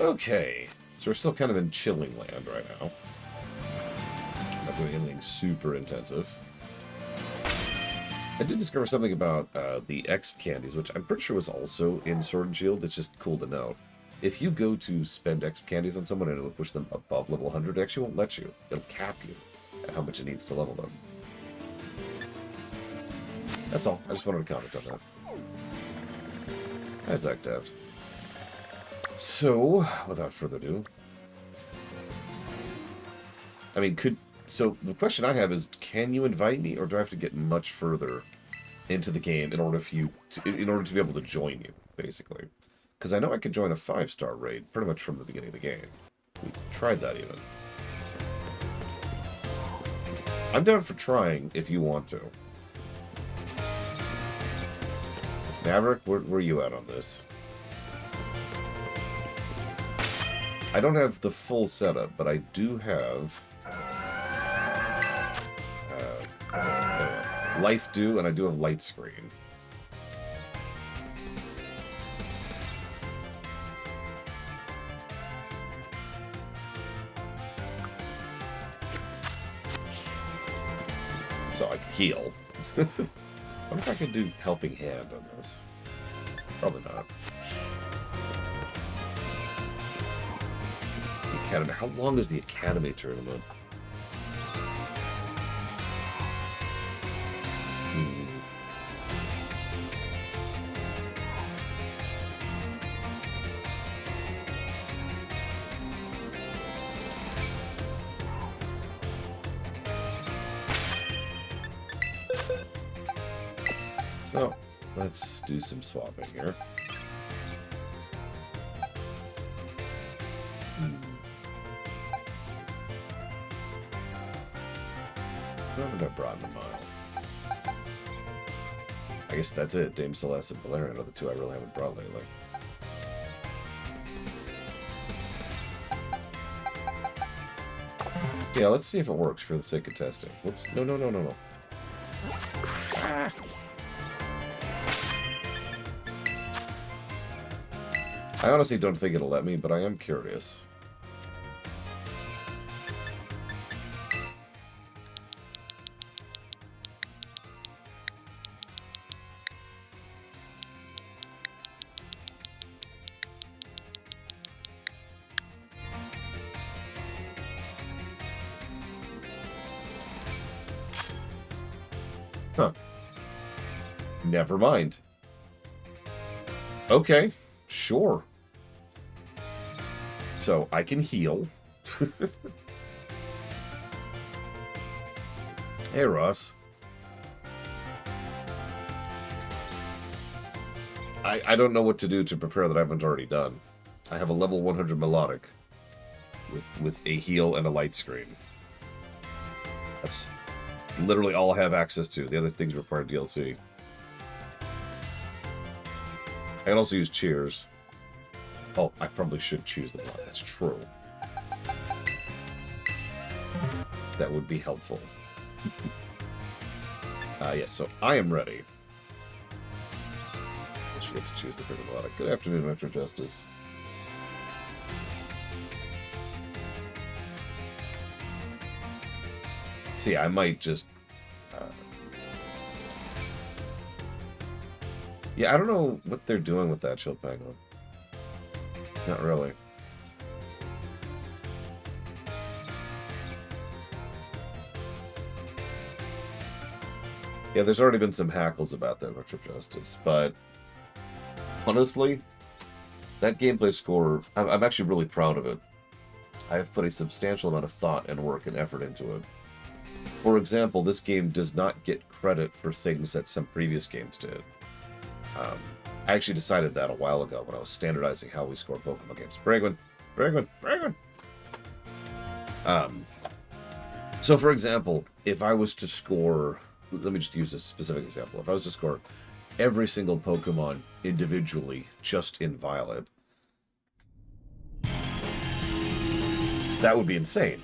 Okay, so we're still kind of in chilling land right now. I'm not doing anything super intensive. I did discover something about the Exp candies, which I'm pretty sure was also in Sword and Shield. It's just cool to know. If you go to spend Exp candies on someone and it'll push them above level 100, it actually won't let you. It'll cap you at how much it needs to level them. That's all. I just wanted to comment on that. Hi, Zach Daft. So, without further ado... I mean, So, the question I have is, can you invite me, or do I have to get much further into the game in order to be able to join you, basically? Because I know I could join a 5-star raid pretty much from the beginning of the game. We tried that, even. I'm down for trying, if you want to. Maverick, where are you at on this? I don't have the full setup, but I do have... Life Do, and I do have light screen. So I can heal. I wonder if I can do helping hand on this. Probably not. The Academy. How long is the Academy tournament? Oh, let's do some swapping here. What have I brought in a mile? I guess that's it. Dame Celeste and Valerian are the two I really haven't brought lately. Yeah, let's see if it works for the sake of testing. Whoops. No, no, no, no, no. Ah. I honestly don't think it'll let me, but I am curious. Huh. Never mind. Okay, sure. So, I can heal. Hey, Ross. I don't know what to do to prepare that I haven't already done. I have a level 100 melodic with a heal and a light screen. That's literally all I have access to. The other things require DLC. I can also use cheers. Oh, I probably should choose the block. That's true. That would be helpful. Yes, so I am ready. I should get to choose the pretty melodic. Good afternoon, Metro Justice. See, I might just... Yeah, I don't know what they're doing with that Chill Pangolin. Not really. Yeah, there's already been some hackles about that Metro Justice, but honestly, that gameplay score, I'm actually really proud of it. I have put a substantial amount of thought and work and effort into it. For example, this game does not get credit for things that some previous games did. I actually decided that a while ago when I was standardizing how we score Pokemon games. Bragwin! Bragwin! Bragwin! So, for example, if I was to score... Let me just use a specific example. If I was to score every single Pokemon individually just in Violet, that would be insane.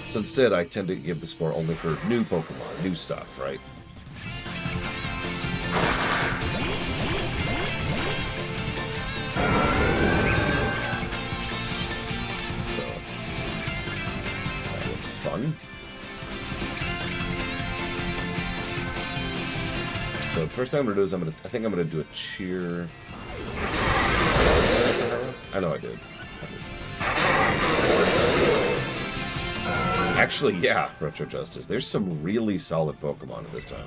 So instead, I tend to give the score only for new Pokemon, new stuff, right? fun. So the first thing I'm gonna do is I think I'm gonna do a cheer. I know I did. Actually, yeah, Retro Justice. There's some really solid Pokemon at this one.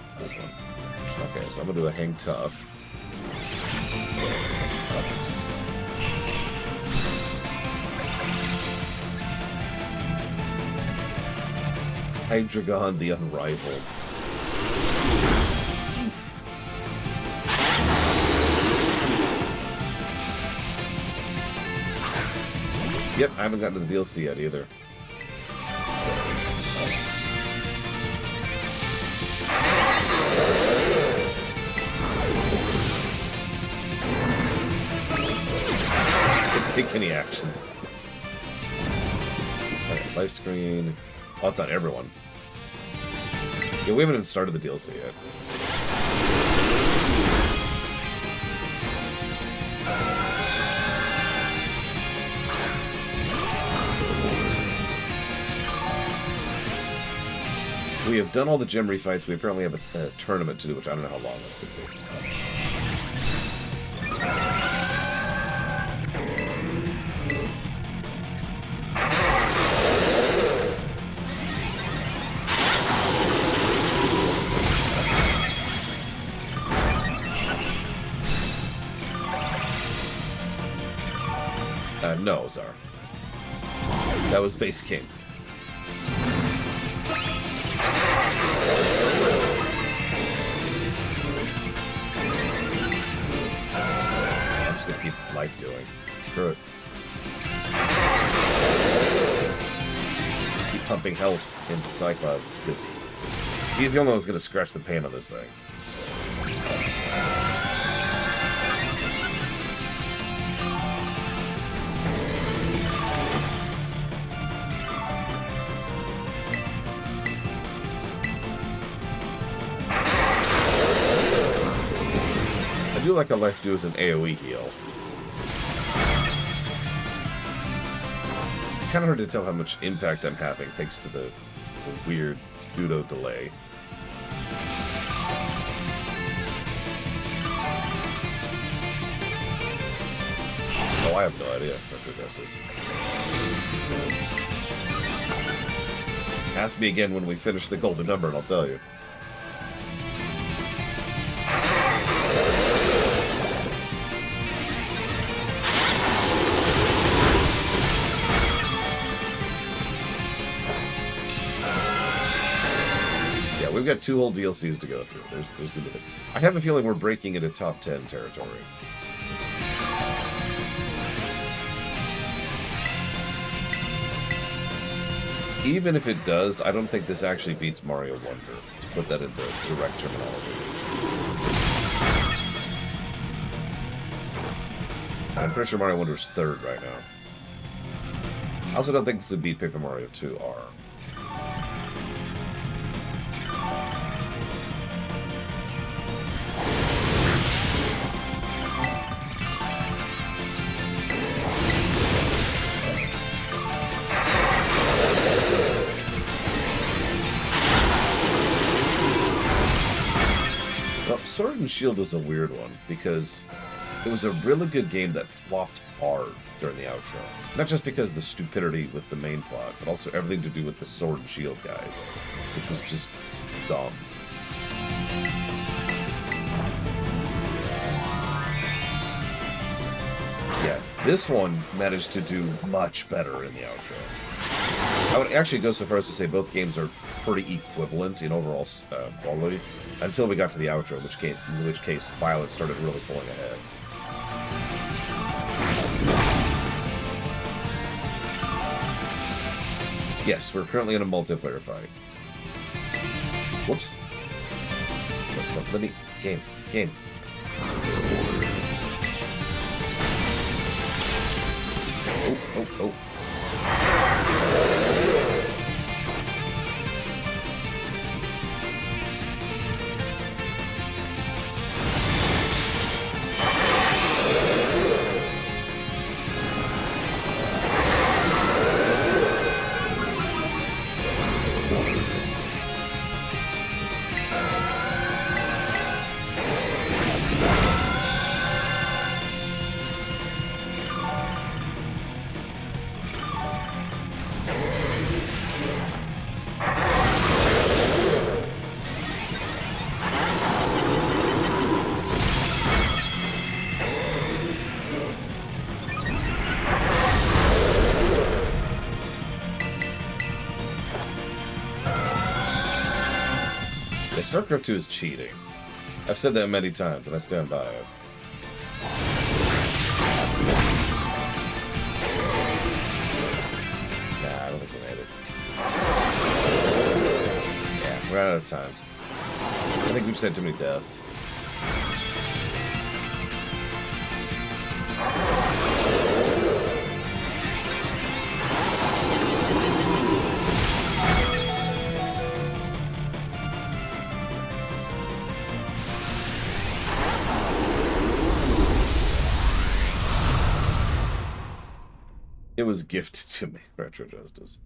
Okay, so I'm gonna do a Hang Tough. Hydreigon the Unrivaled. Oof. Yep, I haven't gotten to the DLC yet either. Can't take any actions. Alright, life screen. Oh, it's on everyone. Yeah, we haven't even started the DLC yet. We have done all the gym refights. We apparently have a tournament to do, which I don't know how long that's going to be. No, Zar. That was base game. I'm just gonna keep life doing. Screw it. Just keep pumping health into Cyclops because he's the only one who's gonna scratch the pain on this thing. I do like a life do as an AoE heal. It's kind of hard to tell how much impact I'm having thanks to the weird pseudo delay. Oh, I have no idea. Retro Justice. Ask me again when we finish the golden number and I'll tell you. We've got 2 whole DLCs to go through. There's gonna be I have a feeling we're breaking into top 10 territory. Even if it does, I don't think this actually beats Mario Wonder, to put that into direct terminology. I'm pretty sure Mario Wonder is 3rd right now. I also don't think this would beat Paper Mario 2R. Sword and Shield was a weird one, because it was a really good game that flopped hard during the outro. Not just because of the stupidity with the main plot, but also everything to do with the Sword and Shield guys, which was just dumb. Yeah, this one managed to do much better in the outro. I would actually go so far as to say both games are pretty equivalent in overall quality, until we got to the outro, in which case Violet started really pulling ahead. Yes, we're currently in a multiplayer fight. Whoops. Let me... Game. Oh. Yeah, StarCraft 2 is cheating. I've said that many times, and I stand by it. Nah, I don't think we made it. Yeah, we're out of time. I think we've said too many deaths. It was gifted to me, Retro Justice.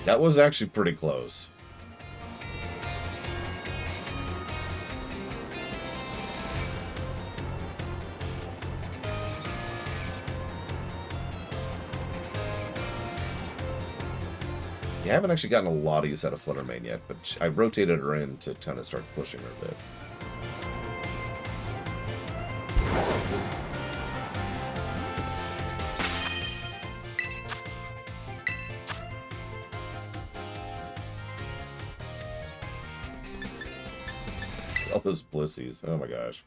That was actually pretty close. Yeah, I haven't actually gotten a lot of use out of Fluttermane yet, but I rotated her in to kind of start pushing her a bit. All those blissies. Oh my gosh.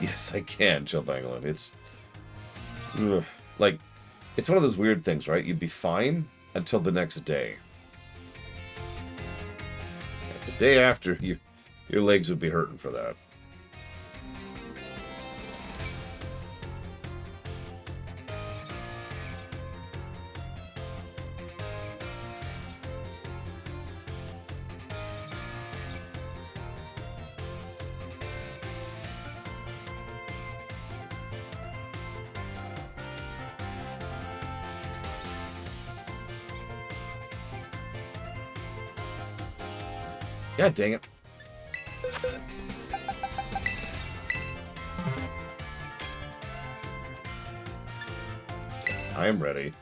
Yes, I can, Chill Bangalore. It's... Ugh. Like, it's one of those weird things, right? You'd be fine until the next day. The day after, your legs would be hurting for that. God dang it. I am ready.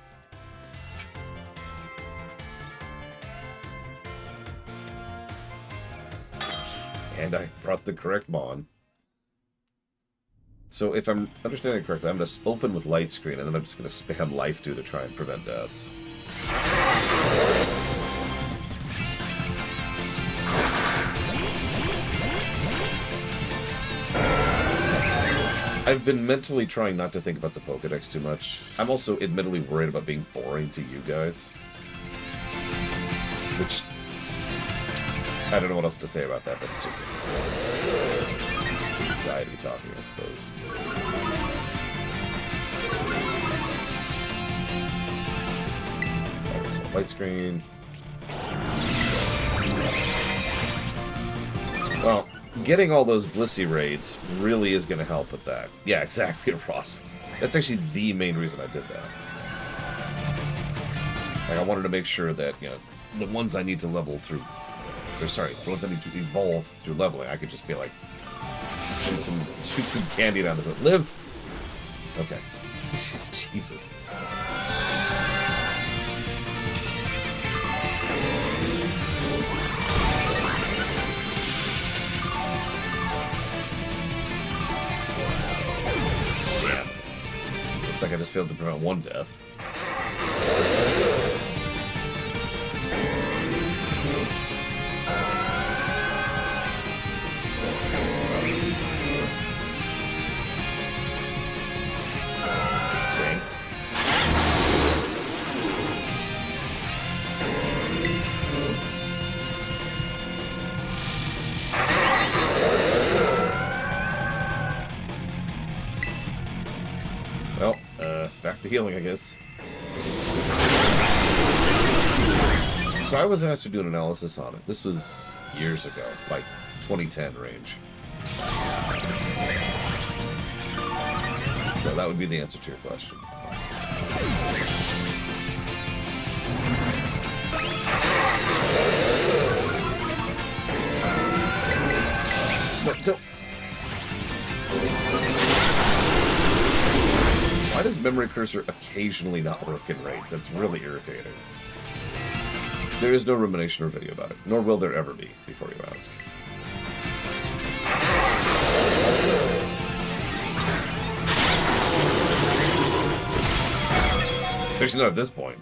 And I brought the correct Mon. So if I'm understanding correctly, I'm going to open with Light Screen, and then I'm just going to spam Life Dew to try and prevent deaths. I've been mentally trying not to think about the Pokedex too much. I'm also admittedly worried about being boring to you guys. Which... I don't know what else to say about that. That's just... anxiety talking, I suppose. Alright, so Light Screen. Well... getting all those Blissey raids really is going to help with that. Yeah, exactly, Ross. That's actually the main reason I did that. Like, I wanted to make sure that, you know, the ones I need to level through... or sorry, the ones I need to evolve through leveling, I could just be like... shoot some candy down the road. Live! Okay. Jesus. Looks like I just failed to prevent one death. Dang. Well, back to healing, I guess. So I was asked to do an analysis on it. This was years ago, like 2010 range. So that would be the answer to your question. No, don't. memory cursor occasionally not work in raids. That's really irritating. There is no rumination or video about it, nor will there ever be, before you ask. Especially not at this point.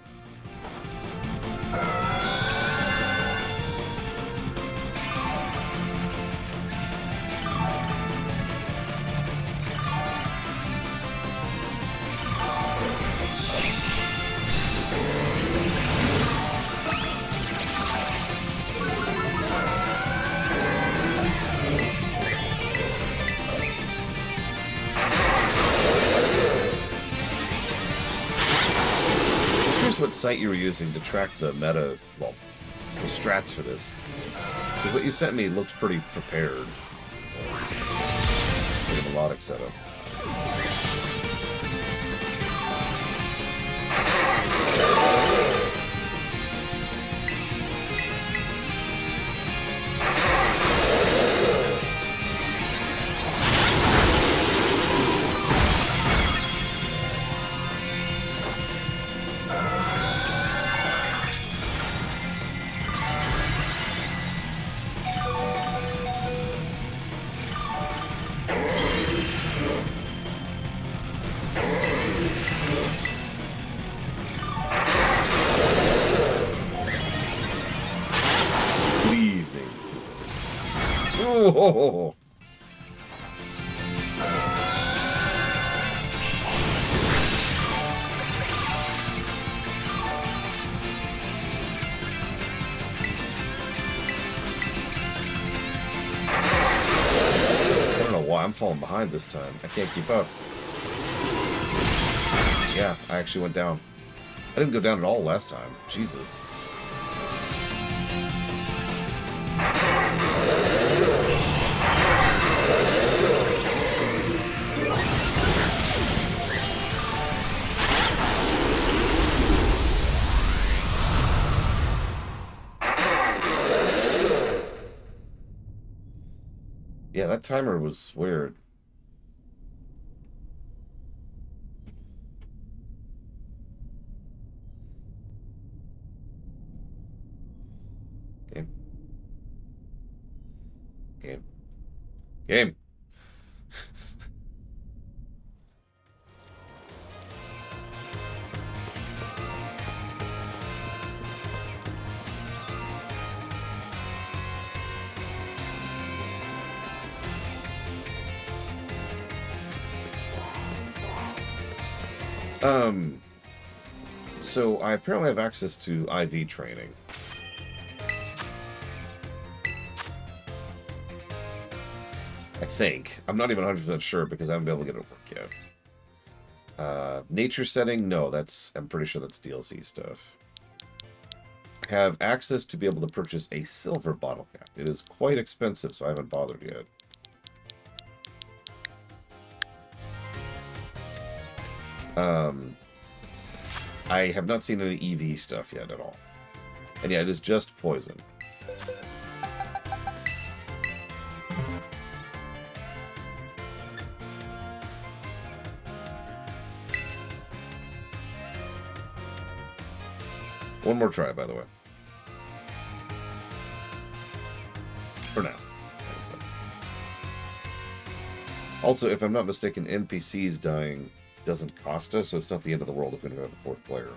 What site you were using to track the meta, well, the strats for this. Because what you sent me looked pretty prepared. Like a melodic setup. Oh. I don't know why I'm falling behind this time. I can't keep up. Yeah, I actually went down. I didn't go down at all last time. Jesus. Yeah, that timer was weird. Game. Game. Game. So I apparently have access to IV training. I think. I'm not even 100% sure because I haven't been able to get it to work yet. Nature setting? No, I'm pretty sure that's DLC stuff. I have access to be able to purchase a silver bottle cap. It is quite expensive, so I haven't bothered yet. I have not seen any EV stuff yet at all. And yeah, it is just poison. One more try, by the way. For now. Also, if I'm not mistaken, NPCs dying doesn't cost us, so it's not the end of the world if we don't have a fourth player.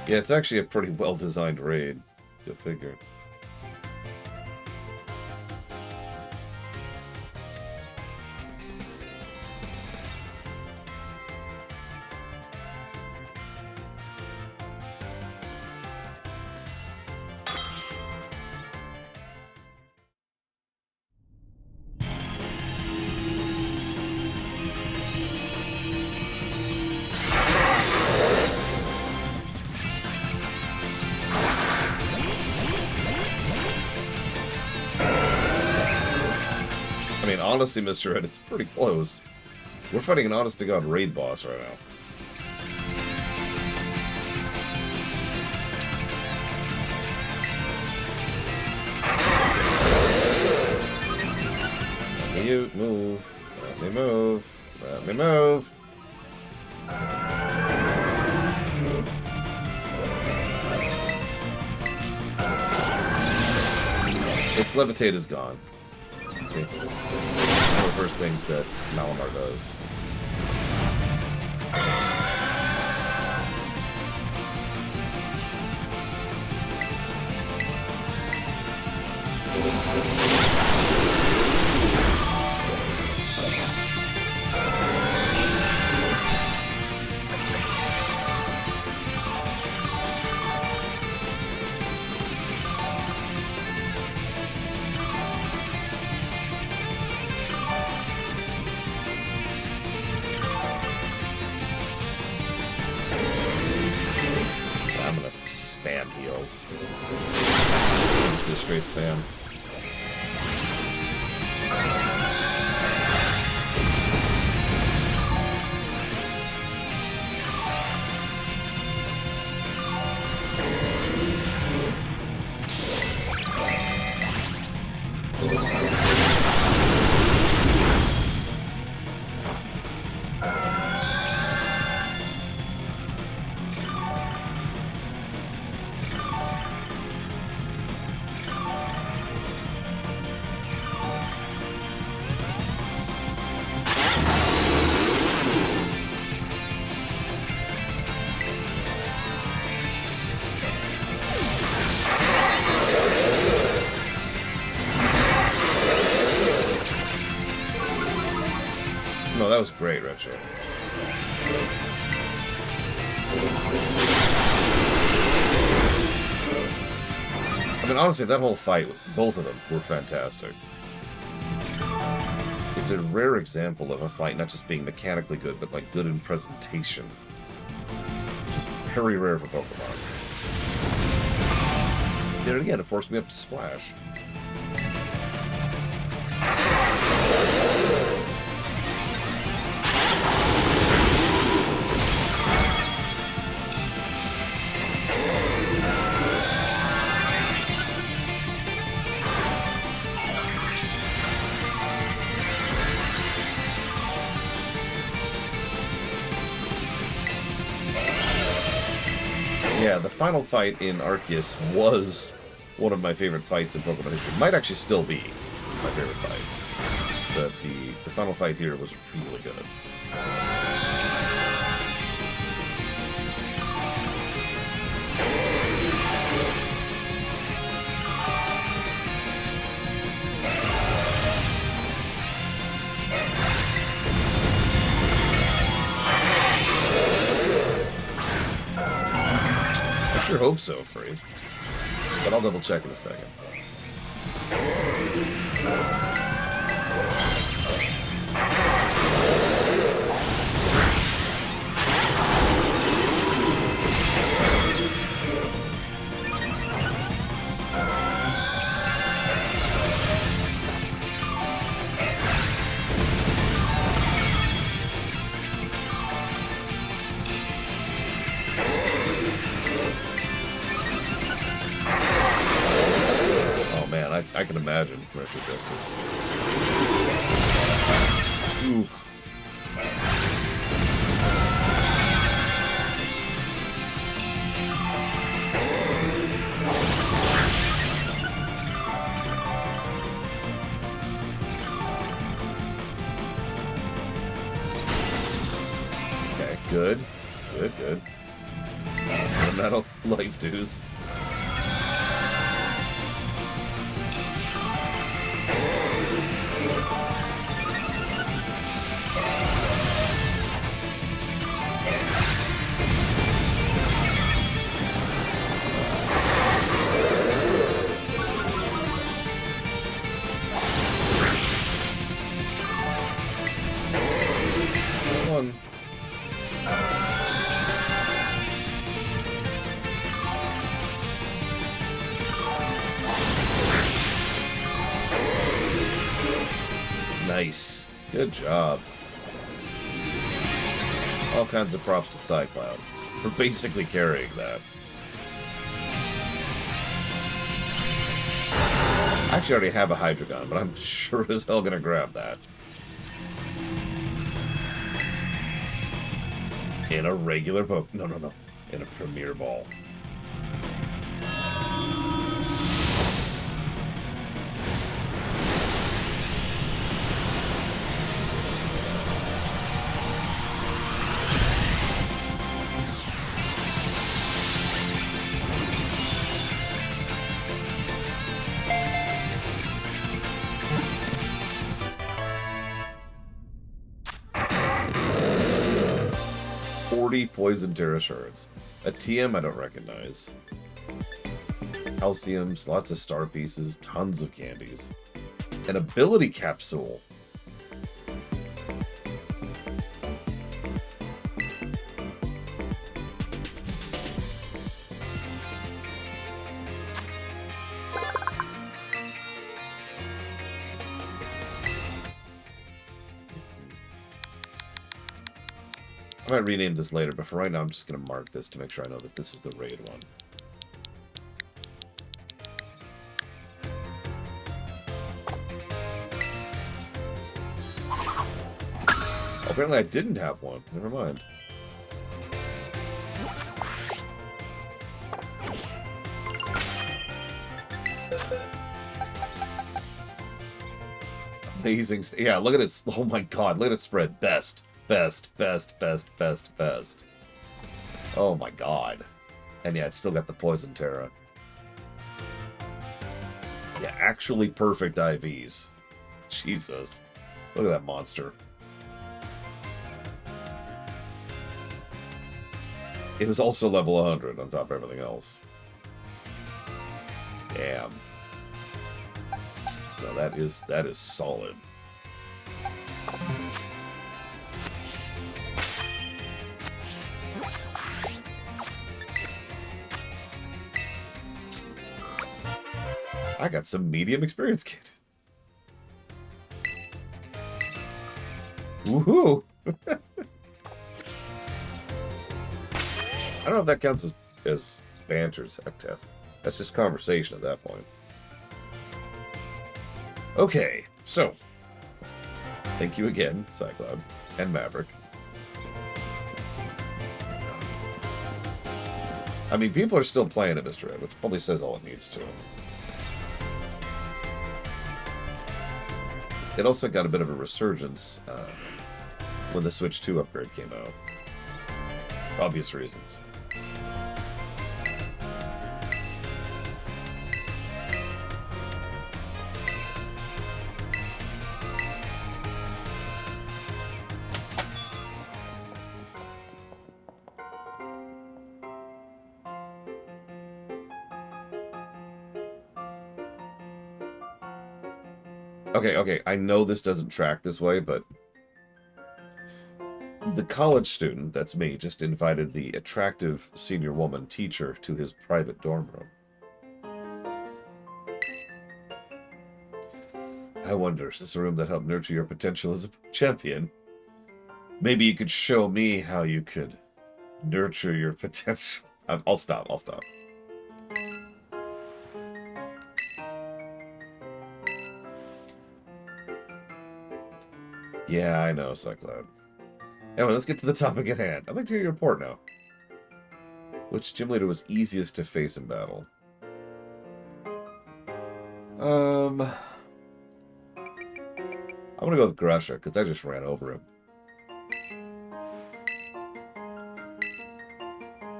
Yeah, it's actually a pretty well-designed raid, you'll figure. honestly, Mr. Ed, it's pretty close. We're fighting an honest-to-God raid boss right now. Let me move. Let me move. Let me move. Its levitate is gone. Let's see. One of the first things that Malamar does. Spam heals. Just do straight spam. No, that was great, Retro. I mean, honestly, that whole fight, both of them were fantastic. It's a rare example of a fight not just being mechanically good, but like good in presentation. Which is very rare for Pokemon. Did it again, it forced me up to Splash. Yeah, the final fight in Arceus was one of my favorite fights in Pokemon history. Might actually still be my favorite fight. But the final fight here was really good. I sure hope so, Free. But I'll double check in a second. I can imagine Retro Justice. Ooh. Okay, good. Good. Metal life dues. One. Nice. Good job. All kinds of props to Cycloud for basically carrying that. I actually already have a Hydreigon, but I'm sure as hell gonna grab that. In a regular poke. No. In a Premier Ball. Poison Terra shards. A TM I don't recognize. Calciums, lots of star pieces, tons of candies. An ability capsule. I might rename this later, but for right now I'm just going to mark this to make sure I know that this is the raid one. Apparently I didn't have one. Never mind. Amazing. Yeah, look at it. Oh my god, look at it spread. Best. Best. Oh my god. And yeah, it's still got the Poison Terra. Yeah, actually perfect IVs. Jesus. Look at that monster. It is also level 100 on top of everything else. Damn. No, that is solid. I got some medium experience kit. Woohoo! I don't know if that counts as banter, Hectef. That's just conversation at that point. Okay, so thank you again, Cycloud and Maverick. I mean, people are still playing it, Mr. Ed, which probably says all it needs to. It also got a bit of a resurgence when the Switch 2 upgrade came out. For obvious reasons. Okay, I know this doesn't track this way, but the college student, that's me, just invited the attractive senior woman teacher to his private dorm room. I wonder, is this a room that helped nurture your potential as a champion? Maybe you could show me how you could nurture your potential. I'll stop. Yeah, I know, Cycloud. Anyway, let's get to the topic at hand. I'd like to hear your report now. Which gym leader was easiest to face in battle? I'm gonna go with Grusha, because I just ran over him.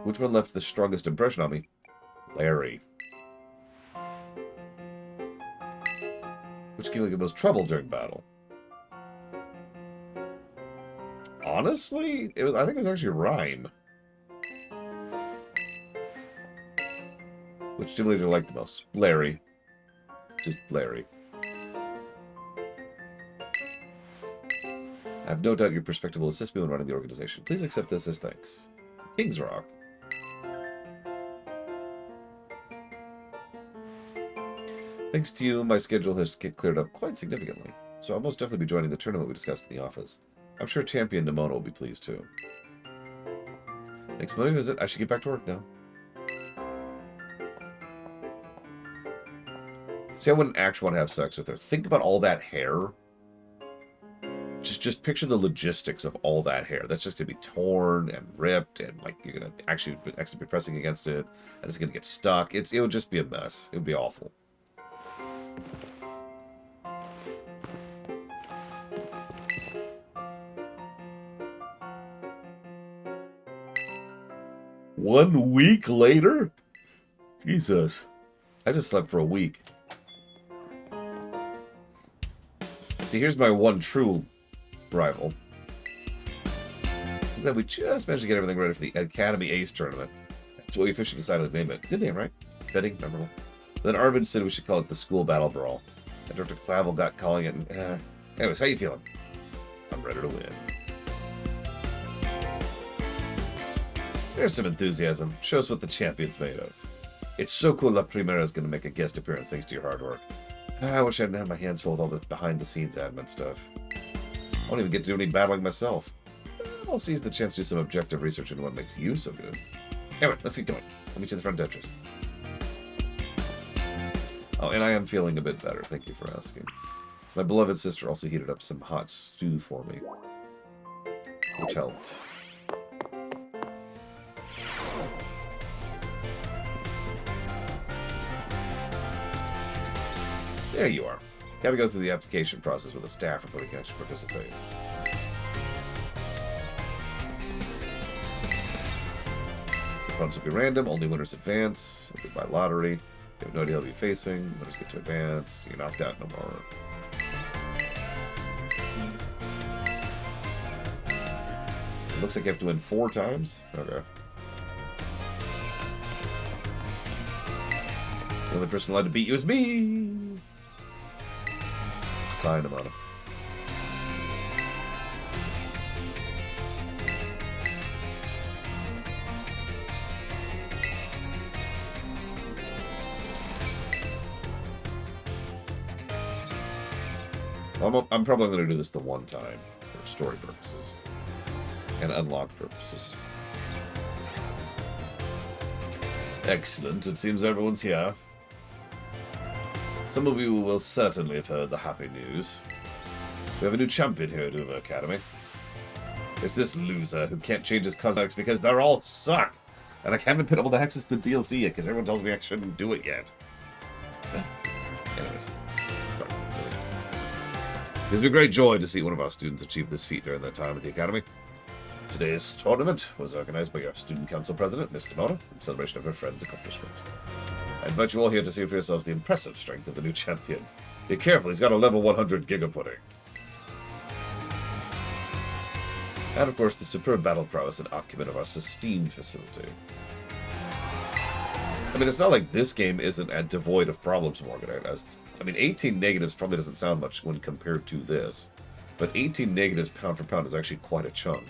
Which one left the strongest impression on me? Larry. Which gave me the most trouble during battle? Honestly, I think it was actually Rhyme. Which gym leader do you like the most? Larry. Just Larry. I have no doubt your perspective will assist me when running the organization. Please accept this as thanks. King's Rock. Thanks to you, my schedule has cleared up quite significantly. so I'll most definitely be joining the tournament we discussed in the office. I'm sure Champion Nimona will be pleased too. Thanks for my visit. I should get back to work now. See, I wouldn't actually want to have sex with her. Think about all that hair. Just picture the logistics of all that hair. That's just going to be torn and ripped, and like you're going to actually be pressing against it, and it's going to get stuck. It would just be a mess. It would be awful. One week later? Jesus. I just slept for a week. See, here's my one true rival. That we just managed to get everything ready for the Academy Ace tournament. That's what we officially decided to name it. Good name, right? Fitting, memorable. Then Arvind said we should call it the School Battle Brawl. And Dr. Clavel got calling it. Anyways, how you feeling? I'm ready to win. There's some enthusiasm. Shows what the champion's made of. It's so cool La Primera is going to make a guest appearance thanks to your hard work. I wish I hadn't had my hands full with all the behind-the-scenes admin stuff. I won't even get to do any battling myself. I'll seize the chance to do some objective research into what makes you so good. Anyway, let's get going. I'll meet you at the front entrance. Oh, and I am feeling a bit better. Thank you for asking. My beloved sister also heated up some hot stew for me, which helped. There you are. Gotta go through the application process with a staff before we can actually participate. The funds will be random, only winners advance. It'll be by lottery. You have no idea who you'll be facing. Winners get to advance. You're knocked out no more. It looks like you have to win 4 times. Okay. The only person allowed to beat you is me! Fine, I'm on him. I'm probably going to do this the one time for story purposes and unlock purposes. Excellent. It seems everyone's here. Some of you will certainly have heard the happy news. We have a new champion here at Uva Academy. It's this loser who can't change his cosmetics because they're all suck. And I haven't been able to access the DLC yet because everyone tells me I shouldn't do it yet. Anyways. Sorry. It gives me great joy to see one of our students achieve this feat during their time at the Academy. Today's tournament was organized by our Student Council President, Ms. Nimona, in celebration of her friend's accomplishment. I invite you all here to see for yourselves the impressive strength of the new champion. Be careful, he's got a level 100 Giga Pudding. And of course, the superb battle prowess and acumen of our Sistine facility. I mean, it's not like this game isn't devoid of problems, Morganite. I mean, 18 negatives probably doesn't sound much when compared to this, but 18 negatives pound for pound is actually quite a chunk.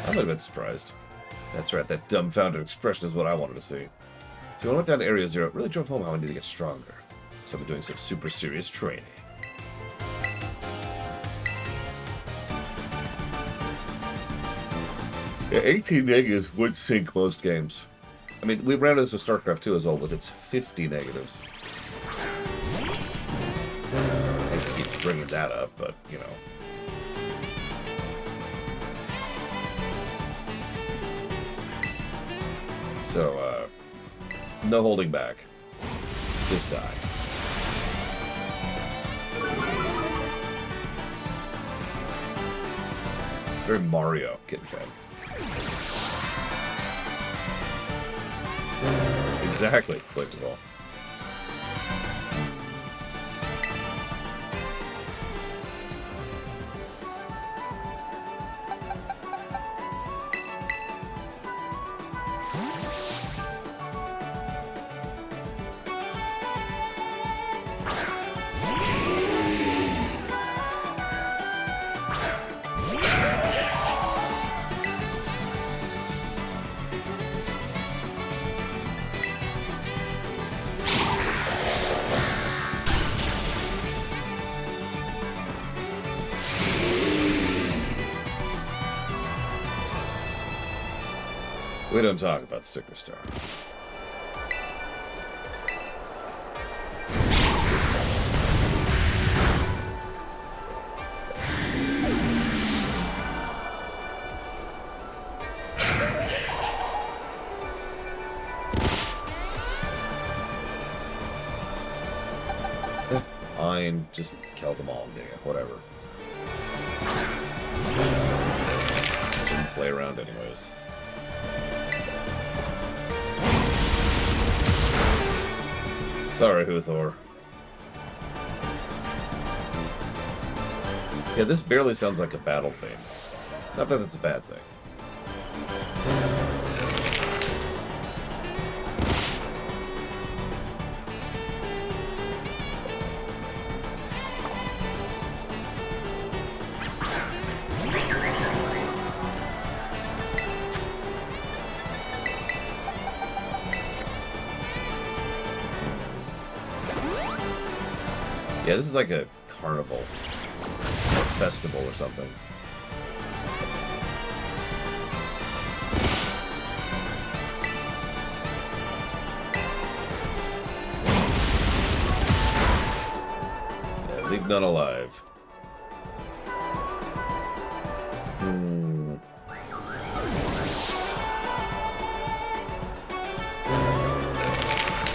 I might have been surprised. That's right, that dumbfounded expression is what I wanted to see. So when I went down to Area Zero, it really drove home how I need to get stronger. So I've been doing some super serious training. Yeah, 18 negatives would sink most games. I mean, we ran into this with StarCraft 2 as well, with its 50 negatives. I just keep bringing that up, but, you know. So, no holding back. Just die. It's very Mario, kitten fan. Exactly, clicked it all. We don't talk about Sticker Star. Fine, just kill them all. Yeah, whatever. Didn't play around anyways. Sorry, Huthor. Yeah, this barely sounds like a battle theme. Not that it's a bad thing. Yeah, this is like a carnival, or festival or something. Yeah, leave none alive.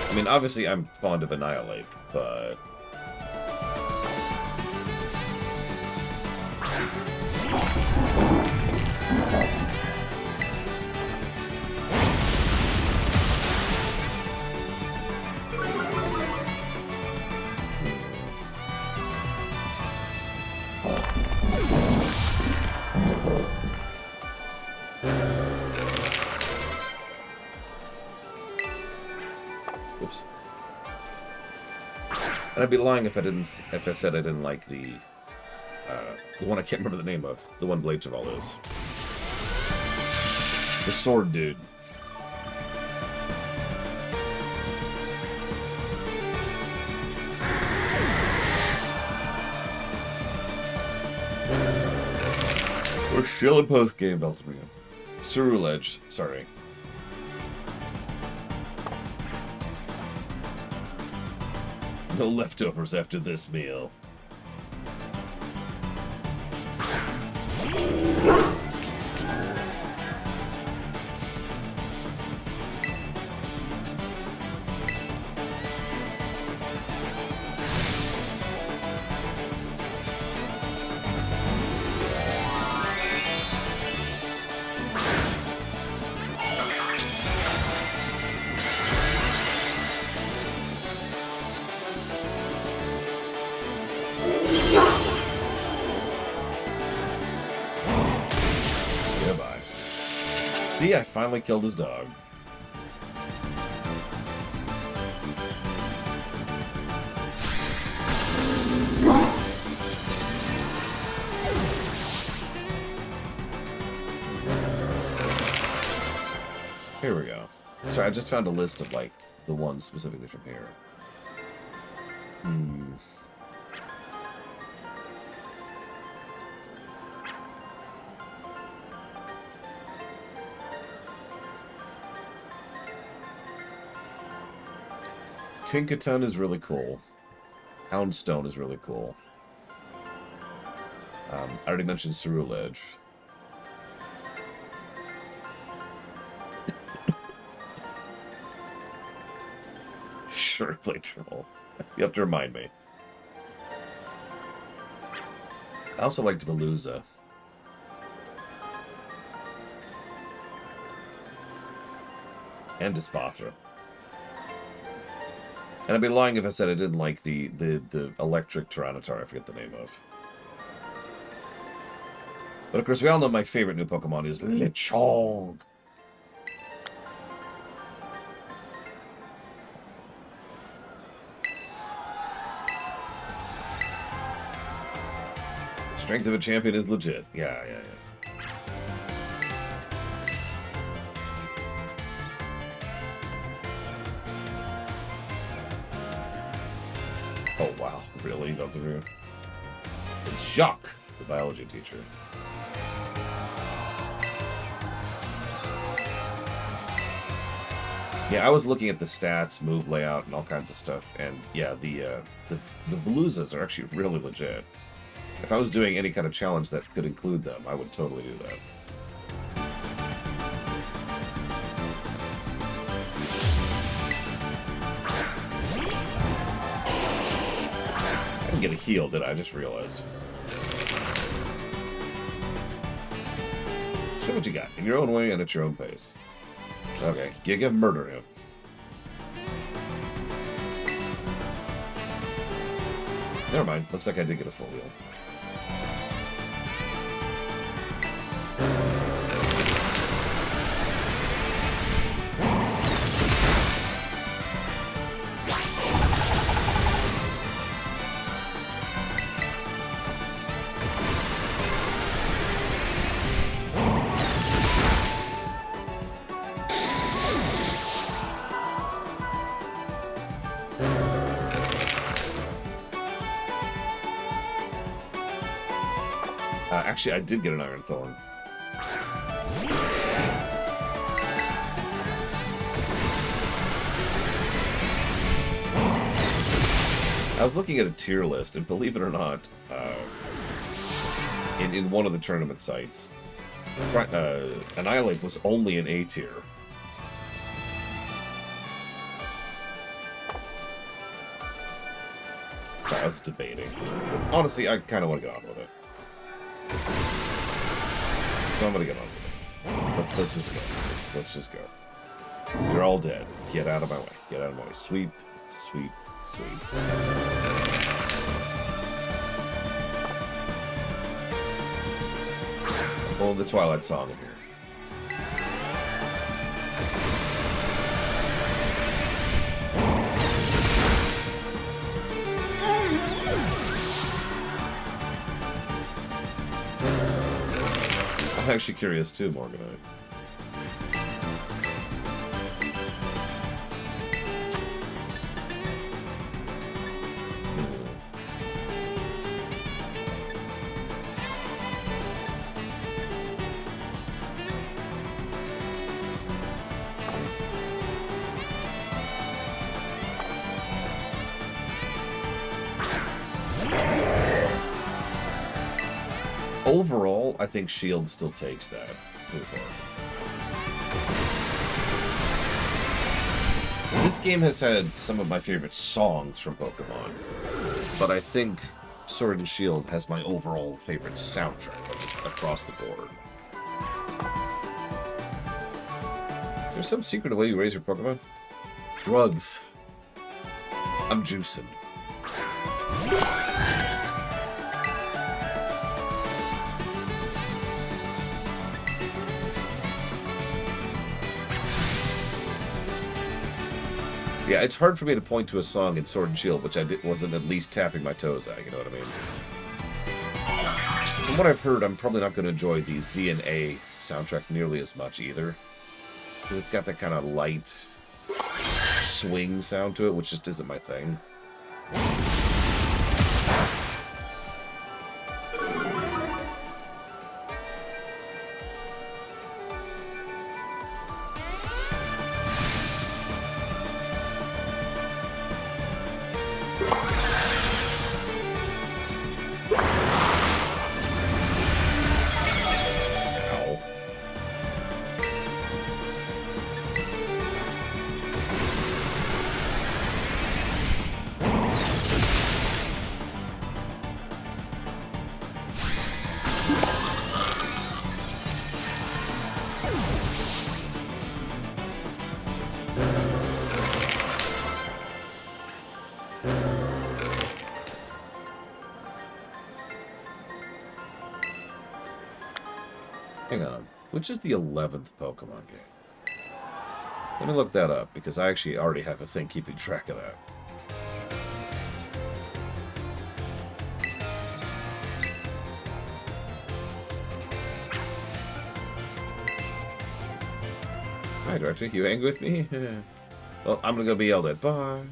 I mean, obviously I'm fond of Annihilate, but... Oops. And I'd be lying if I said I didn't like the one I can't remember the name of. The one Blade Chaval is. The sword dude. We're still in post-game, Beltamian. Ceruledge, sorry. No leftovers after this meal. See, I finally killed his dog. Here we go. Sorry, I just found a list of, like, the ones specifically from here. Tinkaton is really cool. Houndstone is really cool. I already mentioned Ceruledge. Sure, play Troll. You have to remind me. I also liked Veluza. And Despathra. And I'd be lying if I said I didn't like the electric Tyranitar, I forget the name of. But of course, we all know my favorite new Pokemon is Lechonk. The strength of a champion is legit. Yeah. Oh, wow. Really? Dr. Who? It's Jacques, the biology teacher. Yeah, I was looking at the stats, move layout, and all kinds of stuff, and yeah, the Veluzas are actually really legit. If I was doing any kind of challenge that could include them, I would totally do that. I didn't get a heal, did I? I just realized. Show what you got, in your own way and at your own pace. Okay, Giga, murder him. Never mind, looks like I did get a full heal. Actually, I did get an Iron Thorn. I was looking at a tier list, and believe it or not, in one of the tournament sites, Annihilate was only an A tier. So I was debating. Honestly, I kind of want to get on with it. So I'm gonna get on with it. Let's just go. Let's just go. You're all dead. Get out of my way. Get out of my way. Sweep, sweep, sweep. Hold the Twilight Song in here. I'm actually curious too, Morganite. Overall, I think Shield still takes that. This game has had some of my favorite songs from Pokemon, but I think Sword and Shield has my overall favorite soundtrack just across the board. There's some secret way you raise your Pokemon? Drugs. I'm juicing. Yeah, it's hard for me to point to a song in Sword and Shield which I wasn't at least tapping my toes at, you know what I mean? From what I've heard, I'm probably not going to enjoy the Z and A soundtrack nearly as much either. Because it's got that kind of light swing sound to it, which just isn't my thing. Hang on. Which is the 11th Pokemon game? Let me look that up, because I actually already have a thing keeping track of that. Hi, Director. You angry with me? Well, I'm gonna go be yelled at. Bye.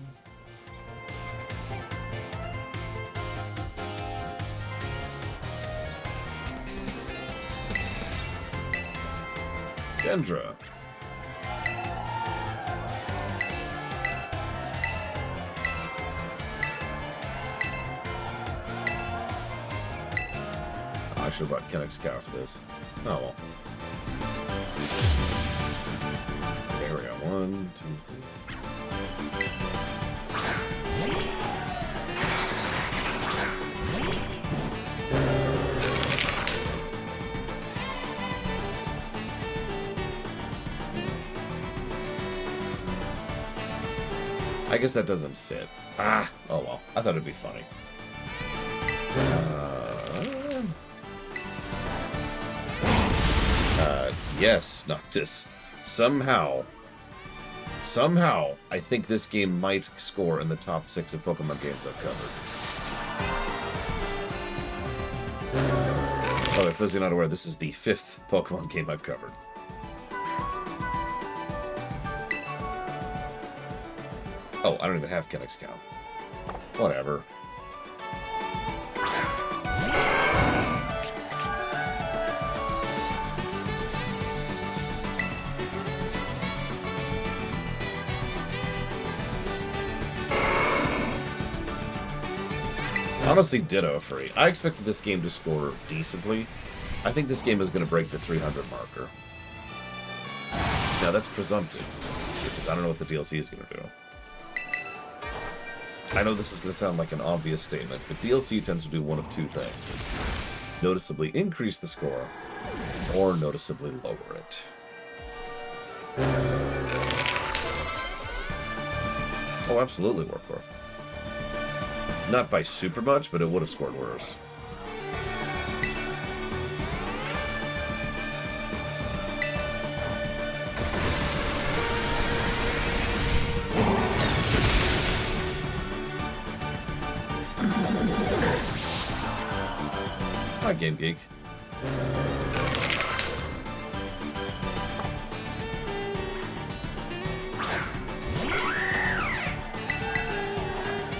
Dendra. should have brought Kennex Cow for this. Oh well. There we go. 1, 2, 3. I guess that doesn't fit. Ah! Oh well. I thought it'd be funny. Yes, Noctis. Somehow, I think this game might score in the top 6 of Pokemon games I've covered. Oh, if those are not aware, this is the 5th Pokemon game I've covered. Oh, I don't even have Kennex Cow. Whatever. Honestly, ditto free. I expected this game to score decently. I think this game is going to break the 300 marker. Now, that's presumptive, because I don't know what the DLC is going to do. I know this is going to sound like an obvious statement, but DLC tends to do one of two things. Noticeably increase the score, or noticeably lower it. Oh, absolutely, Warpcore. Not by super much, but it would have scored worse. Hi, Game Geek.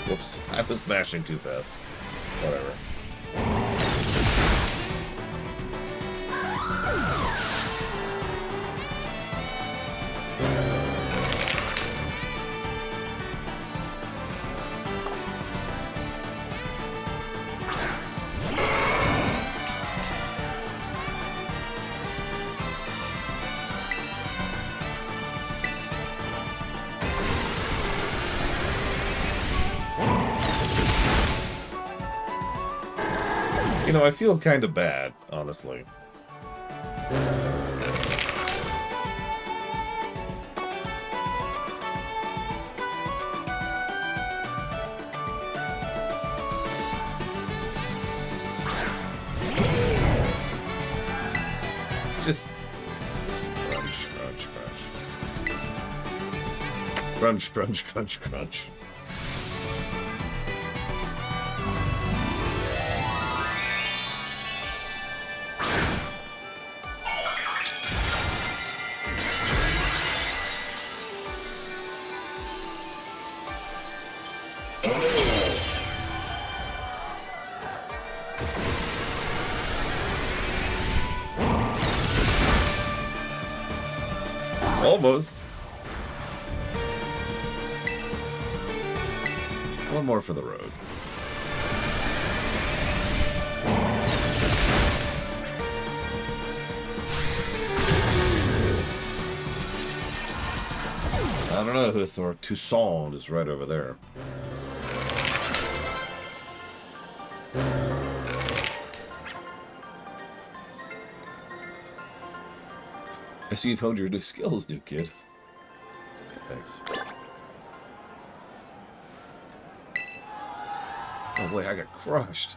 Whoops, I was mashing too fast. Whatever. You know, I feel kind of bad, honestly. Just crunch, crunch, crunch. Crunch, crunch, crunch, crunch. Almost. One more for the road. I don't know who thought Toussaint is right over there. I see you've honed your new skills, new kid. Thanks. Oh boy, I got crushed.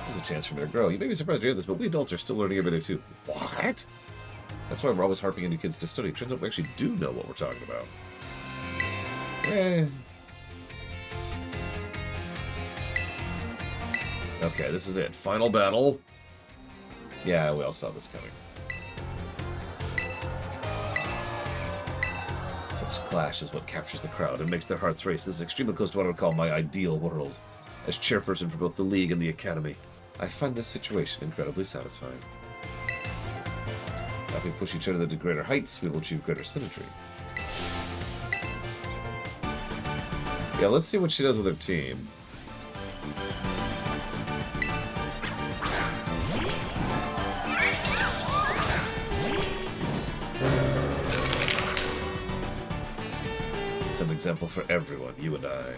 There's a chance for me to grow. You may be surprised to hear this, but we adults are still learning every day too. What? That's why we're always harping on you kids to study. Turns out we actually do know what we're talking about. Okay, this is it. Final battle. Yeah, we all saw this coming. Such clash is what captures the crowd and makes their hearts race. This is extremely close to what I would call my ideal world. As chairperson for both the League and the Academy, I find this situation incredibly satisfying. Now, if we push each other to greater heights, we will achieve greater symmetry. Yeah, let's see what she does with her team. example for everyone, you and I.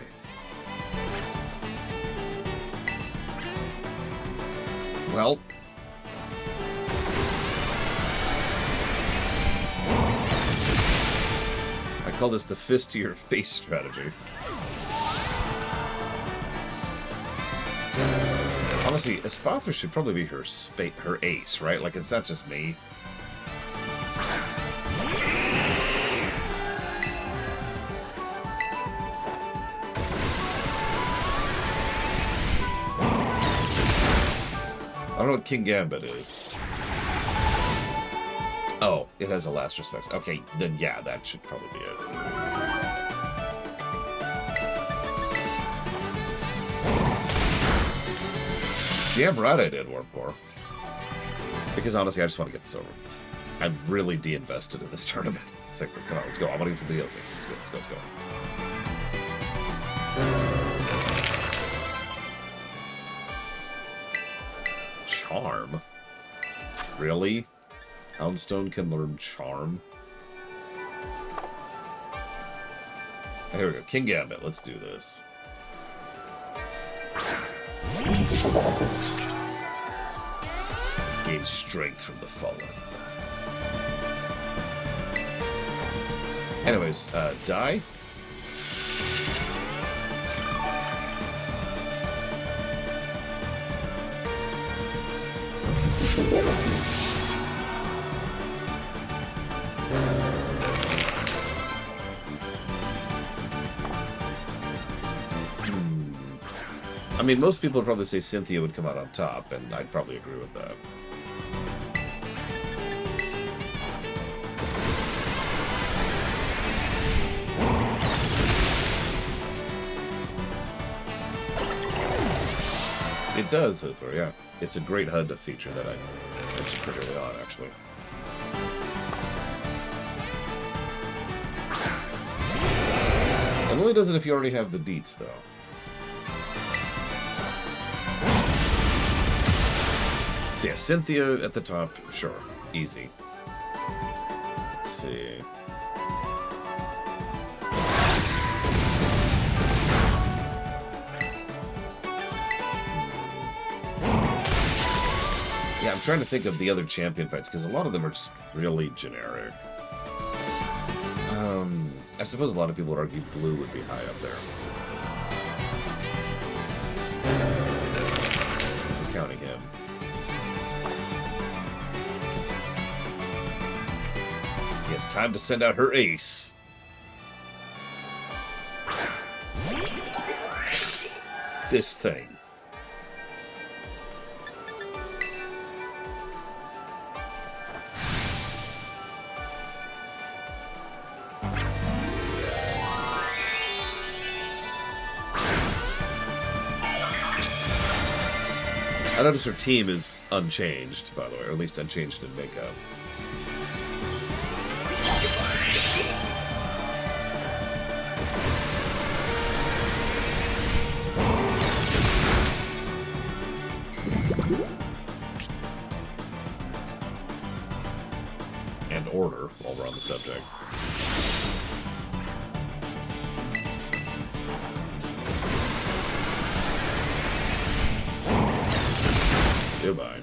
Well... I call this the fist to your face strategy. Honestly, Espathra should probably be her ace, right? Like, it's not just me. I don't know what King Gambit is. Oh, it has a last respect. Okay, then yeah, that should probably be it. Damn right I did, Warpcore. Because honestly, I just want to get this over with. I'm really de-invested in this tournament. It's like, come on, let's go. I want to get to the DLC. Let's go, let's go, let's go. Charm? Really? Houndstone can learn Charm? Here we go. King Gambit. Let's do this. Gain strength from the fallen. Anyways, die. I mean, most people would probably say Cynthia would come out on top, and I'd probably agree with that. It does, Huthor, yeah. It's a great HUD feature that I mentioned pretty early on, actually. It only does it if you already have the deets, though. So yeah, Cynthia at the top, sure. Easy. Let's see. Yeah, I'm trying to think of the other champion fights, because a lot of them are just really generic. I suppose a lot of people would argue Blue would be high up there. If we're counting him. It's time to send out her ace. This thing. I notice her team is unchanged, by the way, or at least unchanged in makeup. And order, while we're on the subject. Goodbye.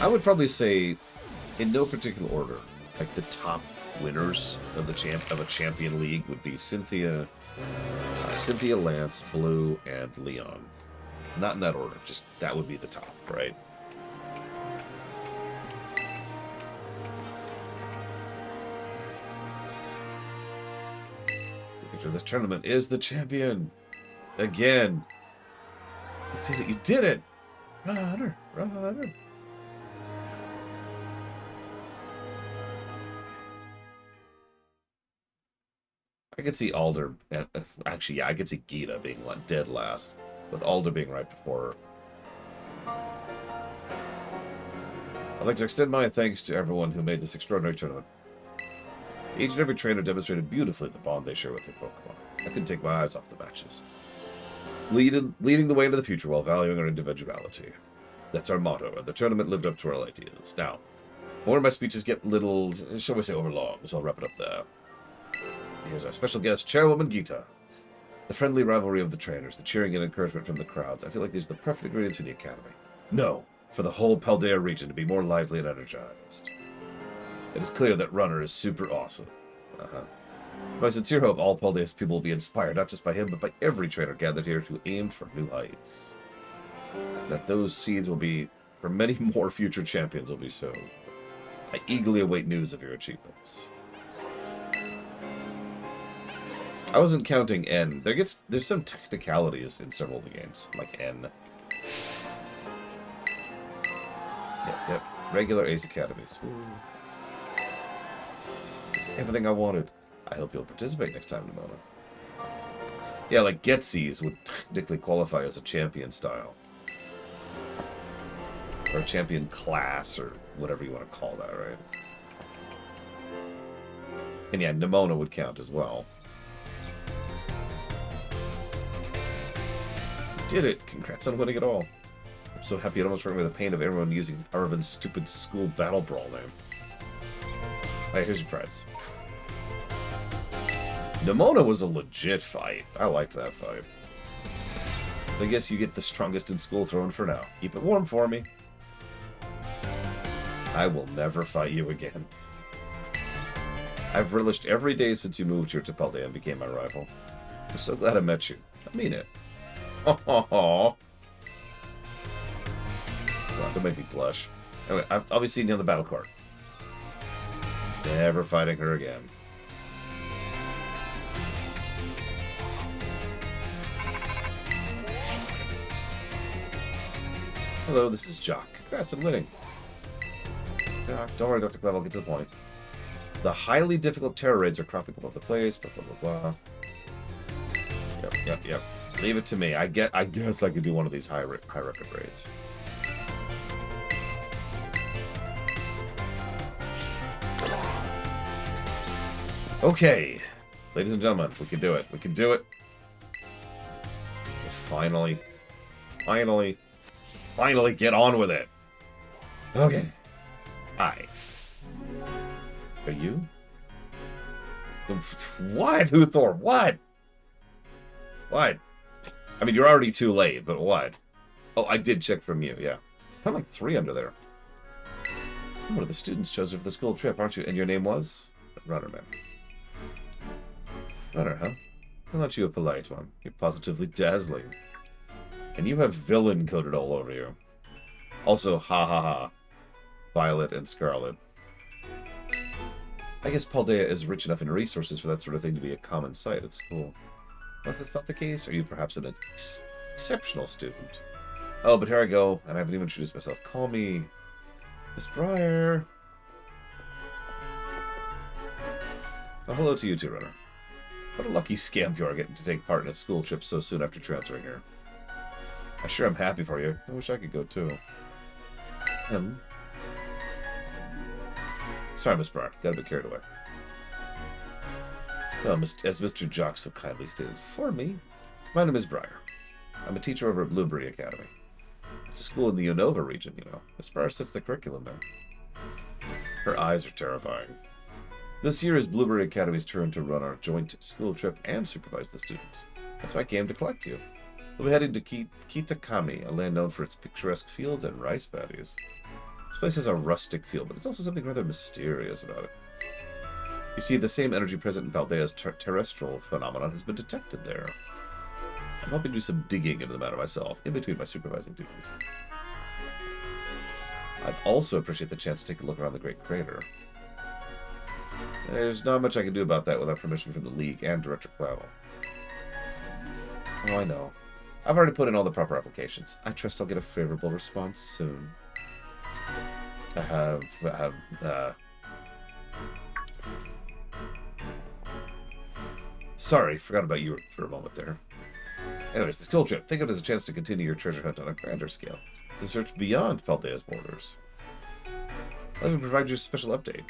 I would probably say, in no particular order, like the top winners of the champion league would be Cynthia, Lance, Blue, and Leon. Not in that order. Just that would be the top, right? This tournament is the champion again. You did it! You did it! Runner, runner. I could see Alder, and actually, yeah, I could see Gita being dead last, with Alder being right before her. I'd like to extend my thanks to everyone who made this extraordinary tournament. Each and every trainer demonstrated beautifully the bond they share with their Pokemon. I couldn't take my eyes off the matches. Leading the way into the future while valuing our individuality. That's our motto, and the tournament lived up to our ideas. Now, more of my speeches get little, shall we say, overlong, so I'll wrap it up there. Here's our special guest, Chairwoman Gita. The friendly rivalry of the trainers, the cheering and encouragement from the crowds. I feel like these are the perfect ingredients for the academy. No, for the whole Paldea region to be more lively and energized. It is clear that Runner is super awesome. My sincere hope all Paldea's people will be inspired, not just by him, but by every trainer gathered here who aimed for new heights. That those seeds will be, for many more future champions will be sown. I eagerly await news of your achievements. I wasn't counting N. There's some technicalities in several of the games, like N. Yep. Regular Ace Academies. Ooh. It's everything I wanted. I hope you'll participate next time, Nimona. Yeah, like Getsies would technically qualify as a champion style. Or a champion class, or whatever you want to call that, right? And yeah, Nimona would count as well. Did it! Congrats on winning it all. I'm so happy it almost forgot me the pain of everyone using Arvin's stupid school battle brawl name. Alright, here's your prize. Nimona was a legit fight. I liked that fight. So I guess you get the strongest in school thrown for now. Keep it warm for me. I will never fight you again. I've relished every day since you moved here to Paldea and became my rival. I'm so glad I met you. I mean it. Oh, don't make me blush. Anyway, I'll be seeing you on the battle card. Never fighting her again. Hello, this is Jock. Congrats on winning. Jock, don't worry, Dr. Clev, I'll get to the point. The highly difficult terror raids are cropping up all over the place, blah, blah, blah, blah. Yep. Leave it to me. I guess I could do one of these high record raids. Okay. Ladies and gentlemen, we can do it. We can do it. Finally get on with it. Okay. Hi. Are you? What? Huthor? What? What? I mean, you're already too late, but what? Oh, I did check from you, yeah. I'm like 3 under there. One of the students chose you for the school trip, aren't you? And your name was? Runner, man. Runner, huh? Well, aren't you a polite one? You're positively dazzling. And you have villain coded all over you. Also, ha ha ha. Violet and Scarlet. I guess Paldea is rich enough in resources for that sort of thing to be a common sight at school. Unless that's not the case, are you perhaps an exceptional student? Oh, but here I go, and I haven't even introduced myself. Call me Miss Briar. Oh, hello to you too, Runner. What a lucky scamp you are getting to take part in a school trip so soon after transferring here. I sure am happy for you. I wish I could go too. Sorry, Miss Briar. Got a bit carried away. Well, as Mr. Jock so kindly stated for me, my name is Briar. I'm a teacher over at Blueberry Academy. It's a school in the Unova region, you know. Miss Briar sets the curriculum there. Her eyes are terrifying. This year is Blueberry Academy's turn to run our joint school trip and supervise the students. That's why I came to collect you. We'll be heading to Kitakami, a land known for its picturesque fields and rice paddies. This place has a rustic feel, but there's also something rather mysterious about it. You see, the same energy present in Paldea's terrestrial phenomenon has been detected there. I'm hoping to do some digging into the matter myself, in between my supervising duties. I'd also appreciate the chance to take a look around the Great Crater. There's not much I can do about that without permission from the League and Director Clavel. Oh, I know. I've already put in all the proper applications. I trust I'll get a favorable response soon. Sorry, forgot about you for a moment there. Anyways, the school trip. Think of it as a chance to continue your treasure hunt on a grander scale. To search beyond Paldea's borders. Let me provide you a special update.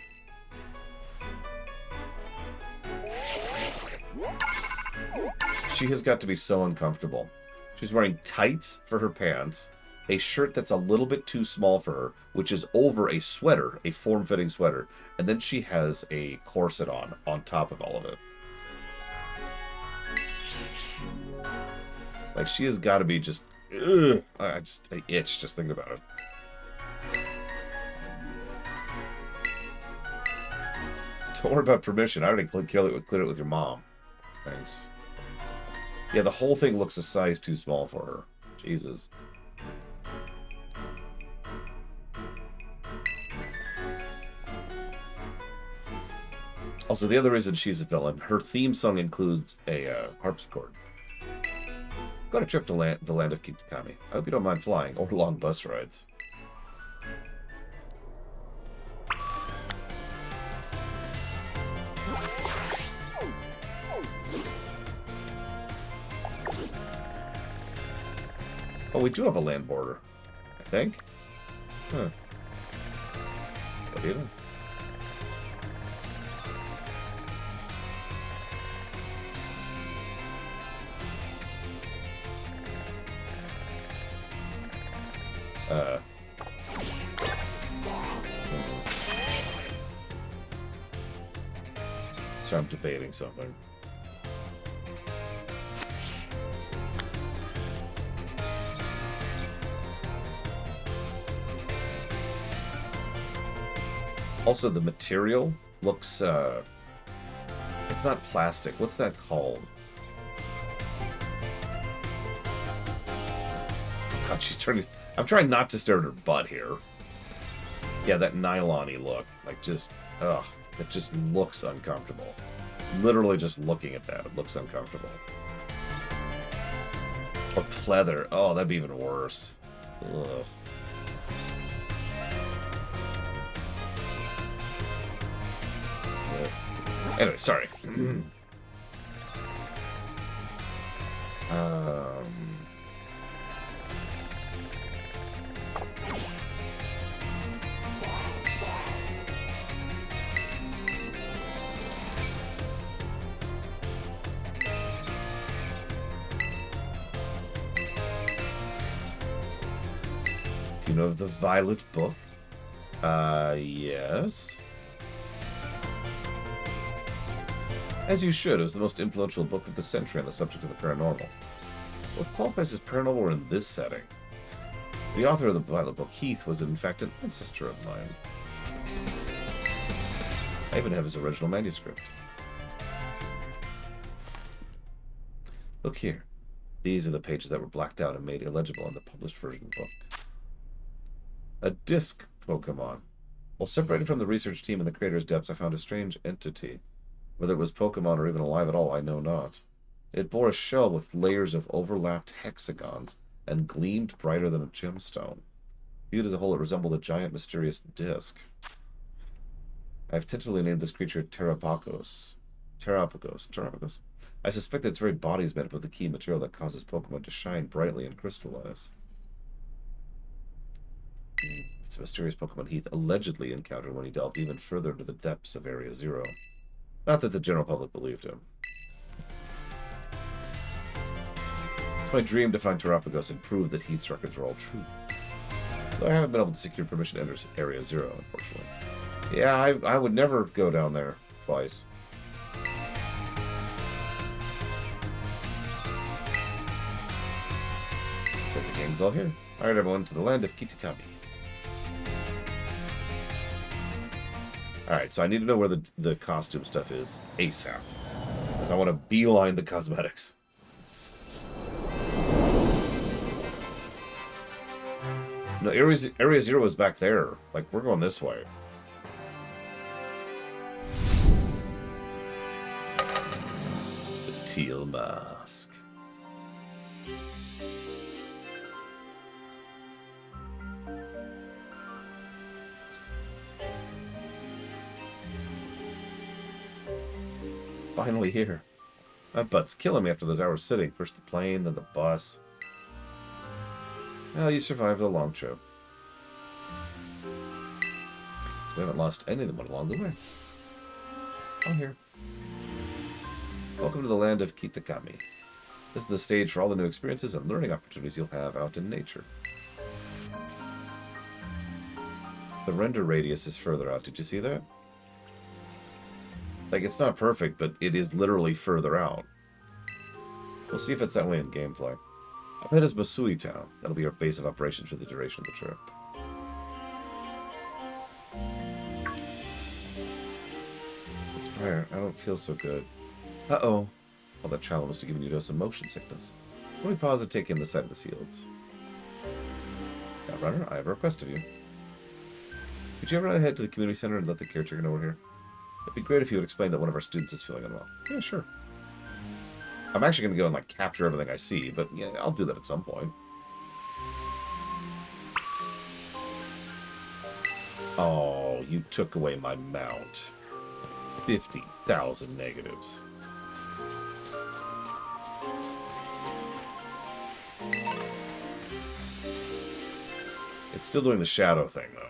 She has got to be so uncomfortable. She's wearing tights for her pants, a shirt that's a little bit too small for her, which is over a sweater, a form-fitting sweater, and then she has a corset on top of all of it. Like, she has got to be just... Ugh, I itch just thinking about it. Don't worry about permission. I already cleared it with your mom. Thanks. Yeah, the whole thing looks a size too small for her. Jesus. Also, the other reason she's a villain, her theme song includes a harpsichord. Got a trip to the land of Kitakami. I hope you don't mind flying or long bus rides. Oh, we do have a land border, I think. Huh. What do you know? So I'm debating something. Also, the material looks, it's not plastic. What's that called? God, she's turning... I'm trying not to stare at her butt here. Yeah, that nylon-y look. Like, just, ugh. It just looks uncomfortable. Literally just looking at that, it looks uncomfortable. Or pleather. Oh, that'd be even worse. Ugh. Anyway, sorry. Do you know of the Violet Book? Yes. As you should, it was the most influential book of the century on the subject of the paranormal. What qualifies as paranormal in this setting? The author of the Violet Book, Heath, was in fact an ancestor of mine. I even have his original manuscript. Look here. These are the pages that were blacked out and made illegible in the published version of the book. A disc Pokemon. While separated from the research team in the creator's depths, I found a strange entity. Whether it was Pokemon or even alive at all, I know not. It bore a shell with layers of overlapped hexagons and gleamed brighter than a gemstone. Viewed as a whole, it resembled a giant, mysterious disc. I have tentatively named this creature Terrapagos. Terrapagos. I suspect that its very body is made up of the key material that causes Pokemon to shine brightly and crystallize. It's a mysterious Pokemon Heath allegedly encountered when he delved even further into the depths of Area Zero. Not that the general public believed him. It's my dream to find Terrapagos and prove that Heath's records are all true. Though I haven't been able to secure permission to enter Area Zero, unfortunately. Yeah, I would never go down there twice. So the gang's all here. Alright, everyone, to the land of Kitakami. Alright, so I need to know where the costume stuff is ASAP. Because I want to beeline the cosmetics. No, Area Zero is back there. Like, we're going this way. The teal mask. Finally here. My butt's killing me after those hours sitting. First the plane, then the bus. Well, you survived the long trip. We haven't lost any of them along the way. I'm here. Welcome to the land of Kitakami. This is the stage for all the new experiences and learning opportunities you'll have out in nature. The render radius is further out. Did you see that? Like, it's not perfect, but it is literally further out. We'll see if it's that way in gameplay. Up ahead is Masui Town. That'll be our base of operations for the duration of the trip. Spire, I don't feel so good. Uh-oh. All that travel must have given you a dose of motion sickness. Let me pause and take in the sight of the fields. Now, Runner, I have a request of you. Could you ever head to the community center and let the caretaker know we're here? It'd be great if you would explain that one of our students is feeling unwell. Yeah, sure. I'm actually going to go and, like, capture everything I see, but yeah, I'll do that at some point. Oh, you took away my mount. 50,000 negatives. It's still doing the shadow thing, though.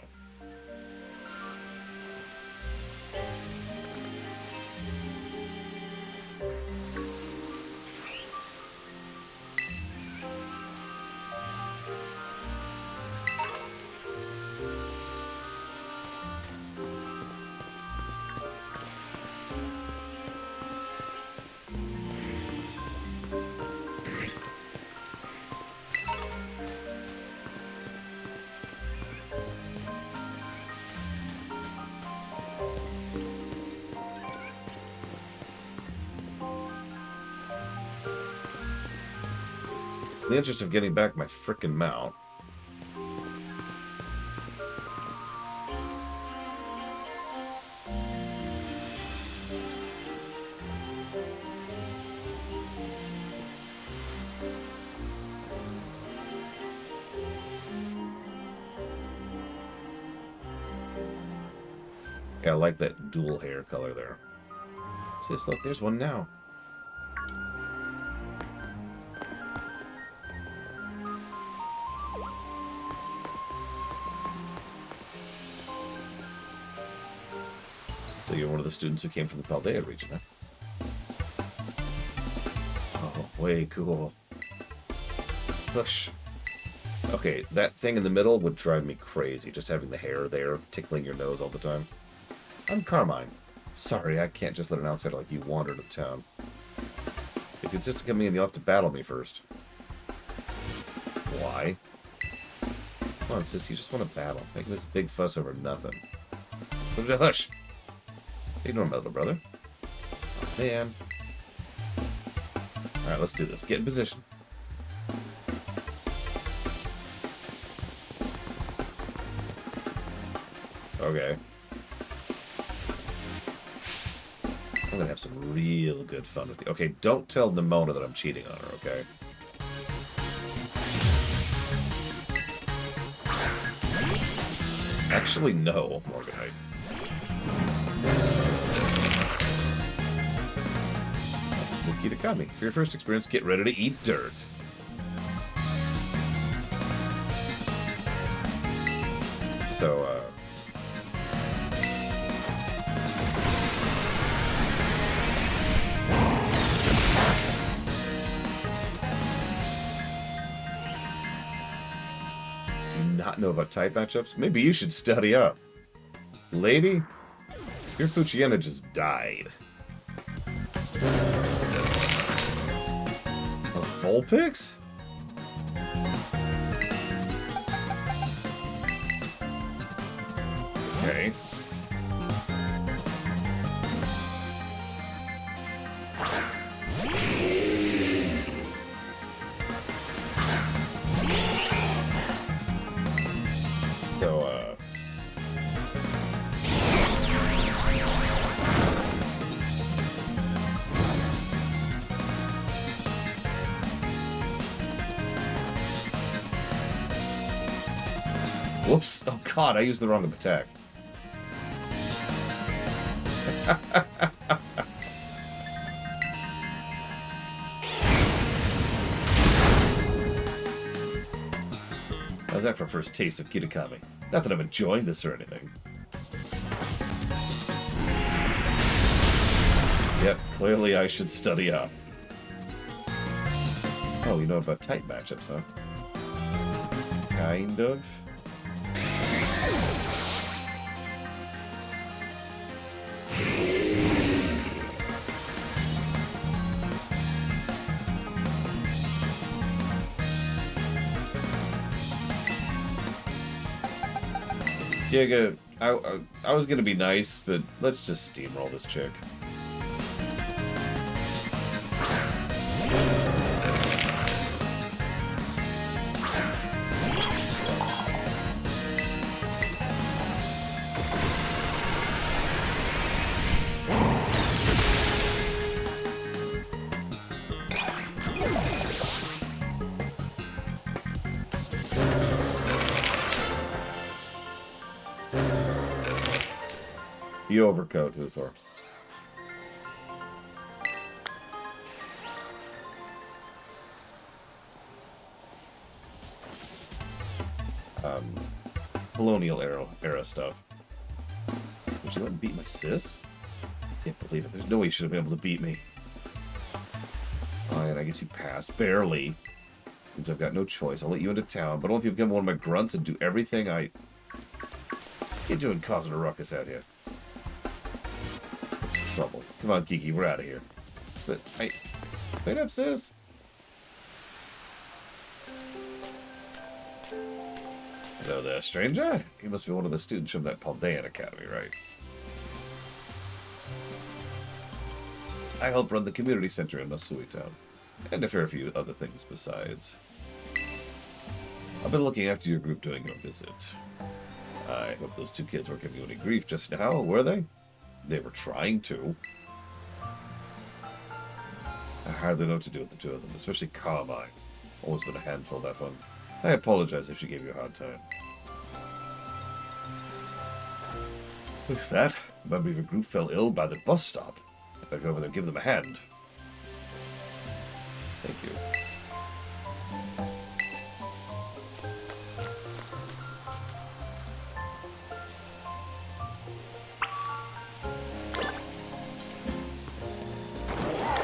In the interest of getting back my frickin' mount. Yeah, I like that dual hair color there. Sis, look, there's one now. So you're one of the students who came from the Paldea region, huh? Oh, way cool. Push. Okay, that thing in the middle would drive me crazy, just having the hair there tickling your nose all the time. I'm Carmine. Sorry, I can't just let an outsider like you wander to town. If you insist on coming in, you'll have to battle me first. Why? Come on, sis, you just want to battle. Making this big fuss over nothing. Hush! Ignore my little brother. Oh, man. Alright, let's do this. Get in position. Okay. I'm gonna have some real good fun with you. Okay, don't tell Nemona that I'm cheating on her, okay? Actually, no, Morganite. Kitakami. For your first experience, get ready to eat dirt. So, do you not know about type matchups? Maybe you should study up. Lady, your Poochyena just died. Vulpix? Okay. So, whoops. Oh, God, I used the wrong attack. How's that for a first taste of Kitakami? Not that I'm enjoying this or anything. Yep, clearly I should study up. Oh, you know about type matchups, huh? Kind of. Giga, I was gonna be nice, but let's just steamroll this chick. The overcoat, Huthor. Colonial era stuff. Would you let him beat my sis? Can't believe it. There's no way you should have been able to beat me. Fine, I guess you passed. Barely. Seems I've got no choice. I'll let you into town, but only if you become one of my grunts and do everything I... What are you doing causing a ruckus out here? Trouble. Come on, Kiki, we're out of here. But, wait up, sis. Hello there, stranger. You must be one of the students from that Paldean Academy, right? I help run the community center in Masui Town, and a fair few other things besides. I've been looking after your group during your visit. I hope those two kids weren't giving you any grief just now, were they? They were trying to. I hardly know what to do with the two of them, especially Carmine. Always been a handful, that one. I apologize if she gave you a hard time. What's that? A member of your group fell ill by the bus stop. If I go over there and give them a hand. Thank you.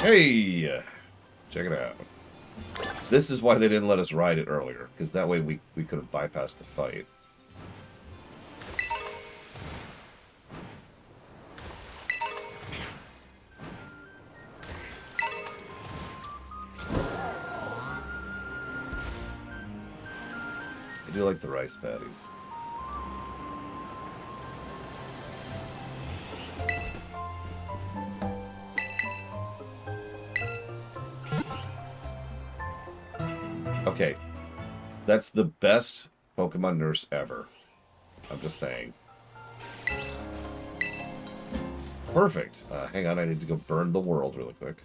Hey! Check it out. This is why they didn't let us ride it earlier, because that way we could have bypassed the fight. I do like the rice patties. Okay, that's the best Pokemon nurse ever. I'm just saying. Perfect. Hang on, I need to go burn the world really quick.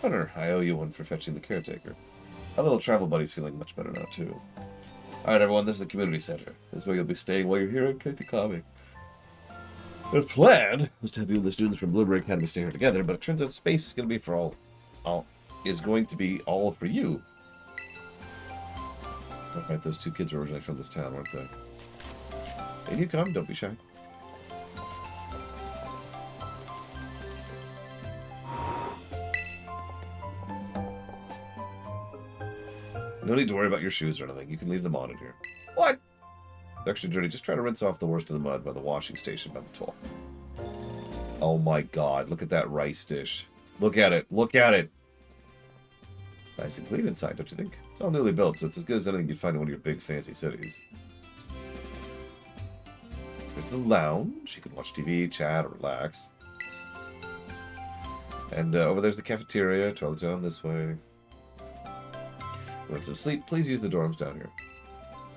Hunter, I owe you one for fetching the caretaker. Our little travel buddy's feeling much better now, too. Alright, everyone, this is the community center. This is where you'll be staying while you're here in Kitakami. The plan was to have you and the students from Blueberry Academy stay here together, but it turns out space is going to be for all for you. Right, those two kids were originally from this town, weren't they? Hey, you come, don't be shy. No need to worry about your shoes or anything. You can leave them on in here. What? Extra dirty. Just try to rinse off the worst of the mud by the washing station by the toilet. Oh my god. Look at that rice dish. Look at it. Look at it. Nice and clean inside, don't you think? It's all newly built, so it's as good as anything you'd find in one of your big fancy cities. There's the lounge. You can watch TV, chat, or relax. And over there's the cafeteria. Toilet's down this way. You want some sleep? Please use the dorms down here.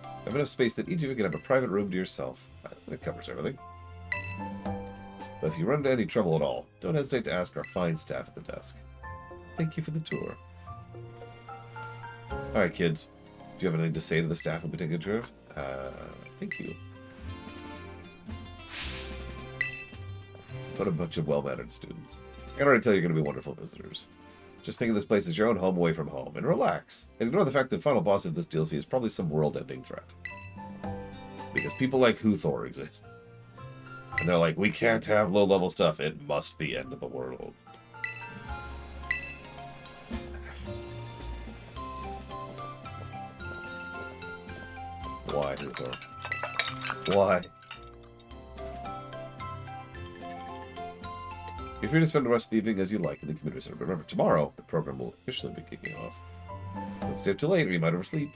I have enough space that each of you can have a private room to yourself. That covers everything. But if you run into any trouble at all, don't hesitate to ask our fine staff at the desk. Thank you for the tour. Alright, kids. Do you have anything to say to the staff who'll be taking a tour? Thank you. What a bunch of well-mannered students. I can already tell you're going to be wonderful visitors. Just think of this place as your own home away from home, and relax. And ignore the fact that the final boss of this DLC is probably some world-ending threat. Because people like Huthor exist. And they're like, we can't have low-level stuff, it must be end of the world. Why, Huthor? Why? You're free to spend the rest of the evening as you like in the community center. But remember, tomorrow, the program will officially be kicking off. Don't stay up too late or you might oversleep.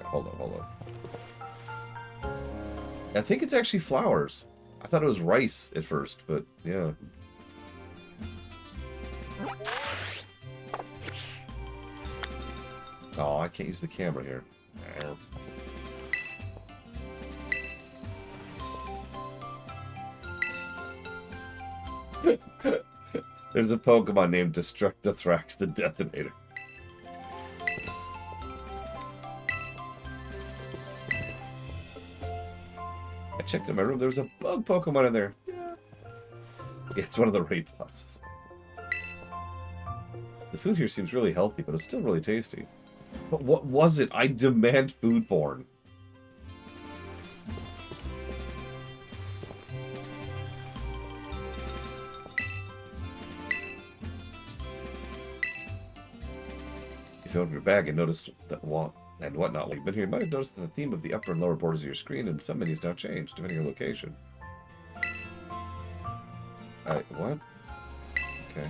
Hold on. I think it's actually flowers. I thought it was rice at first, but yeah. Oh, I can't use the camera here. There's a Pokemon named Destructothrax the Detonator. I checked in my room, there was a bug Pokemon in there. Yeah, it's one of the raid bosses. The food here seems really healthy, but it's still really tasty. But what was it? I demand food porn. If you opened your bag and noticed that and whatnot while you've been here, you might have noticed that the theme of the upper and lower borders of your screen and some menus now changed, depending on your location. What? Okay.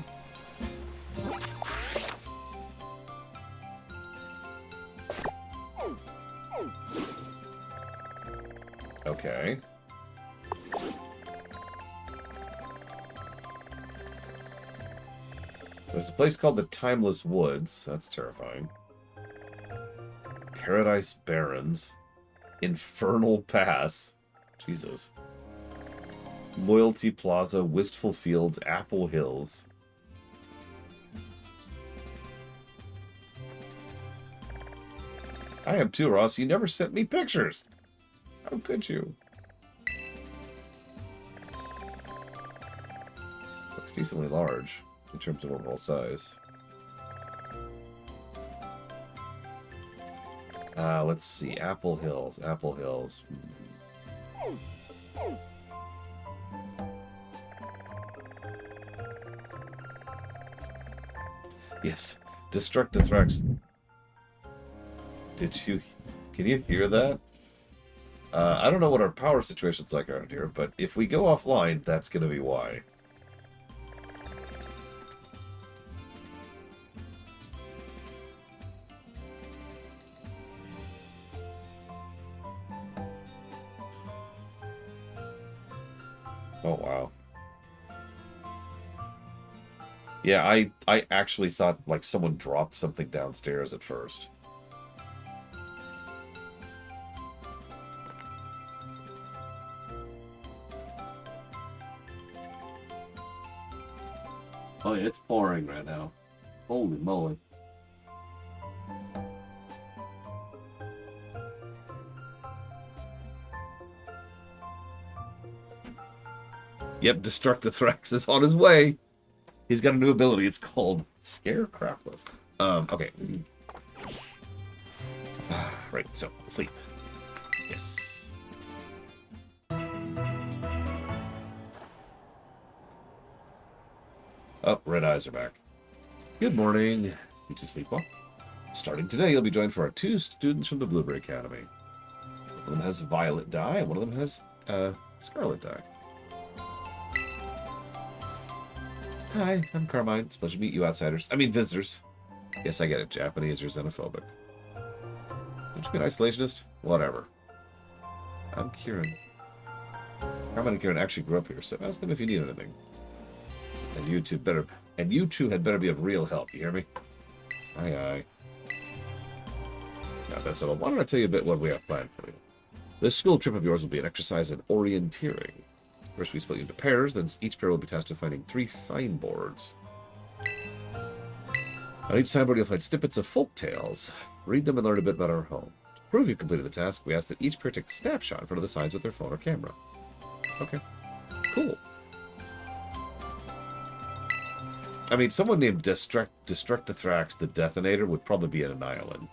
Okay. There's a place called the Timeless Woods. That's terrifying. Paradise Barrens. Infernal Pass. Jesus. Loyalty Plaza, Wistful Fields, Apple Hills. I am too, Ross. You never sent me pictures. How could you? Looks decently large in terms of overall size. Let's see. Apple Hills. Apple Hills. Yes. Destructothrax. Can you hear that? I don't know what our power situation's like around here, but if we go offline, that's going to be why. Oh, wow. Yeah, I actually thought like someone dropped something downstairs at first. Oh yeah, it's pouring right now. Holy moly. Yep, Destructothrax is on his way. He's got a new ability. It's called Scarecraftless. Okay. Right, so, sleep. Yes. Oh, red eyes are back. Good morning. Did you sleep well? Starting today, you'll be joined for our 2 students from the Blueberry Academy. One of them has violet dye, and one of them has scarlet dye. Hi, I'm Carmine. It's a pleasure to meet you outsiders. I mean, visitors. Yes, I get it. Japanese are xenophobic. Don't you be an isolationist? Whatever. I'm Kieran. Carmine and Kieran actually grew up here, so ask them if you need anything. And you two had better be of real help, you hear me? Aye, aye. Now that's all. Why don't I tell you a bit what we have planned for you? This school trip of yours will be an exercise in orienteering. First, we split you into pairs, then each pair will be tasked with finding 3 signboards. On each signboard, you'll find snippets of folk tales. Read them and learn a bit about our home. To prove you've completed the task, we ask that each pair take a snapshot in front of the signs with their phone or camera. Okay. Cool. I mean, someone named Destructothrax the Detonator would probably be in an island.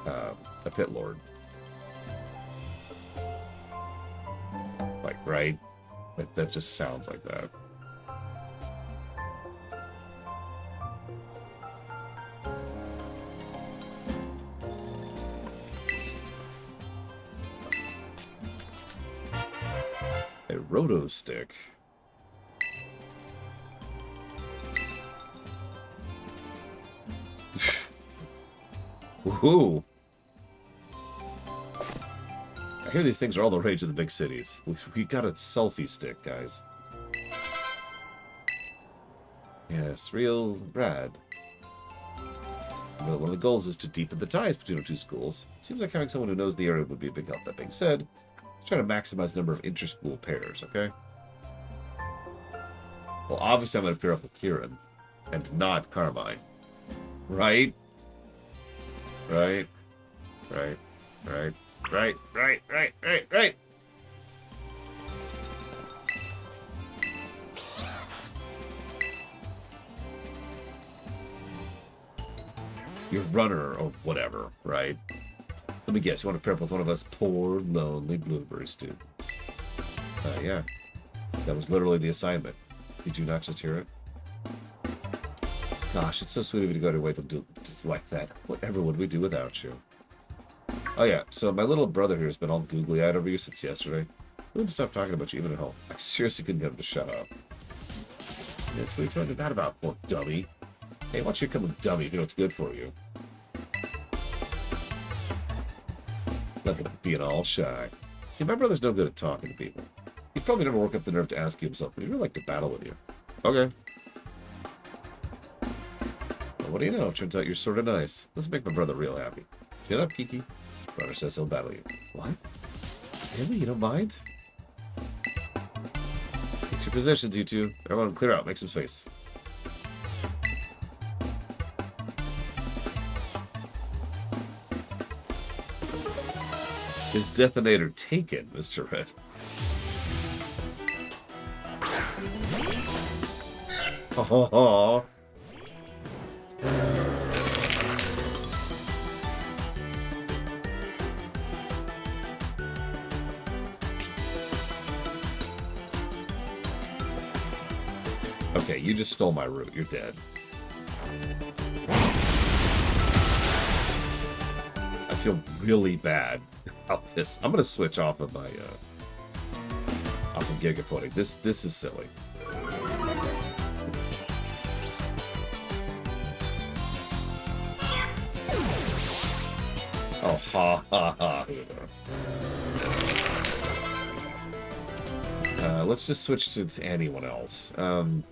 A pit lord. Like, right? That just sounds like that. A roto stick. Woohoo! I hear these things are all the rage in the big cities. We got a selfie stick, guys. Yes, real rad. Well, one of the goals is to deepen the ties between our two schools. Seems like having someone who knows the area would be a big help. That being said, let's try to maximize the number of inter-school pairs, okay? Well, obviously I'm going to pair up with Kieran, and not Carmine. Right? Right? Right? Right? Right? Right? Right? Right? Right? Your runner, or whatever, right? Let me guess, you want to pair up with one of us poor, lonely Blueberry students. Yeah. That was literally the assignment. Did you not just hear it? Gosh, it's so sweet of you to go to wait to do just like that. Whatever would we do without you? Oh yeah, so my little brother here has been all googly-eyed over you since yesterday. He wouldn't stop talking about you even at home. I seriously couldn't get him to shut up. That's what are you talking that about, poor dummy? Hey, why don't you become a dummy if you know what's good for you? Look at him being all shy. See, my brother's no good at talking to people. He'd probably never work up the nerve to ask you himself, but he'd really like to battle with you. Okay. Well, what do you know? Turns out you're sort of nice. This will make my brother real happy. Shut up, Kiki. Brother says he'll battle you. What? Really? You don't mind? Get your positions, you two. Everyone clear out. Make some space. His detonator taken, Mr. Red. Oh. Okay, you just stole my root. You're dead. I feel really bad about this. I'm gonna switch off of my off of Gigapudding. This is silly. Oh, ha ha ha. Let's just switch to anyone else. I don't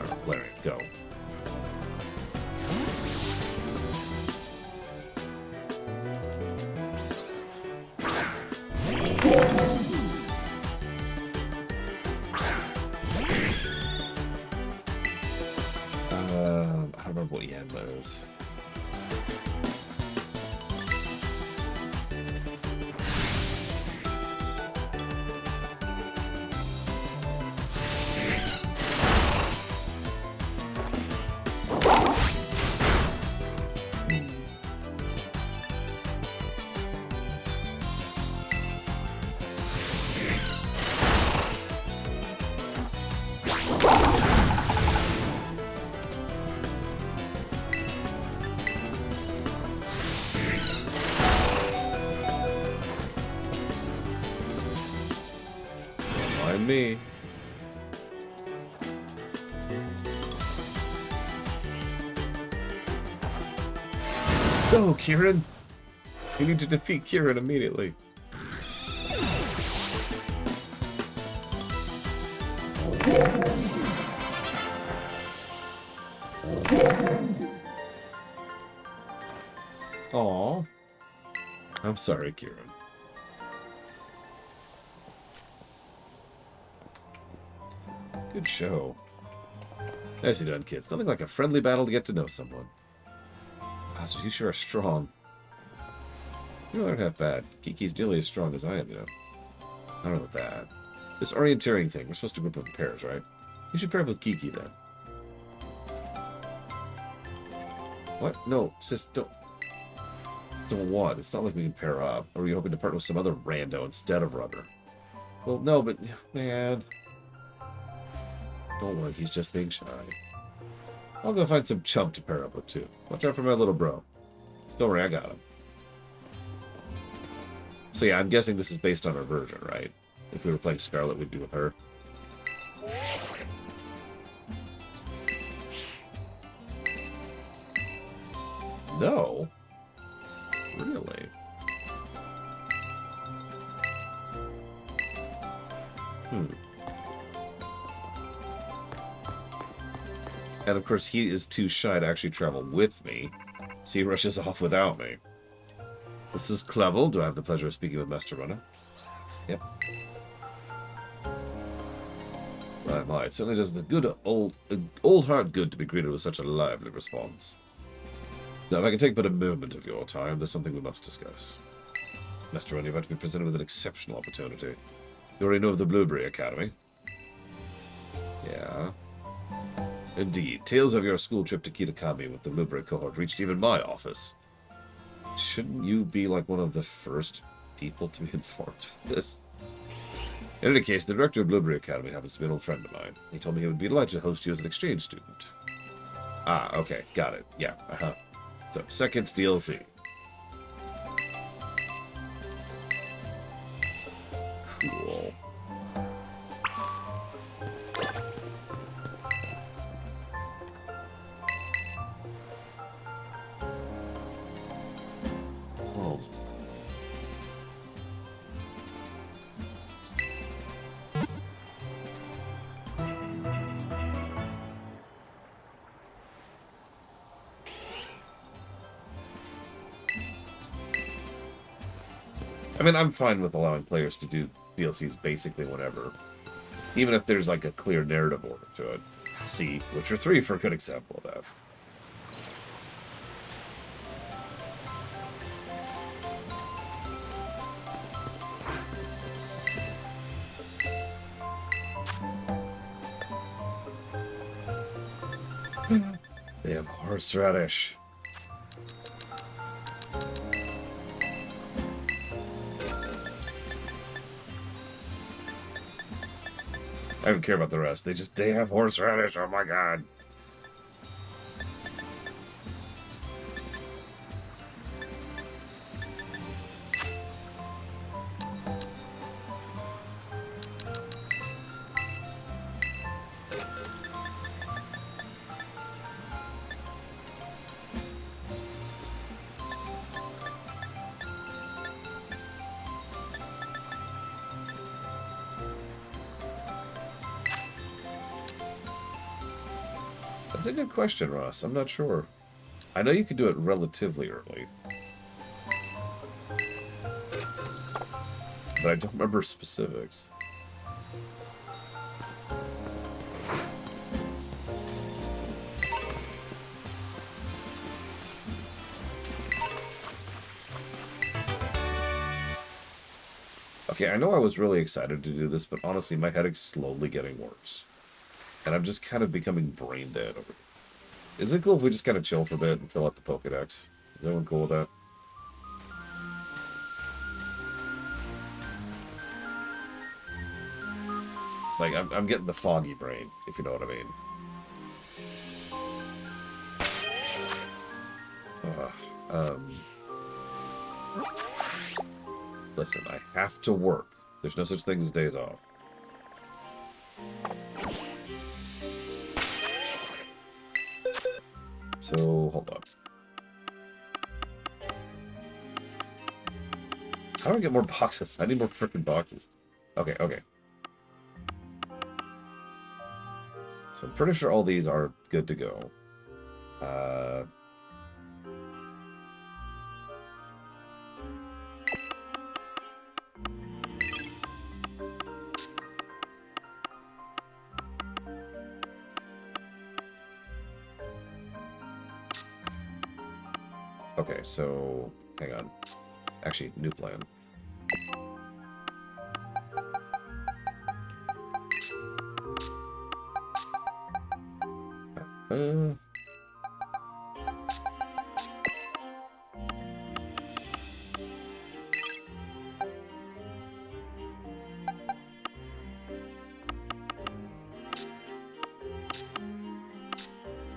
know, Larry, go. I don't remember what Yanma is. Me. Go, Kieran! You need to defeat Kieran immediately. Aw. I'm sorry, Kieran. Good show. Nicely done, kids. Nothing like a friendly battle to get to know someone. Gosh, you sure are strong. You aren't half bad. Kiki's nearly as strong as I am, you know. I don't know about that. This orienteering thing, we're supposed to group up in pairs, right? You should pair up with Kiki, then. What? No, sis, don't... Don't what? It's not like we can pair up. Or are you hoping to partner with some other rando instead of Rubber? Well, no, but... Man... Don't worry, he's just being shy. I'll go find some chump to pair up with, too. Watch out for my little bro. Don't worry, I got him. So yeah, I'm guessing this is based on our version, right? If we were playing Scarlet, we'd be with her. No? Really? And of course, he is too shy to actually travel with me, so he rushes off without me. This is Clevel. Do I have the pleasure of speaking with Master Runner? Yep. My, it certainly does the good old heart good to be greeted with such a lively response. Now, if I can take but a moment of your time, there's something we must discuss. Master Runner, you're about to be presented with an exceptional opportunity. You already know of the Blueberry Academy? Yeah. Indeed. Tales of your school trip to Kitakami with the Blueberry cohort reached even my office. Shouldn't you be like one of the first people to be informed of this? In any case, the director of Blueberry Academy happens to be an old friend of mine. He told me he would be delighted to host you as an exchange student. Ah, okay. Got it. Yeah, So, second DLC. Cool. Oh. I mean, I'm fine with allowing players to do DLCs basically whenever. Even if there's like a clear narrative order to it. See Witcher 3 for a good example of that. They have horseradish. I don't care about the rest. They have horseradish. Oh my god. That's a good question, Ross. I'm not sure. I know you can do it relatively early. But I don't remember specifics. Okay, I know I was really excited to do this, but honestly, my headache's slowly getting worse. And I'm just kind of becoming brain dead over it. Is it cool if we just kind of chill for a bit and fill out the Pokedex? Is everyone cool with that? Like, I'm getting the foggy brain, if you know what I mean. Listen, I have to work. There's no such thing as days off. So, hold on. How do I get more boxes? I need more freaking boxes. Okay, okay. So I'm pretty sure all these are good to go. Okay, so hang on. Actually, new plan.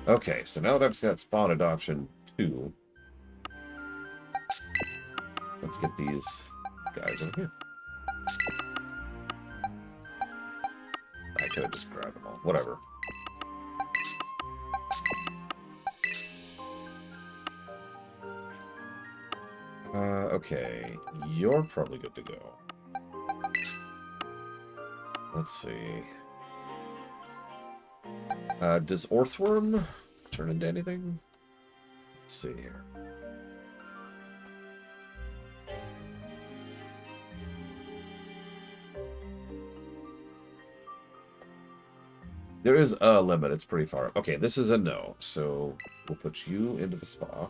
Okay, so now that's got spawn adoption 2. Let's get these guys in here. could have just grabbed them all. Whatever. Okay. You're probably good to go. Let's see. Does Orthworm turn into anything? Let's see here. There is a limit. It's pretty far. Okay, this is a no. So we'll put you into the spa.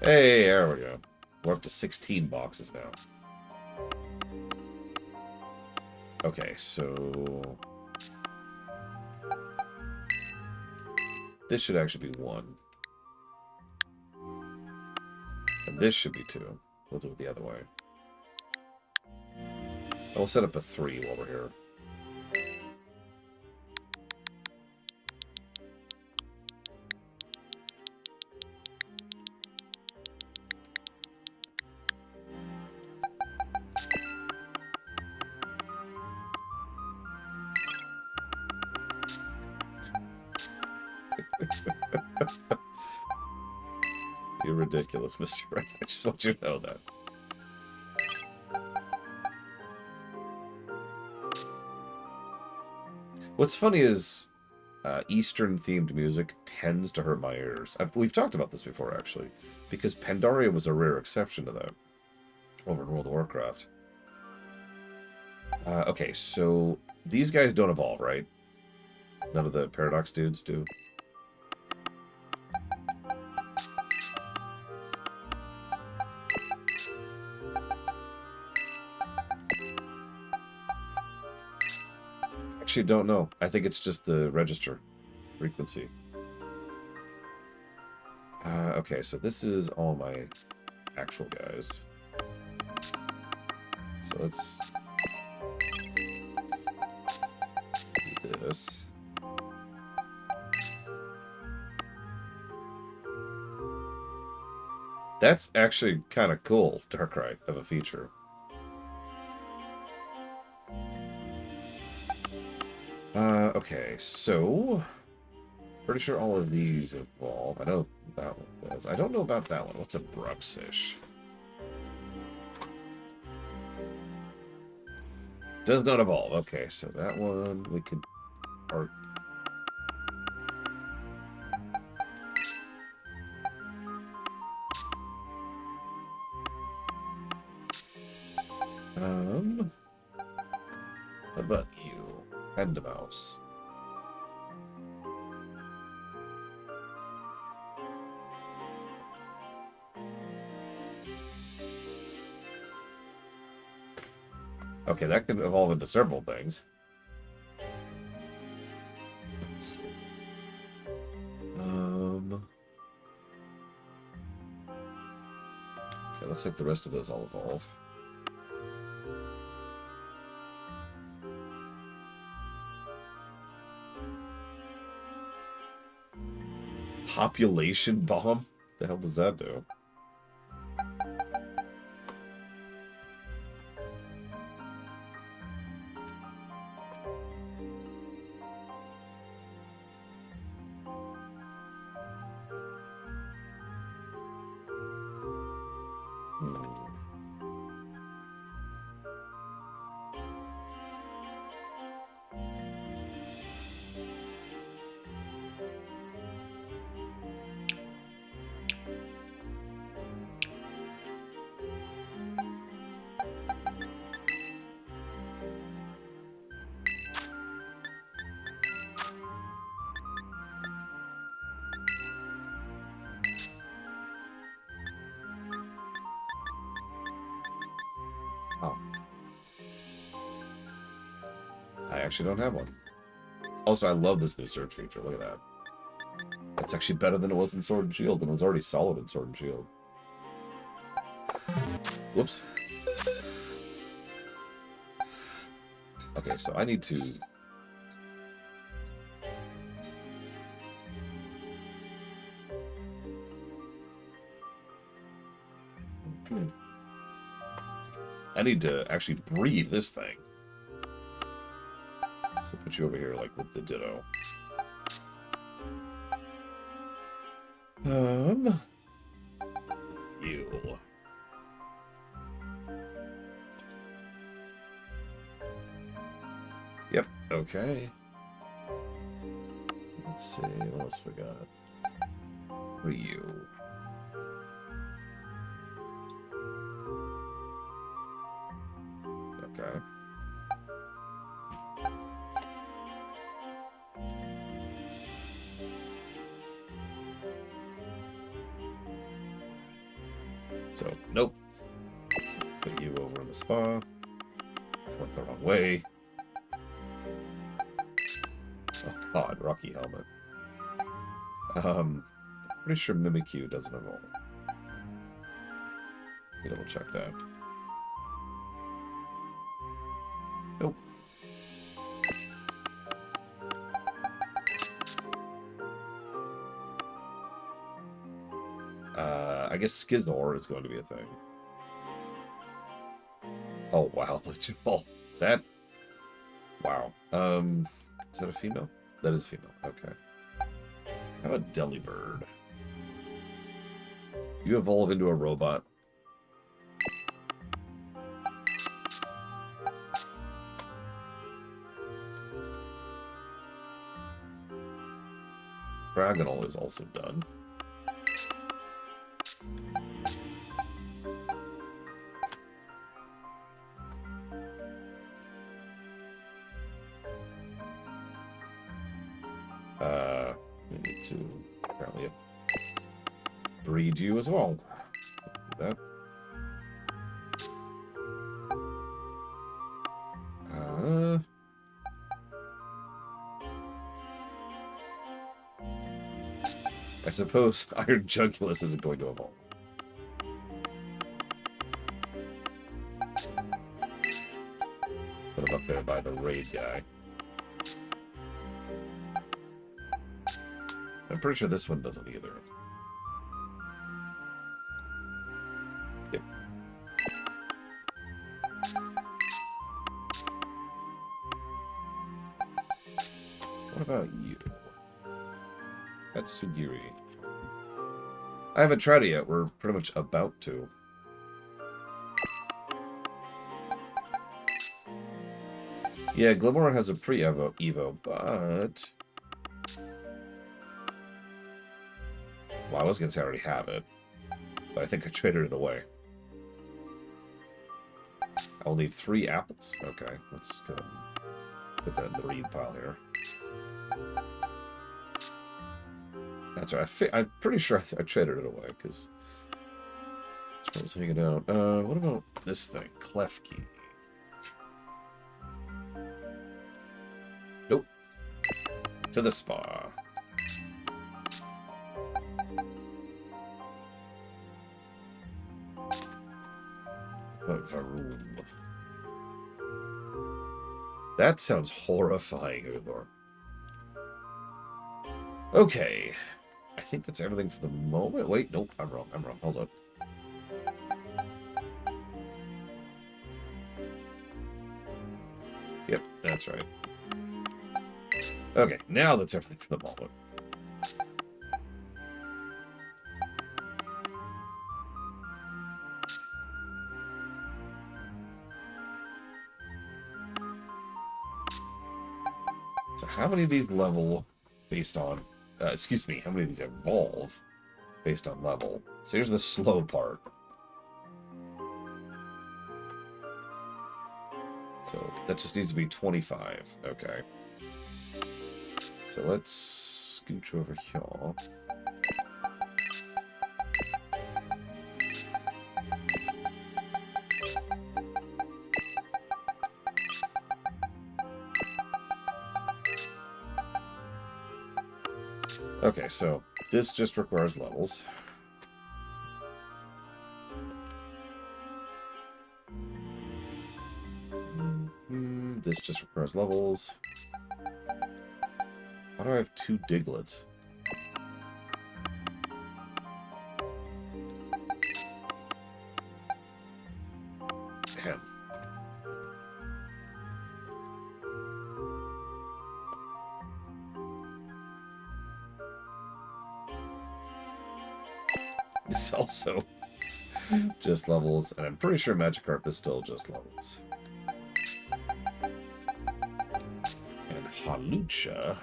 Hey, there we go. We're up to 16 boxes now. Okay, so... this should actually be 1. And this should be 2. We'll do it the other way. And we'll set up a 3 while we're here. You're ridiculous, Mr. Red. I just want you to know that. What's funny is Eastern-themed music tends to hurt my ears. We've talked about this before, actually, because Pandaria was a rare exception to that over in World of Warcraft. Okay, so these guys don't evolve, right? None of the Paradox dudes do. Actually don't know. I think it's just the register frequency. Okay, so this is all my actual guys. So let's do this. That's actually kind of cool, Darkrai, of a feature. Okay, so... pretty sure all of these evolve. I know that one does. I don't know about that one. What's a Bruxish? Does not evolve. Okay, so that one we could... or... what about you? Endemouse. Okay, that could evolve into several things. Okay, looks like the rest of those all evolve. Population bomb? The hell does that do? Oh. I actually don't have one. Also, I love this new search feature. Look at that. It's actually better than it was in Sword and Shield, and it was already solid in Sword and Shield. Whoops. Okay, so I need to... I need to actually breed this thing. So put you over here, like, with the Ditto. You. Yep, okay. Let's see, what else we got? What are you? Okay. So, nope. Put you over in the spa. I went the wrong way. Oh god, Rocky Helmet. Pretty sure Mimikyu doesn't evolve. Let me double check that. Nope. I guess Skizor is going to be a thing. Oh wow, Bleaching Ball. That. Wow. Is that a female? That is a female. Okay. How about Delibird? You evolve into a robot. Dragonol is also done. We need to apparently breed you as well. Do that. I suppose Iron Jugulus isn't going to evolve. Put him up there by the raid guy. I'm pretty sure this one doesn't either. Yep. What about you? That's Sugiri. I haven't tried it yet. We're pretty much about to. Yeah, Glimmorn has a pre-Evo, but... Well, I was going to say I already have it, but I think I traded it away. I'll need 3 apples. Okay, let's go ahead and put that in the read pile here. That's right. I'm pretty sure I traded it away, because I was hanging out. What about this thing? Klefki. Nope. To the spa. What Varoom? That sounds horrifying, Uthor. Okay. I think that's everything for the moment. Wait, nope, I'm wrong. Hold on. Yep, that's right. Okay, now that's everything for the moment. So how many of these level based on... excuse me, how many of these evolve based on level? So here's the slow part. So that just needs to be 25. Okay. So let's scooch over here. Okay, so this just requires levels. This just requires levels. Why do I have 2 Diglets? is also just levels, and I'm pretty sure Magikarp is still just levels. And Hawlucha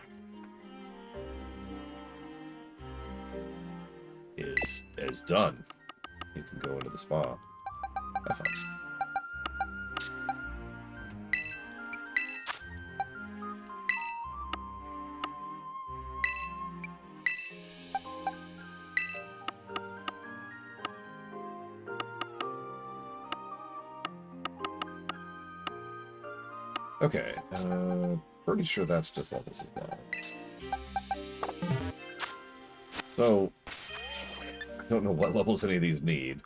is done. You can go into the spa. Have fun. Okay, pretty sure that's just levels as well. So, I don't know what levels any of these need.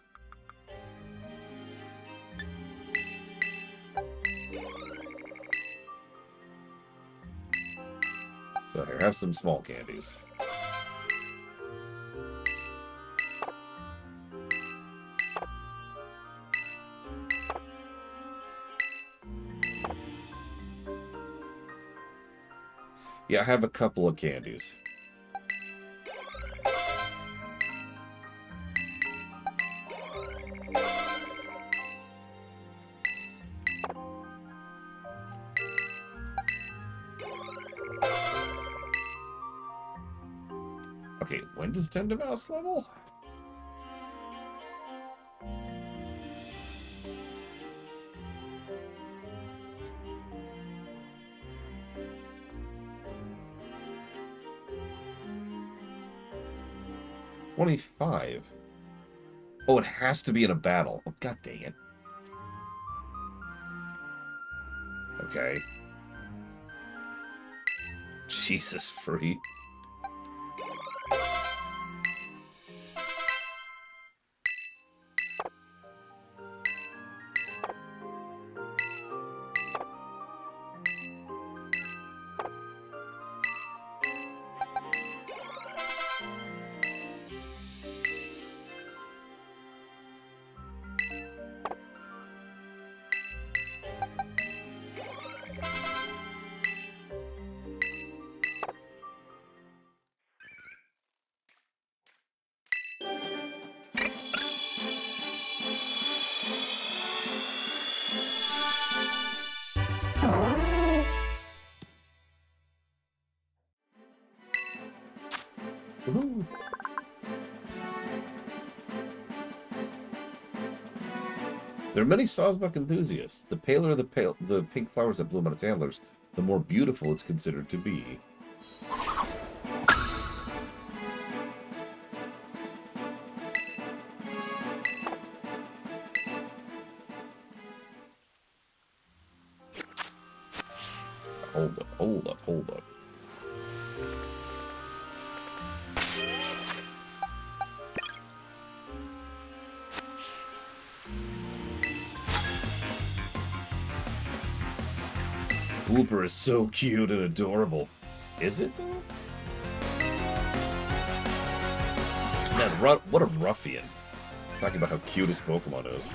So here, have some small candies. Yeah, I have a couple of candies. Okay, when does Tendimouse level? $25. Oh, it has to be in a battle. Oh, god dang it. Okay. Jesus, free. Woohoo. There are many Sawsbuck enthusiasts. The paler the pink flowers that bloom on its antlers, the more beautiful it's considered to be. Hold up. Wooper is so cute and adorable. Is it, though? Man, what a ruffian. Talking about how cute his Pokemon is.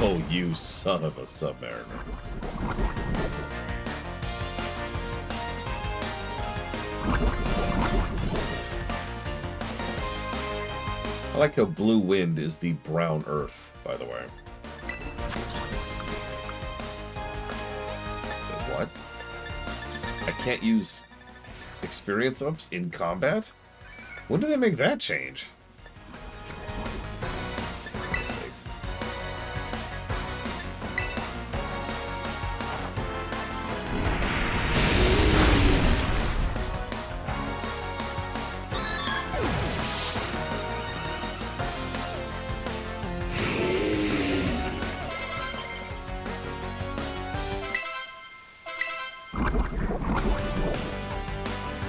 Oh, you son of a Submariner. I like how Blue Wind is the brown earth, by the way. What? I can't use experience ups in combat? When did they make that change?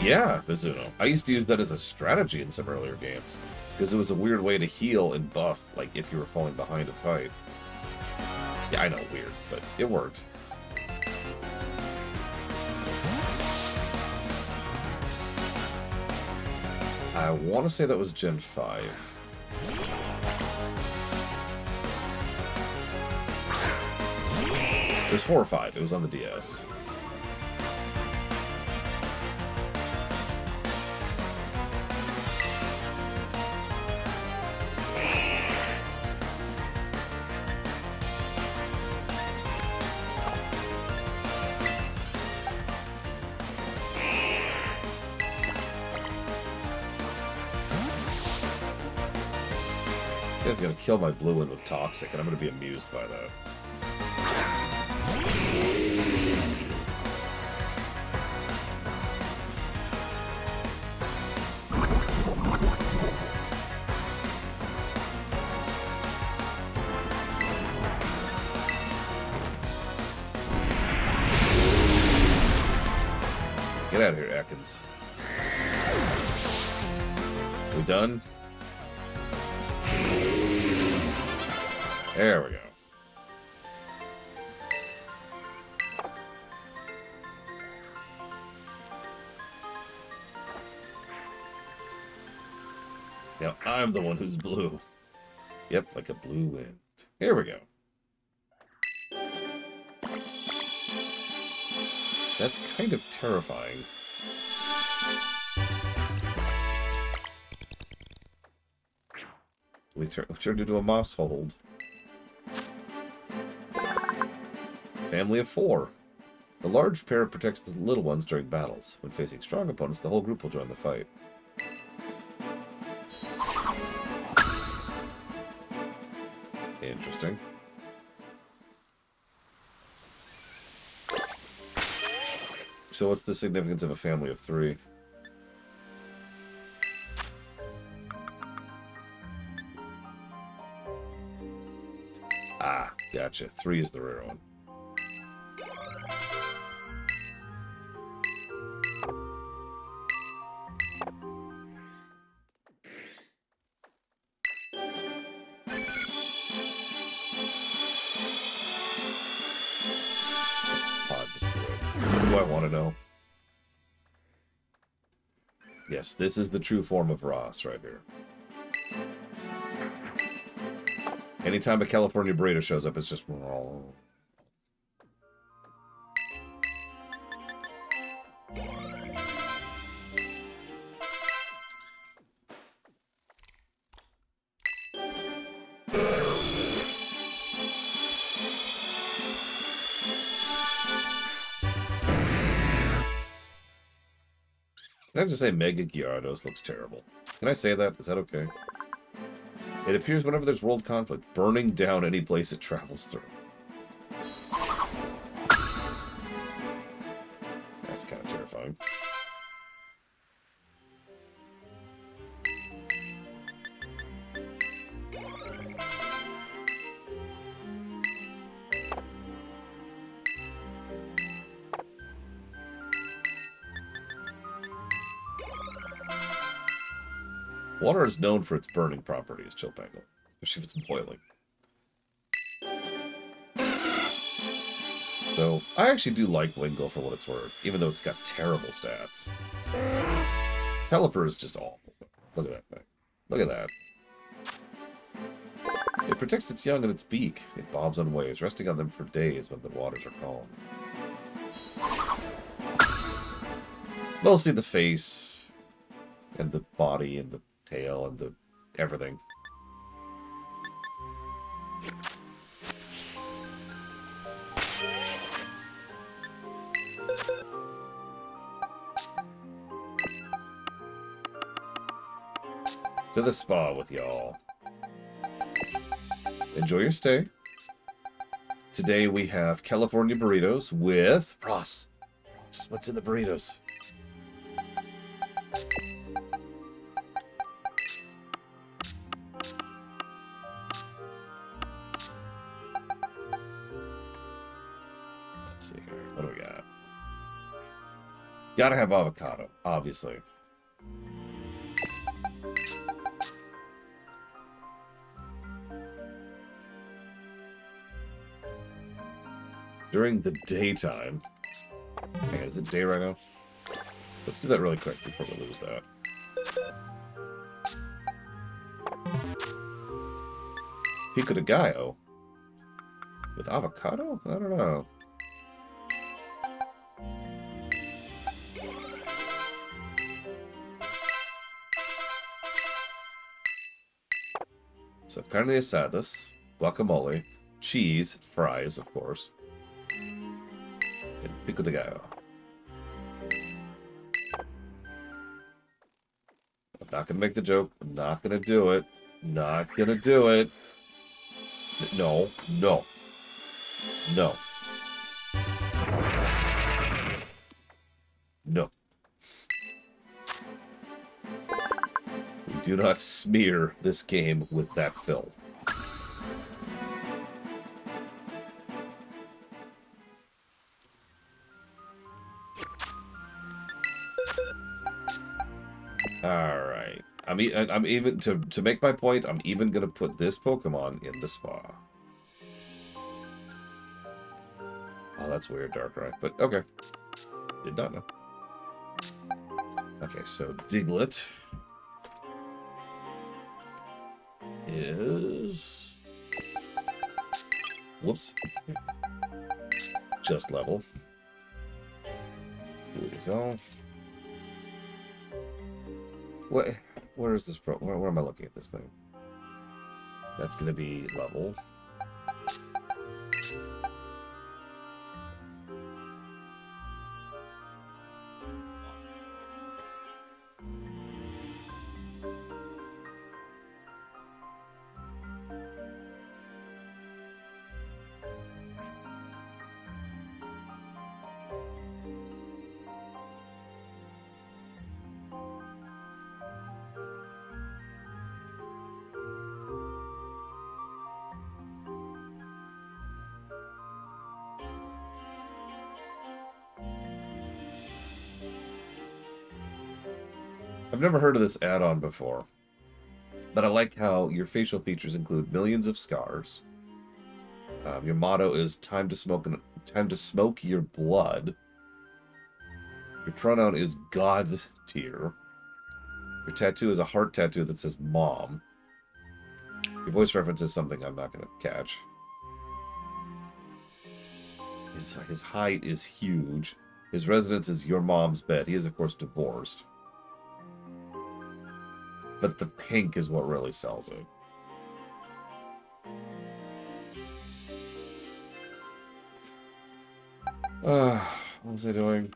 Yeah, Mizuno. I used to use that as a strategy in some earlier games, because it was a weird way to heal and buff, like if you were falling behind a fight. Yeah, I know, weird, but it worked. I want to say that was Gen 5. There's 4 or 5. It was on the DS. This guy's gonna kill my blue one with Toxic, and I'm gonna be amused by that. Get out of here, Atkins. We done? There we go. Now I'm the one who's blue. Yep, like a blue wind. Here we go. That's kind of terrifying. We turned into a moss hold. Family of 4. The large pair protects the little ones during battles. When facing strong opponents, the whole group will join the fight. Interesting. So what's the significance of a family of 3? Ah, gotcha. 3 is the rare one. What do I want to know? Yes, this is the true form of Ross right here. Anytime a California burrito shows up, it's just... Can I just say Mega Gyarados looks terrible? Can I say that? Is that okay? It appears whenever there's world conflict, burning down any place it travels through. That's kind of terrifying. Water is known for its burning properties, Chilpangle, especially if it's boiling. So, I actually do like Wingull for what it's worth, even though it's got terrible stats. Pelipper is just awful. Look at that thing. Look at that. It protects its young in its beak. It bobs on waves, resting on them for days when the waters are calm. Mostly the face, and the body, and the tail, and the everything. To the spa with y'all. Enjoy your stay. Today we have California burritos with... Ross, what's in the burritos? Let's see here. What do we got? Gotta have avocado, obviously. During the daytime. Hang on, is it day right now? Let's do that really quick before we lose that. Pico de Gallo? With avocado? I don't know. So, carne asadas, guacamole, cheese, fries, of course, and pico de gallo. I'm not gonna make the joke. I'm not gonna do it. Not gonna do it. No, no, no, no. We do not smear this game with that filth. Alright. I'm even, to make my point, I'm even gonna put this Pokemon in the spa. Oh, that's weird, Darkrai. But, okay. Did not know. Okay, so Diglett is... Whoops. Just level. Louisel. What? Where is this pro? Where am I looking at this thing? That's going to be level. I've never heard of this add-on before, but I like how your facial features include millions of scars. Your motto is time to smoke your blood. Your pronoun is God tier. Your tattoo is a heart tattoo that says mom. Your voice reference is something I'm not going to catch. His height is huge. His residence is your mom's bed. He is, of course, divorced. But the pink is what really sells it. What was I doing?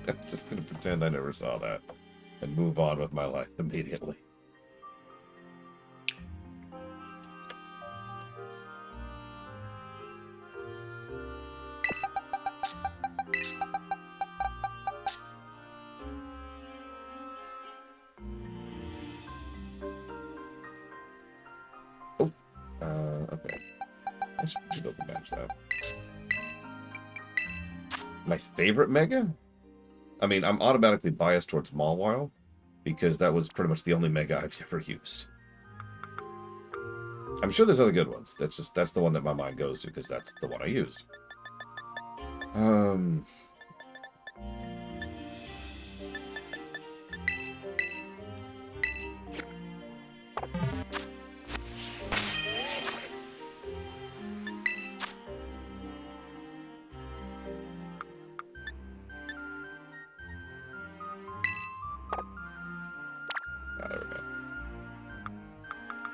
I'm just going to pretend I never saw that and move on with my life immediately. Okay. I should open match that. My favorite Mega? I mean, I'm automatically biased towards Mawile, because that was pretty much the only Mega I've ever used. I'm sure there's other good ones. That's the one that my mind goes to, because that's the one I used. There we go.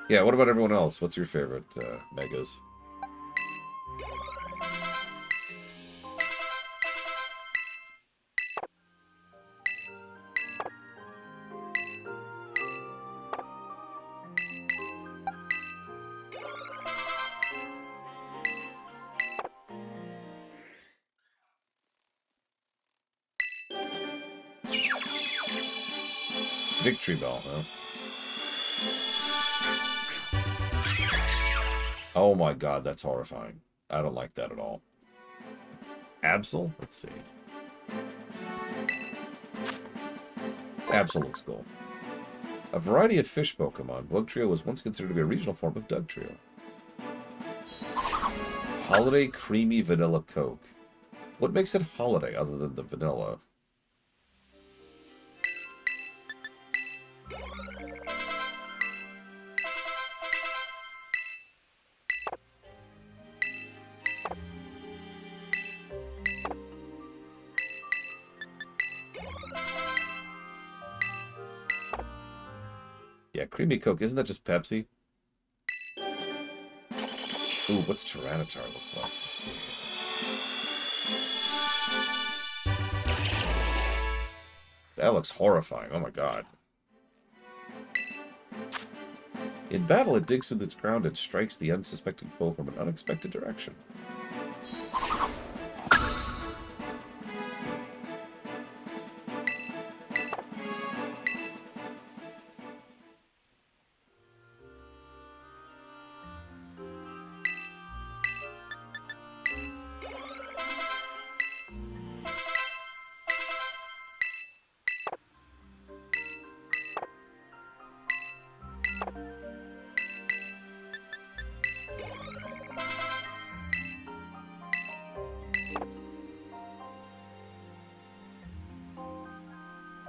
Yeah, what about everyone else? What's your favorite Megas? Victory Bell, huh? Oh my god, that's horrifying. I don't like that at all. Absol? Let's see. Absol looks cool. A variety of fish Pokemon, Bugtrio was once considered to be a regional form of Dugtrio. Holiday Creamy Vanilla Coke. What makes it holiday other than the vanilla? Yeah, creamy Coke. Isn't that just Pepsi? Ooh, what's Tyranitar look like? Let's see. That looks horrifying. Oh my god. In battle, it digs through its ground and strikes the unsuspecting foe from an unexpected direction.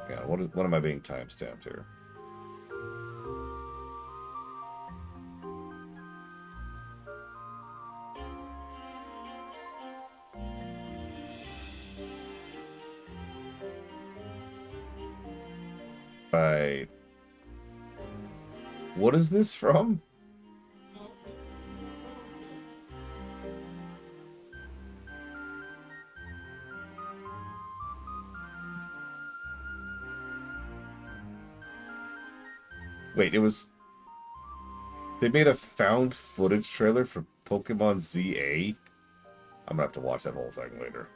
Yeah, what am I being timestamped here? Right. What is this from? Wait, it was... They made a found footage trailer for Pokemon ZA? I'm gonna have to watch that whole thing later.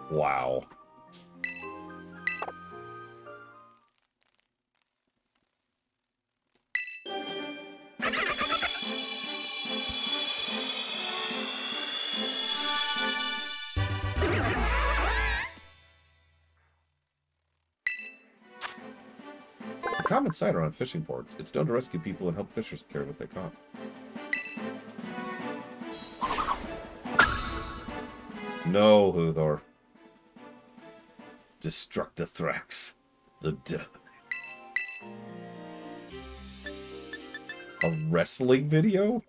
Wow. A common sight around fishing ports. It's known to rescue people and help fishers carry what they caught. No, Huthor. Destructothrax. The death. A wrestling video?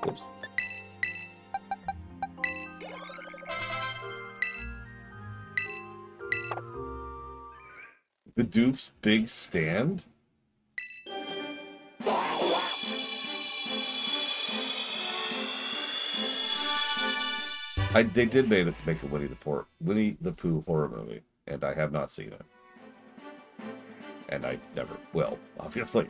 Oops. Bidoof's big stand? They did make a Winnie the Pooh horror movie, and I have not seen it. And I never will, obviously.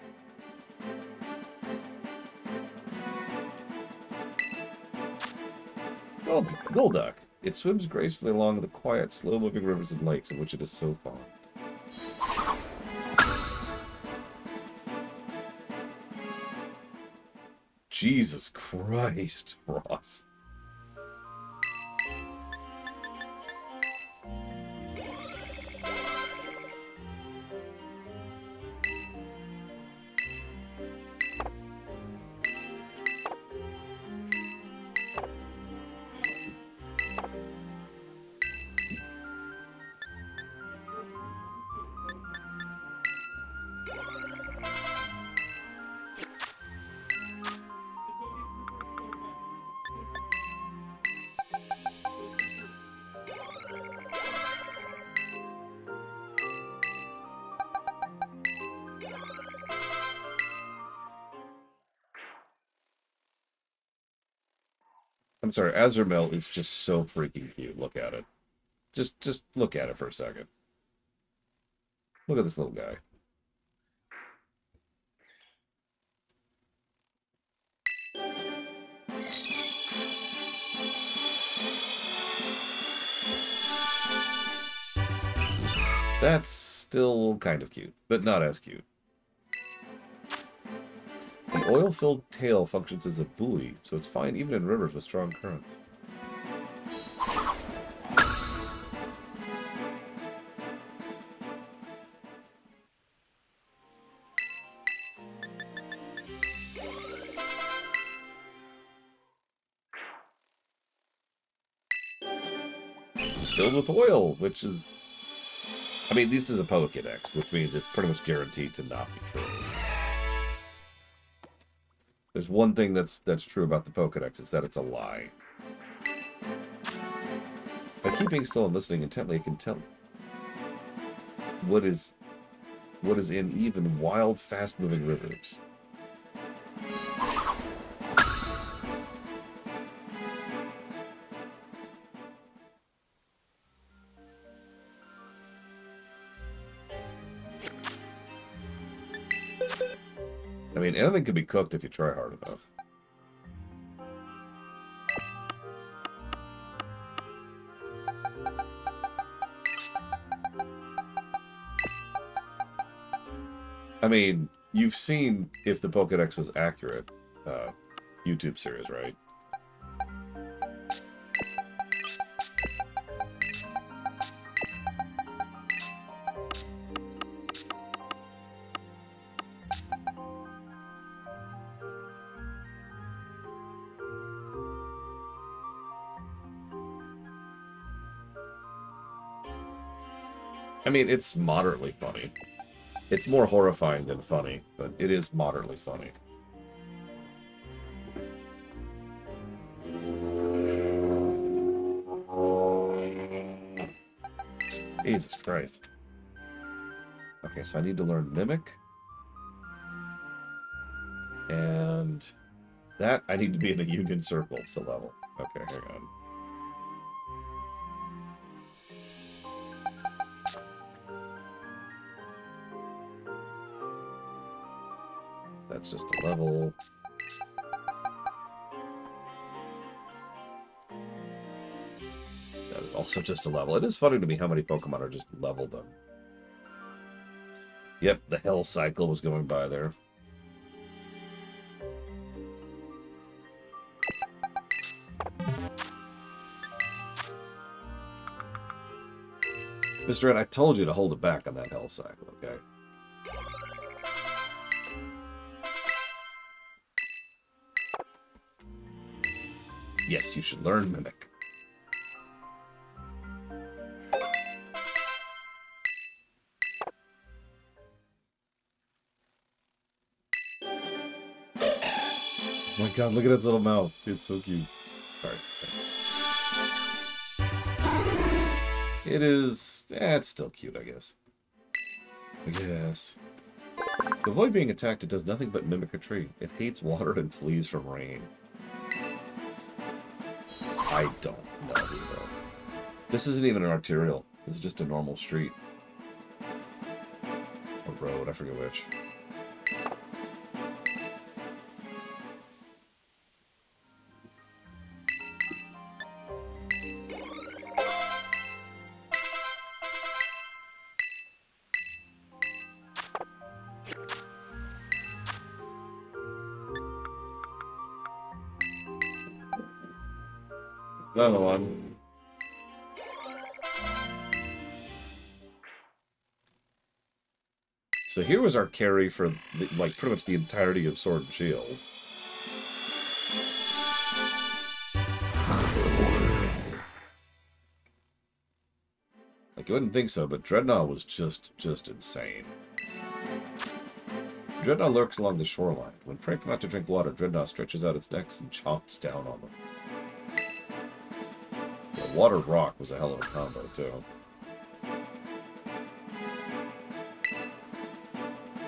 Golduck. It swims gracefully along the quiet, slow-moving rivers and lakes in which it is so fond. Jesus Christ, Ross. I'm sorry, Azurmel is just so freaking cute. Look at it. Just look at it for a second. Look at this little guy. That's still kind of cute, but not as cute. The oil-filled tail functions as a buoy, so it's fine even in rivers with strong currents. filled with oil, which is... I mean, this is a Pokédex, which means it's pretty much guaranteed to not be true. There's one thing that's true about the Pokédex, it's that it's a lie. By keeping still and listening intently, I can tell what is in even wild, fast-moving rivers. I mean, anything can be cooked if you try hard enough. I mean, you've seen If the Pokédex Was Accurate, YouTube series, right? I mean, it's moderately funny. It's more horrifying than funny, but it is moderately funny. Jesus Christ. Okay, so I need to learn Mimic. And that I need to be in a Union Circle to level. Okay, hang on. That's just a level. That is also just a level. It is funny to me how many Pokemon are just leveled them. Yep, the Hell Cycle was going by there. Mr. Ed, I told you to hold it back on that Hell Cycle, okay? Yes, you should learn Mimic. Oh my god, look at its little mouth. It's so cute. Sorry. It is... it's still cute, I guess. Yes. To avoid being attacked, it does nothing but mimic a tree. It hates water and flees from rain. I don't know, bro. This isn't even an arterial. This is just a normal street. Or road, I forget which. Another one. So here was our carry for like pretty much the entirety of Sword and Shield. Like you wouldn't think so, but Dreadnought was just insane. Dreadnought lurks along the shoreline. When prey come out to drink water, Dreadnought stretches out its neck and chomps down on them. The water rock was a hell of a combo, too.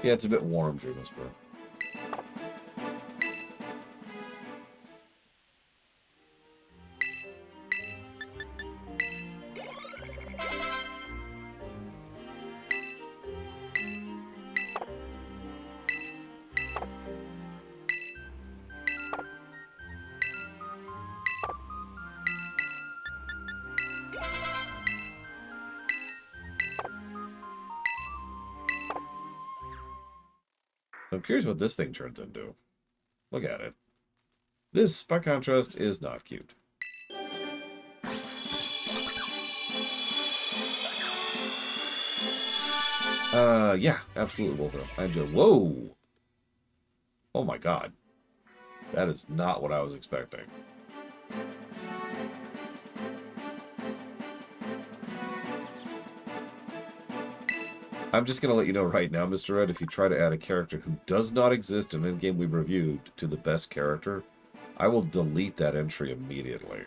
Yeah, it's a bit warm, Dream Whisperer. I'm curious what this thing turns into. Look at it. This, by contrast, is not cute. Yeah, absolutely, Wolfram. I'm just... Whoa! Oh my god. That is not what I was expecting. I'm just going to let you know right now, Mr. Ed, if you try to add a character who does not exist in any game we've reviewed to the best character, I will delete that entry immediately.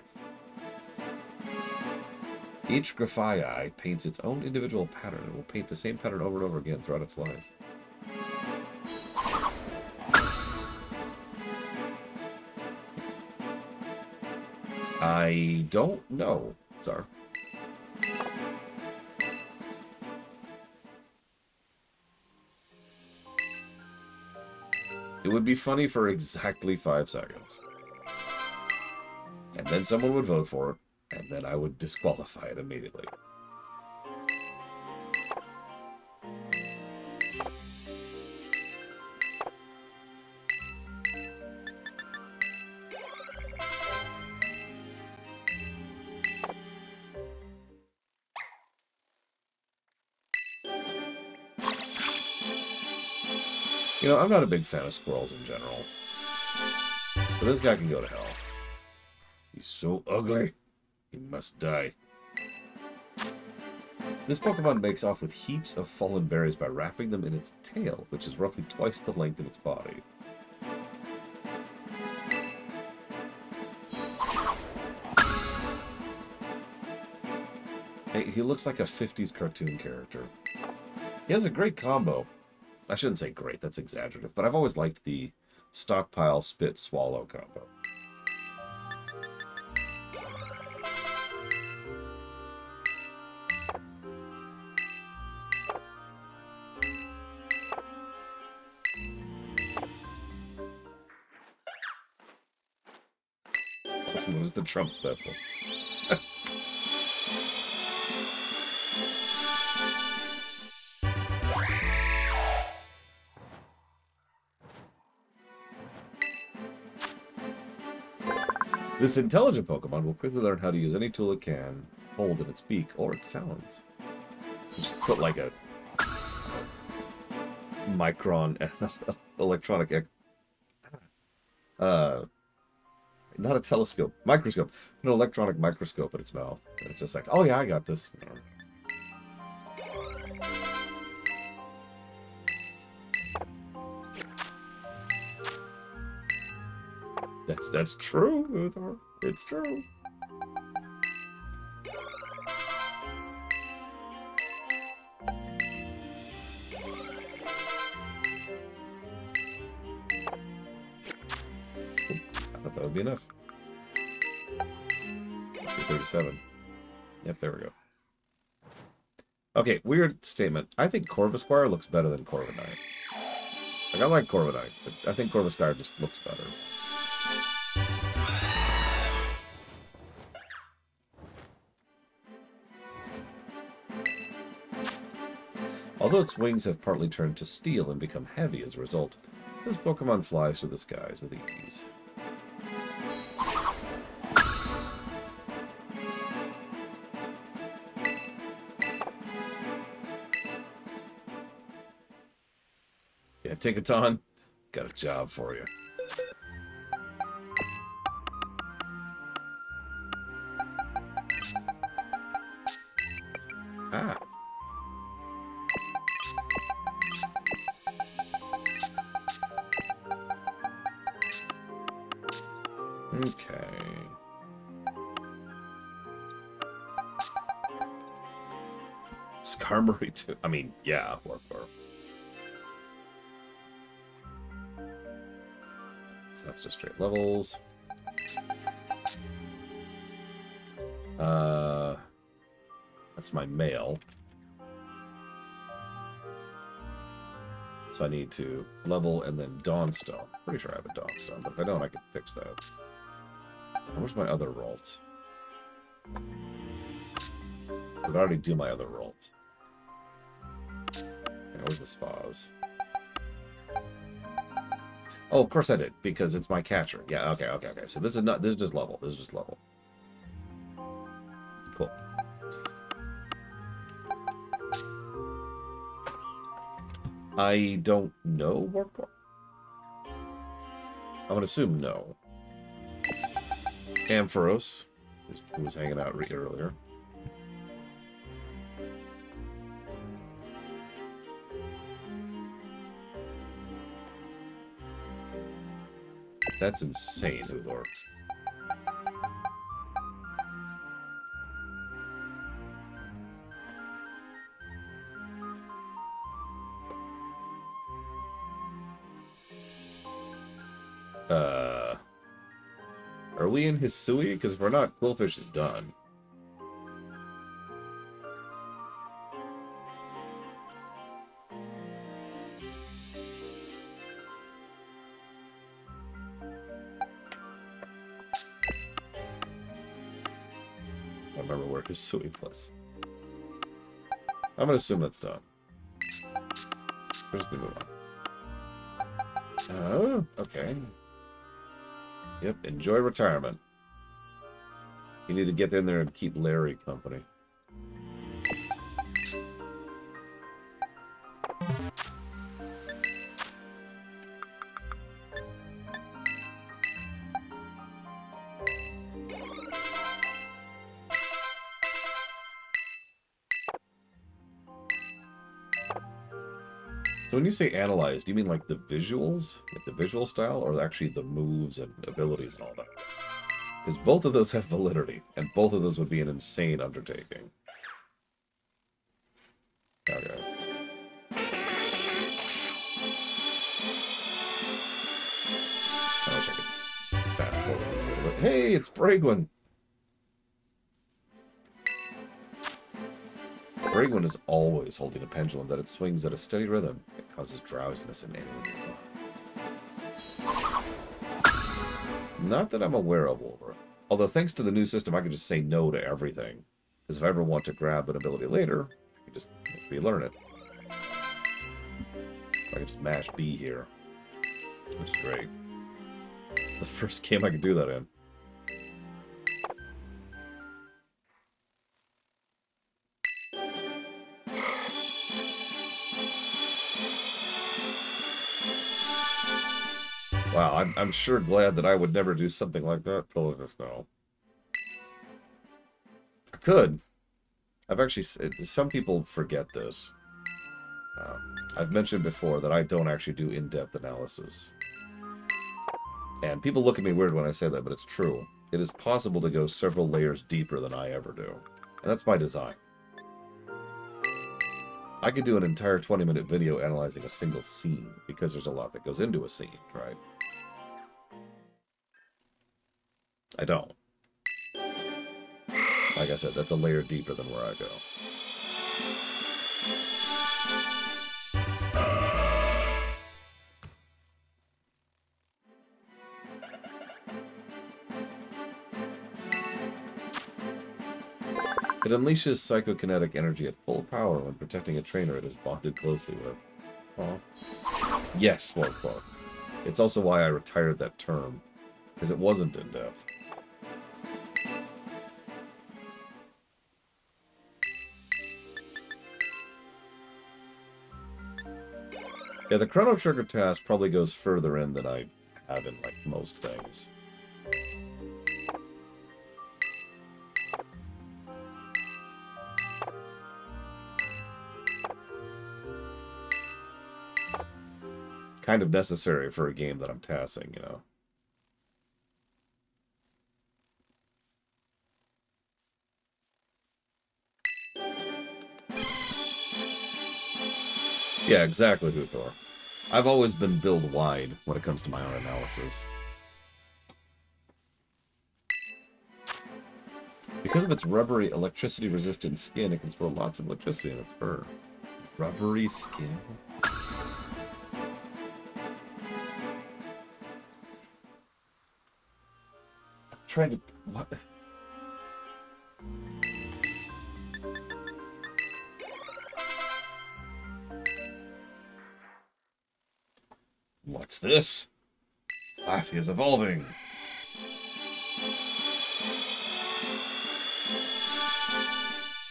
Each Grafii paints its own individual pattern and will paint the same pattern over and over again throughout its life. I don't know, Tsar. It would be funny for exactly 5 seconds. And then someone would vote for it, and then I would disqualify it immediately. You know, I'm not a big fan of squirrels in general. But this guy can go to hell. He's so ugly, he must die. This Pokemon makes off with heaps of fallen berries by wrapping them in its tail, which is roughly twice the length of its body. Hey, he looks like a 50s cartoon character. He has a great combo. I shouldn't say great, that's exaggerative, but I've always liked the stockpile, spit, swallow combo. This was the Trump special. This intelligent Pokemon will quickly learn how to use any tool it can hold in its beak or its talons. Just put like a micron electronic not a telescope, microscope, an electronic microscope in its mouth. And it's just like, oh yeah, I got this. That's true, Uthor. It's true. I thought that would be enough. 37. Yep, there we go. Okay, weird statement. I think Corvisquire looks better than Corviknight. Like, I like Corviknight, but I think Corvisquire just looks better. Although its wings have partly turned to steel and become heavy as a result, this Pokemon flies through the skies with ease. Yeah, Tinkaton, got a job for you. Ah. Okay. Skarmory too. I mean, yeah, or. So that's just straight levels. That's my male. So I need to level and then Dawnstone. Pretty sure I have a Dawnstone, but if I don't, I can fix that. Where's my other rolls? I would already do my other rolls. Where's the spas? Oh, of course I did, because it's my catcher. Yeah, okay. So this is just level. This is just level. Cool. I don't know, Warpcore. I'm gonna assume no. Ampharos, who was hanging out earlier. That's insane, Uthor. Are we in Hisui? Because if we're not, Quillfish is done. I don't remember where Hisui was. I'm gonna assume that's done. We're just gonna move on. Oh, okay. Yep, enjoy retirement. You need to get in there and keep Larry company. So when you say analyze, do you mean like the visuals? Like the visual style? Or actually the moves and abilities and all that? Because both of those have validity, and both of those would be an insane undertaking. Okay. I wish I could fast forward a little bit. Hey, it's Braegwyn! Braegwyn is always holding a pendulum that it swings at a steady rhythm. It causes drowsiness in anyone. Not that I'm aware of, Wolverine. Although thanks to the new system, I can just say no to everything. Because if I ever want to grab an ability later, I can just relearn it. I can just mash B here. Which is great. It's the first game I could do that in. Wow, I'm sure glad that I would never do something like that. Pillarus, no. I could. I've actually... Some people forget this. I've mentioned before that I don't actually do in-depth analysis. And people look at me weird when I say that, but it's true. It is possible to go several layers deeper than I ever do. And that's by design. I could do an entire 20-minute video analyzing a single scene, because there's a lot that goes into a scene, right? I don't. Like I said, that's a layer deeper than where I go. It unleashes psychokinetic energy at full power when protecting a trainer it is bonded closely with. Oh. Yes, Warfork. It's also why I retired that term, because it wasn't in-depth. Yeah, the Chrono Trigger task probably goes further in than I have in, like, most things. Kind of necessary for a game that I'm tasking, you know. Yeah, exactly, Huthor. I've always been build wide when it comes to my own analysis. Because of its rubbery, electricity-resistant skin, it can store lots of electricity in its fur. Rubbery skin? I'm trying to... What? What's this? Flaffy is evolving.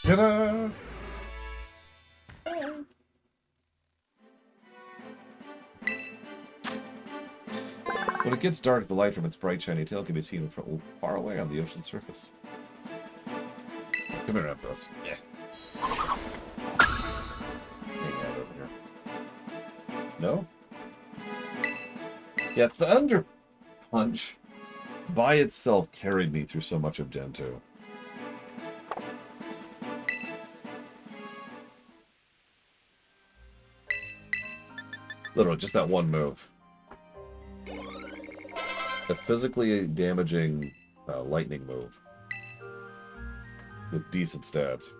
Ta-da! When it gets dark, the light from its bright, shiny tail can be seen from far away on the ocean surface. Come here, Ampros. Yeah. Hang out over here. No? Yeah, thunder Punch by itself carried me through so much of Gen 2. Literally, just that one move. A physically damaging lightning move. With decent stats.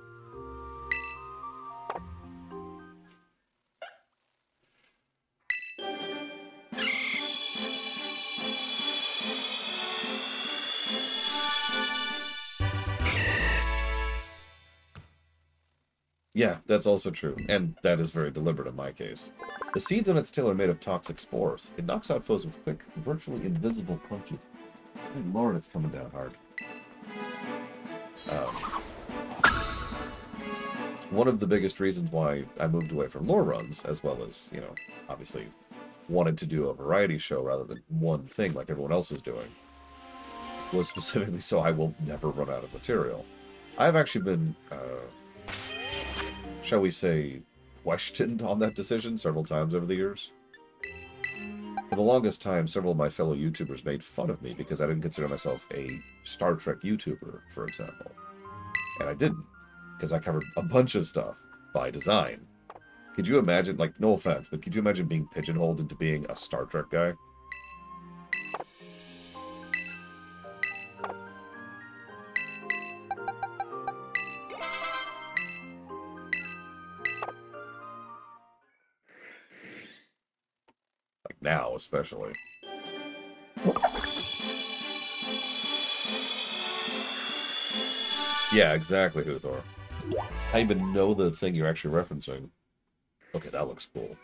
Yeah, that's also true, and that is very deliberate in my case. The seeds on its tail are made of toxic spores. It knocks out foes with quick, virtually invisible punches. Good lord, it's coming down hard. One of the biggest reasons why I moved away from lore runs, as well as, you know, obviously wanted to do a variety show rather than one thing like everyone else was doing, was specifically so I will never run out of material. I've actually been, shall we say, questioned on that decision several times over the years. For the longest time, several of my fellow YouTubers made fun of me because I didn't consider myself a Star Trek YouTuber, for example. And I didn't, because I covered a bunch of stuff by design. Could you imagine, like, no offense, but could you imagine being pigeonholed into being a Star Trek guy? Like, now, especially. Yeah, exactly, Huthor. I even know the thing you're actually referencing. Okay, that looks cool.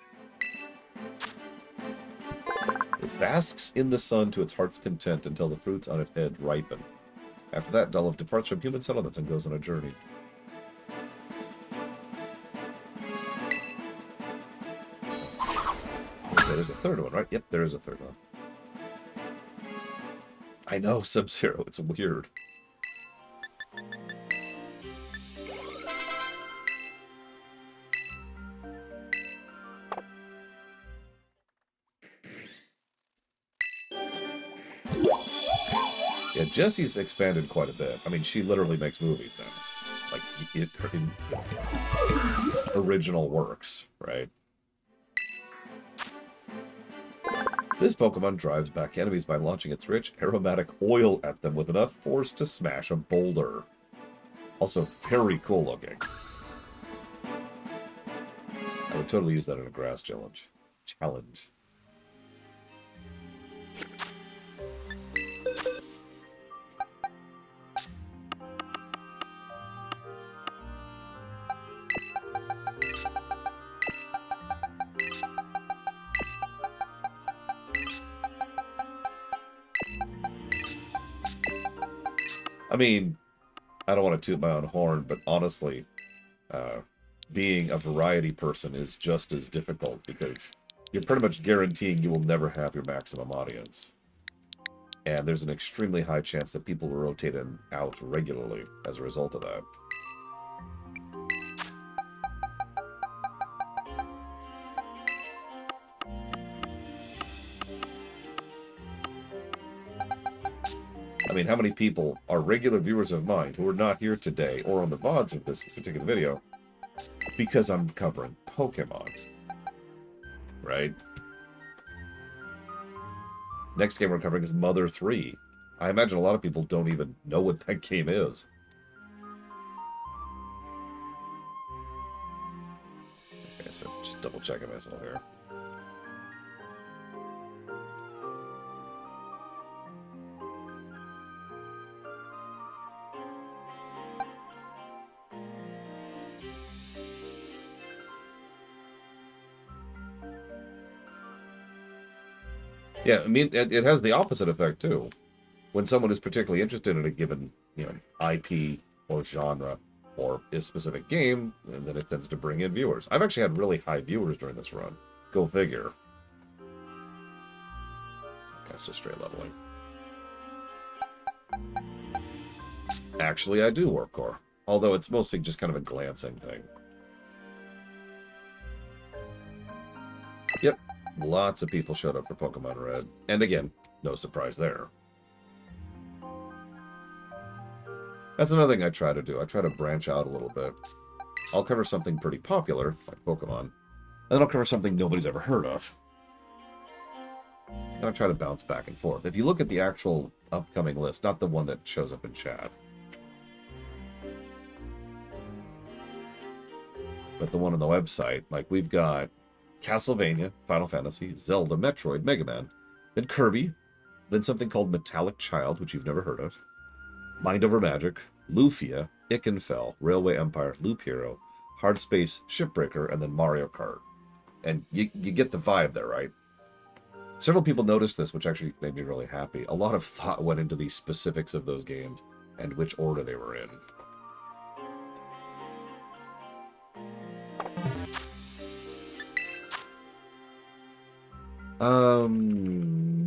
It basks in the sun to its heart's content until the fruits on its head ripen. After that, Duluth departs from human settlements and goes on a journey. Okay, there's a third one, right? Yep, there is a third one. I know, Sub-Zero, it's weird. Yeah, Jessie's expanded quite a bit. I mean, she literally makes movies now. Like, original works, right? This Pokemon drives back enemies by launching its rich, aromatic oil at them with enough force to smash a boulder. Also, very cool looking. I would totally use that in a grass challenge. I mean, I don't want to toot my own horn, but honestly, being a variety person is just as difficult because you're pretty much guaranteeing you will never have your maximum audience. And there's an extremely high chance that people will rotate in out regularly as a result of that. I mean, how many people are regular viewers of mine who are not here today or on the VODs of this particular video because I'm covering Pokemon, right? Next game we're covering is Mother 3. I imagine a lot of people don't even know what that game is. Okay, so just double checking myself here. Yeah, I mean, it has the opposite effect, too. When someone is particularly interested in a given, you know, IP or genre or a specific game, and then it tends to bring in viewers. I've actually had really high viewers during this run. Go figure. That's just straight leveling. Actually, I do Warp Core. Although it's mostly just kind of a glancing thing. Yep. Lots of people showed up for Pokemon Red. And again, No surprise there. That's another thing I try to do. I try to branch out a little bit. I'll cover something pretty popular, like Pokemon, and then I'll cover something nobody's ever heard of. And I try to bounce back and forth. If you look at the actual upcoming list, not the one that shows up in chat, but the one on the website, like we've got Castlevania, Final Fantasy, Zelda, Metroid, Mega Man, then Kirby, then something called Metallic Child, which you've never heard of, Mind Over Magic, Lufia, Ikenfell, Railway Empire, Loop Hero, Hard Space, Shipbreaker, and then Mario Kart. And you get the vibe there, right? Several people noticed this, which actually made me really happy. A lot of thought went into the specifics of those games and which order they were in.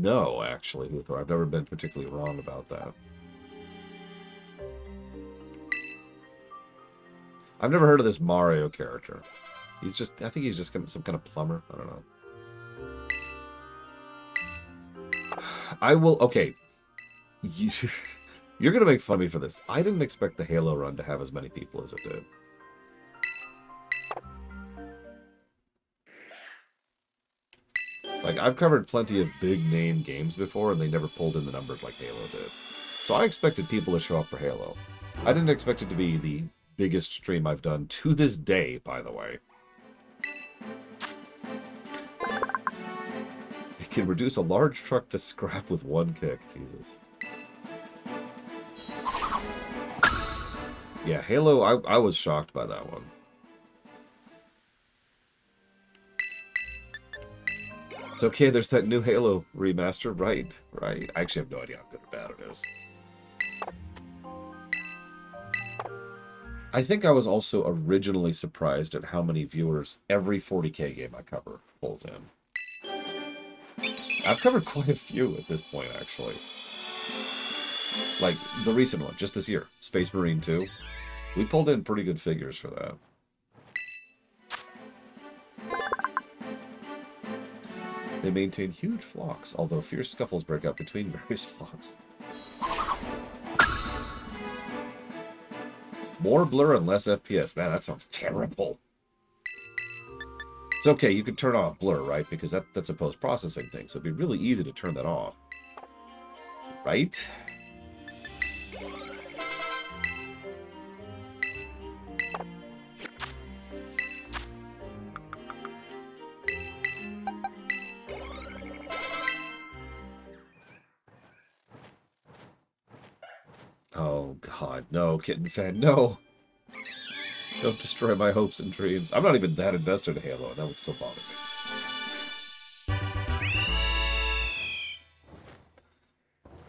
No, actually, Luthor. I've never been particularly wrong about that. I've never heard of this Mario character. I think he's just some kind of plumber. I don't know. Okay. You're going to make fun of me for this. I didn't expect the Halo run to have as many people as it did. Like, I've covered plenty of big-name games before, and they never pulled in the numbers like Halo did. So I expected people to show up for Halo. I didn't expect it to be the biggest stream I've done to this day, by the way. It can reduce a large truck to scrap with one kick. Jesus. Yeah, Halo, I was shocked by that one. It's okay, there's that new Halo remaster, right? Right. I actually have no idea how good or bad it is. I think I was also originally surprised at how many viewers every 40k game I cover pulls in. I've covered quite a few at this point, actually. Like, the recent one, just this year, Space Marine 2. We pulled in pretty good figures for that. They maintain huge flocks, although fierce scuffles break out between various flocks. More blur and less FPS. Man, that sounds terrible. It's okay, you can turn off blur, right? Because that's a post-processing thing, so it'd be really easy to turn that off. Right? Oh, God. No, Kitten Fan, no! Don't destroy my hopes and dreams. I'm not even that invested in Halo, and that would still bother me.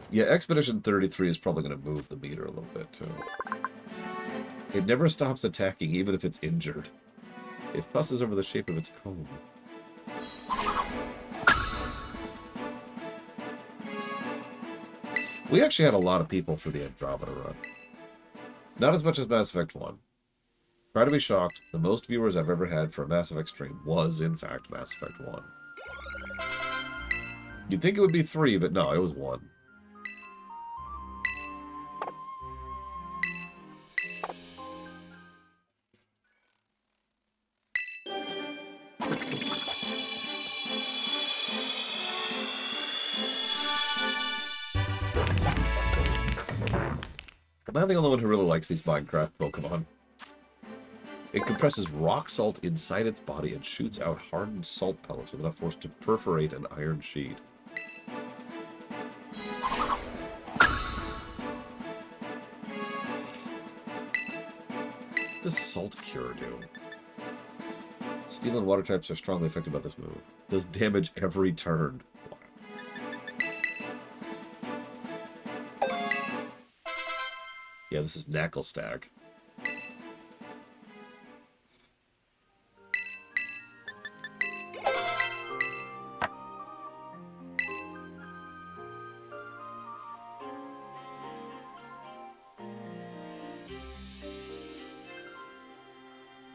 Yeah, Expedition 33 is probably going to move the meter a little bit, too. It never stops attacking, even if it's injured. It fusses over the shape of its comb. We actually had a lot of people for the Andromeda run. Not as much as Mass Effect 1. Try to be shocked, the most viewers I've ever had for a Mass Effect stream was, in fact, Mass Effect 1. You'd think it would be 3, but no, it was 1. Am I the only one who really likes these Minecraft Pokemon? It compresses rock salt inside its body and shoots out hardened salt pellets with enough force to perforate an iron sheet. What does Salt Cure do? Steel and water types are strongly affected by this move. Does damage every turn. Yeah, this is Knacklestag.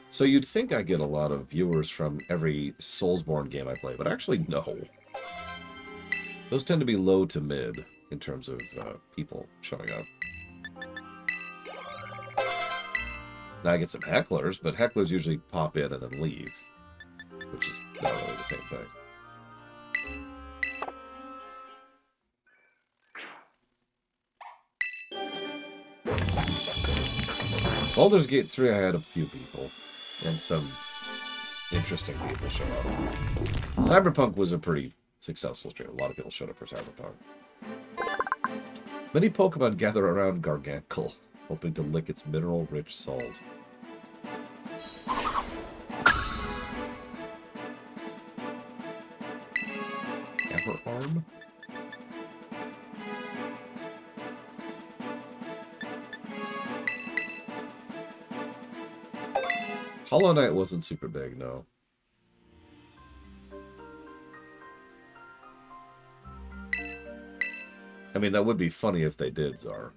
So you'd think I get a lot of viewers from every Soulsborne game I play, but actually no. Those tend to be low to mid in terms of people showing up. Now I get some hecklers, but hecklers usually pop in and then leave, which is not really the same thing. Baldur's Gate 3, I had a few people, and some interesting people show up. Cyberpunk was a pretty successful stream. A lot of people showed up for Cyberpunk. Many Pokemon gather around Gargankle, hoping to lick its mineral-rich salt. Hammerarm? Hollow Knight wasn't super big, no. I mean, that would be funny if they did, Czar.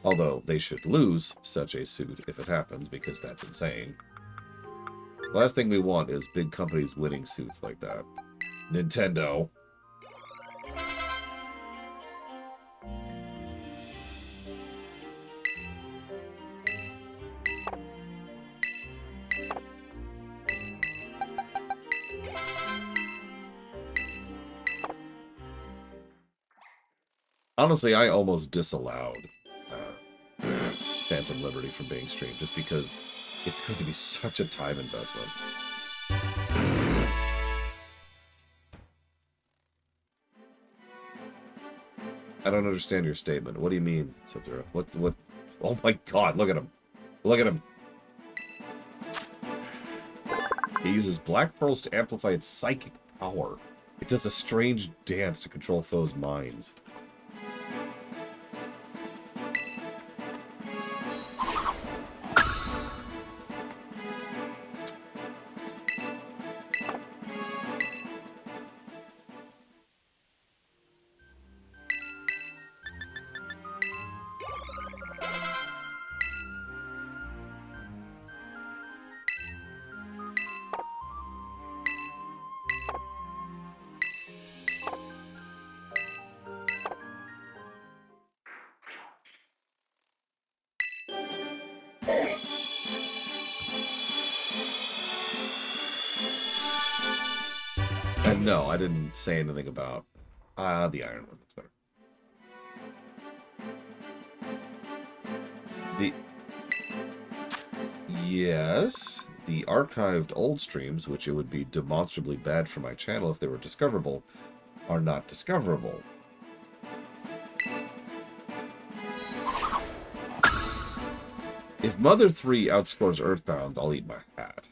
Although, they should lose such a suit if it happens, because that's insane. The last thing we want is big companies winning suits like that. Nintendo. Honestly, I almost disallowed Phantom Liberty from being streamed, just because it's going to be such a time investment. I don't understand your statement. What do you mean, Sub-Zero? What? Oh my god, look at him. Look at him. It uses black pearls to amplify its psychic power. It does a strange dance to control foes' minds. And no, I didn't say anything about the Iron one. That's better. Yes, the archived old streams, which it would be demonstrably bad for my channel if they were discoverable, are not discoverable. If Mother 3 outscores Earthbound, I'll eat my hat.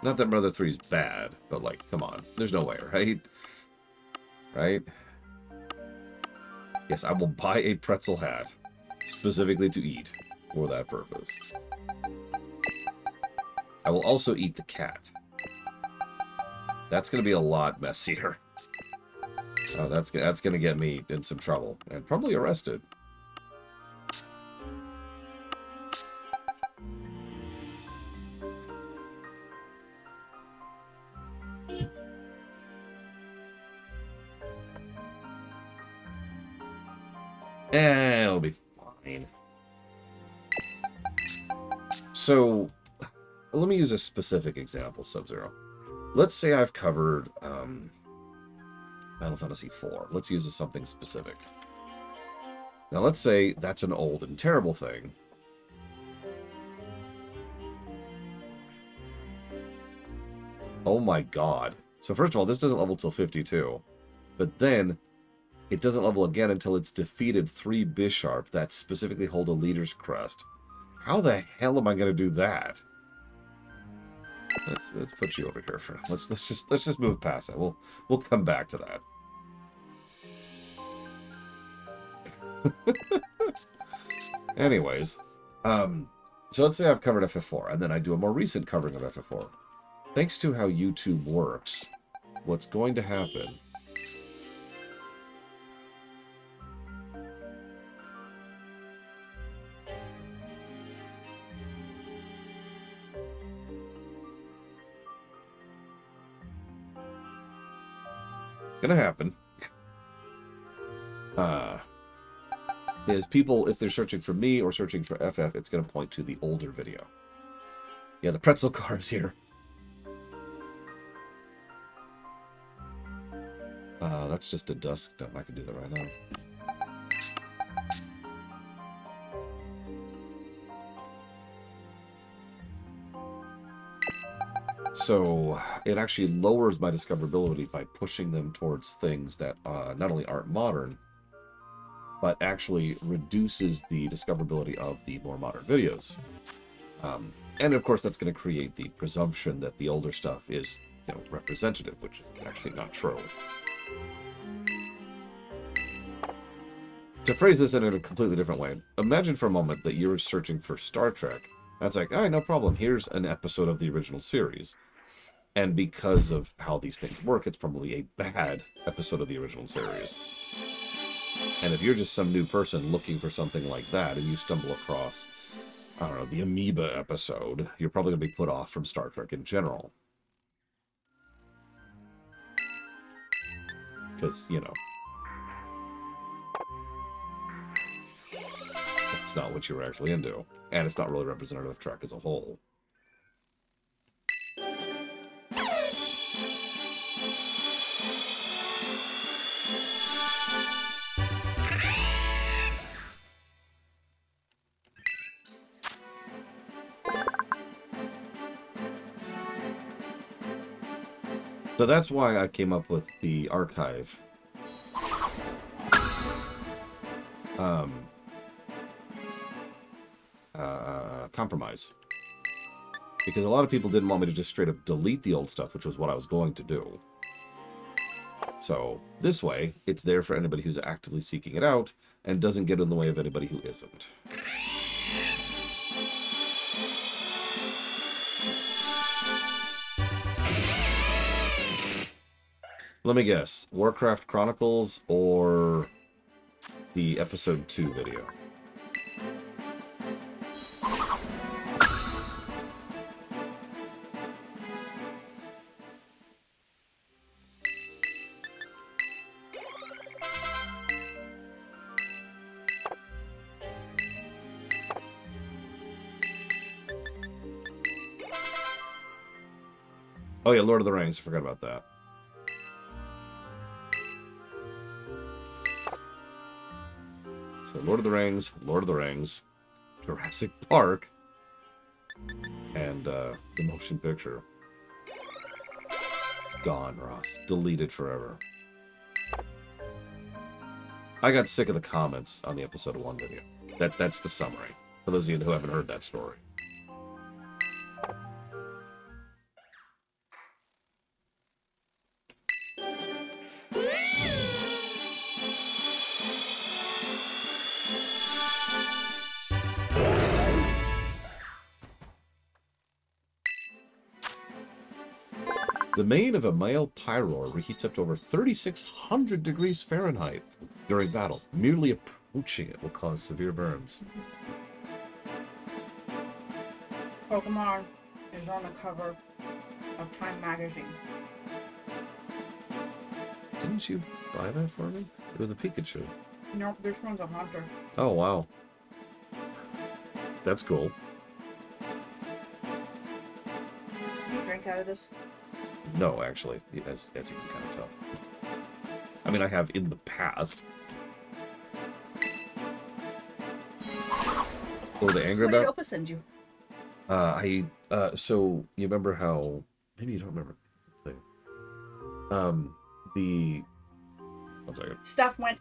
Not that Mother 3 is bad, but like, come on. There's no way, right? Right? Yes, I will buy a pretzel hat specifically to eat for that purpose. I will also eat the cat. That's going to be a lot messier. That's going to get me in some trouble and probably arrested. It'll be fine. So, let me use a specific example, Sub-Zero. Let's say I've covered Final Fantasy IV. Let's use something specific. Now, let's say that's an old and terrible thing. Oh my god. So first of all, this doesn't level till 52. But then, it doesn't level again until it's defeated 3 Bisharp that specifically hold a leader's crest. How the hell am I going to do that? Let's put you over here for now. Let's just move past that. We'll come back to that. Anyways, so let's say I've covered FF4, and then I do a more recent covering of FF4. Thanks to how YouTube works, what's going to happen gonna happen is people, if they're searching for me or searching for FF, it's gonna point to the older video. Yeah, the pretzel car is here. That's just a dusk dump. I can do that right now. So it actually lowers my discoverability by pushing them towards things that not only aren't modern, but actually reduces the discoverability of the more modern videos. And of course, that's going to create the presumption that the older stuff is, you know, representative, which is actually not true. To phrase this in a completely different way, imagine for a moment that you're searching for Star Trek. That's like, all right, no problem. Here's an episode of the original series. And because of how these things work, it's probably a bad episode of the original series. And if you're just some new person looking for something like that, and you stumble across, I don't know, the Amoeba episode, you're probably going to be put off from Star Trek in general. Because, you know, that's not what you were actually into. And it's not really representative of Trek as a whole. So that's why I came up with the archive. Compromise. Because a lot of people didn't want me to just straight up delete the old stuff, which was what I was going to do. So this way, it's there for anybody who's actively seeking it out and doesn't get in the way of anybody who isn't. Let me guess. Warcraft Chronicles or the episode 2 video? Oh yeah, Lord of the Rings. I forgot about that. So Lord of the Rings, Jurassic Park, and the motion picture. It's gone, Ross. Deleted forever. I got sick of the comments on the episode 1 video. That's the summary, for those of you who haven't heard that story. The mane of a male pyroar reheats up to over 3,600 degrees Fahrenheit during battle. Merely approaching it will cause severe burns. Pokemon is on the cover of Time magazine. Didn't you buy that for me? It was a Pikachu. Nope, this one's a hunter. Oh, wow. That's cool. Can you drink out of this? No, actually, as you can kind of tell. I mean, I have in the past. Oh, the anger What did about? Opa send you? So you remember how? Maybe you don't remember. The. 1 second. Stuff went.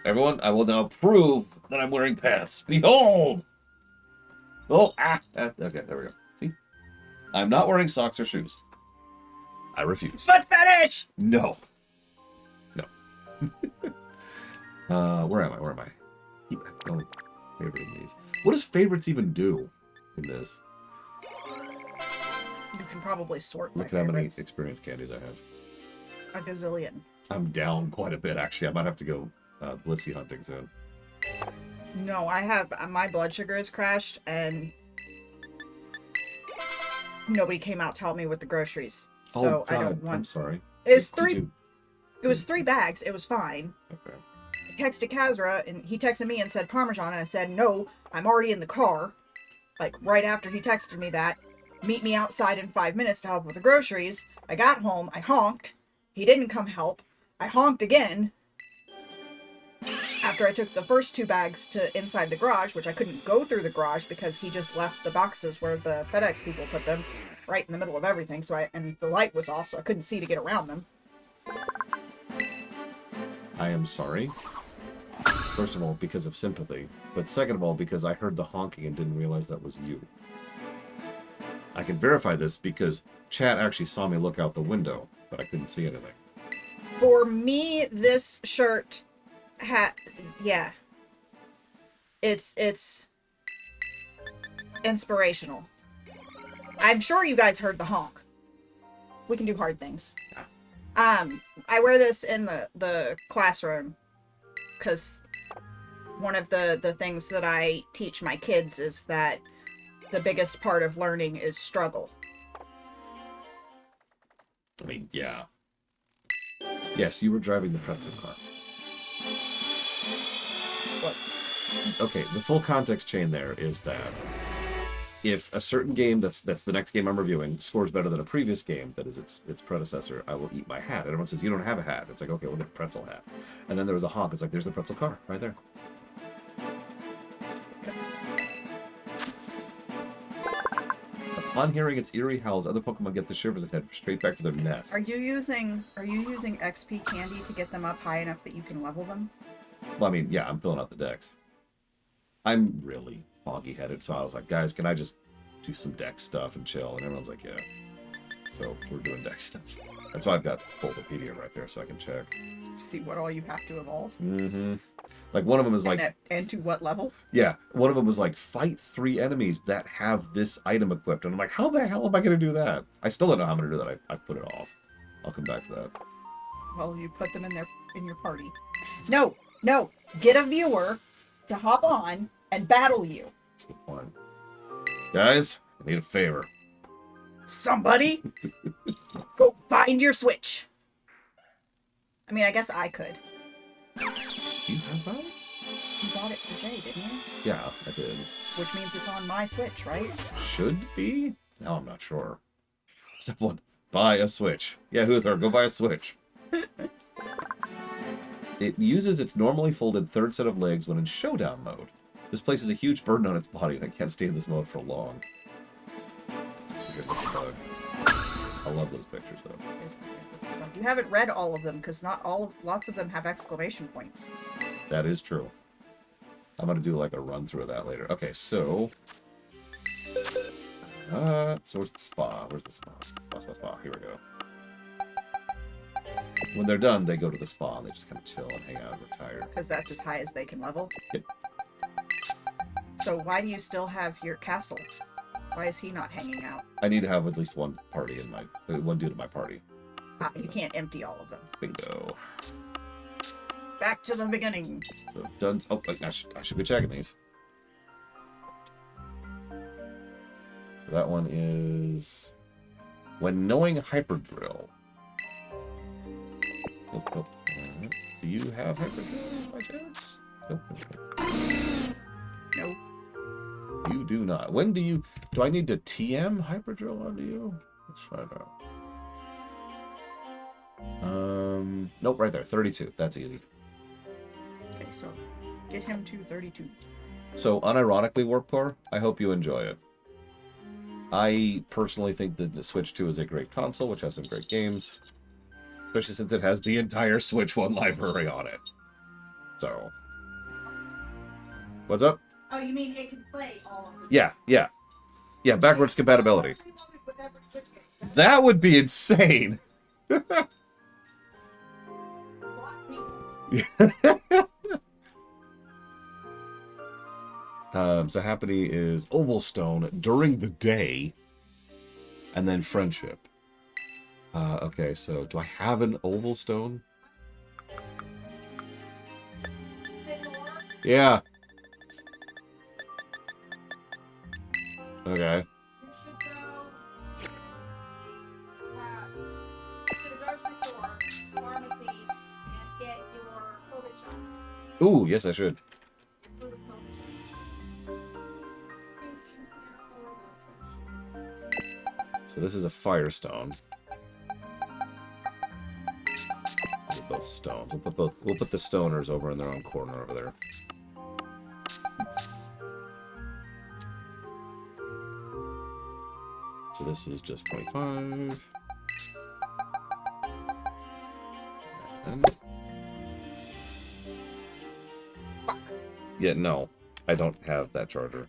Everyone, I will now prove that I'm wearing pants. Behold! Oh, okay, there we go. See? I'm not wearing socks or shoes. I refuse. Foot fetish! No. No. Where am I? Keep going favoriting these. What does favorites even do in this? You can probably sort my Look at how many favorites. experience candies I have. A gazillion. I'm down quite a bit, actually. I might have to go Blissey hunting soon. No, I have my blood sugar has crashed and nobody came out to help me with the groceries. So I don't want. I'm sorry. It was Did three. you- It was 3 bags. It was fine. Okay. I texted Kazra and he texted me and said Parmesan, and I said no, I'm already in the car. Like right after he texted me that, meet me outside in 5 minutes to help with the groceries. I got home. I honked. He didn't come help. I honked again. After I took the first 2 bags to inside the garage, which I couldn't go through the garage because he just left the boxes where the FedEx people put them, right in the middle of everything. And the light was off, so I couldn't see to get around them. I am sorry. First of all, because of sympathy. But second of all, because I heard the honking and didn't realize that was you. I can verify this because chat actually saw me look out the window, but I couldn't see anything. For me, this shirt yeah. It's inspirational. I'm sure you guys heard the honk. We can do hard things. I wear this in the classroom because one of the things that I teach my kids is that the biggest part of learning is struggle. I mean, yeah. Yes, you were driving the pretzel car. What? Okay, the full context chain there is that if a certain game that's the next game I'm reviewing scores better than a previous game that is its predecessor, I will eat my hat. And everyone says, you don't have a hat. It's like, okay, we'll get a pretzel hat. And then there was a honk. It's like, there's the pretzel car right there. Upon hearing its eerie howls, other Pokemon get the shivers and head straight back to their nests. Are you using XP candy to get them up high enough that you can level them? Well, I mean, yeah, I'm filling out the decks. I'm really foggy-headed, so I was like, guys, can I just do some deck stuff and chill? And everyone's like, yeah. So we're doing deck stuff. That's why I've got Bulbapedia right there so I can check. To see what all you have to evolve? Mm-hmm. Like, one of them is like... And to what level? Yeah, one of them was like, fight 3 enemies that have this item equipped. And I'm like, how the hell am I going to do that? I still don't know how I'm going to do that. I put it off. I'll come back to that. Well, you put them in your party. No, get a viewer to hop on and battle you. That's a good point. Guys, I need a favor. Somebody, go find your Switch. I mean, I guess I could. You have that? You bought it for Jay, didn't you? Yeah, I did. Which means it's on my Switch, right? Should be? No, I'm not sure. Step 1, buy a Switch. Yeah, Hoothor, go buy a Switch. It uses its normally folded third set of legs when in showdown mode. This places a huge burden on its body and it can't stay in this mode for long. It's a pretty good looking bug. I love those pictures though. You haven't read all of them because lots of them have exclamation points. That is true. I'm gonna do like a run through of that later. Okay, so where's the spa? Where's the spa? Spa. Here we go. When they're done, they go to the spa and they just kind of chill and hang out and retire. Because that's as high as they can level. Yep. So why do you still have your castle? Why is he not hanging out? I need to have at least one party in my one dude in my party. You can't empty all of them. Bingo. Back to the beginning. So done. Oh, I should be checking these. That one is when knowing Hyperdrill. Oh. Do you have Hyperdrill by chance? Nope. Nope. You do not. When do you... Do I need to TM Hyperdrill onto you? Let's find out. Nope, right there. 32. That's easy. Okay, so get him to 32. So, unironically, Warp Core, I hope you enjoy it. I personally think that the Switch 2 is a great console, which has some great games. Especially since it has the entire Switch 1 library on it. So. What's up? Oh, you mean it can play all of them? Yeah. Yeah, backwards compatibility. That would be insane. So Happiny is Ovalstone during the day. and then friendship. Okay, so do I have an oval stone? Yeah. Okay. You should go to the grocery store, pharmacy, and get your COVID shots. Ooh, yes, I should. Include COVID shots. So this is a firestone. They're both stones. We'll put the stoners over in their own corner over there. So this is just 25. And... Yeah, no. I don't have that charger.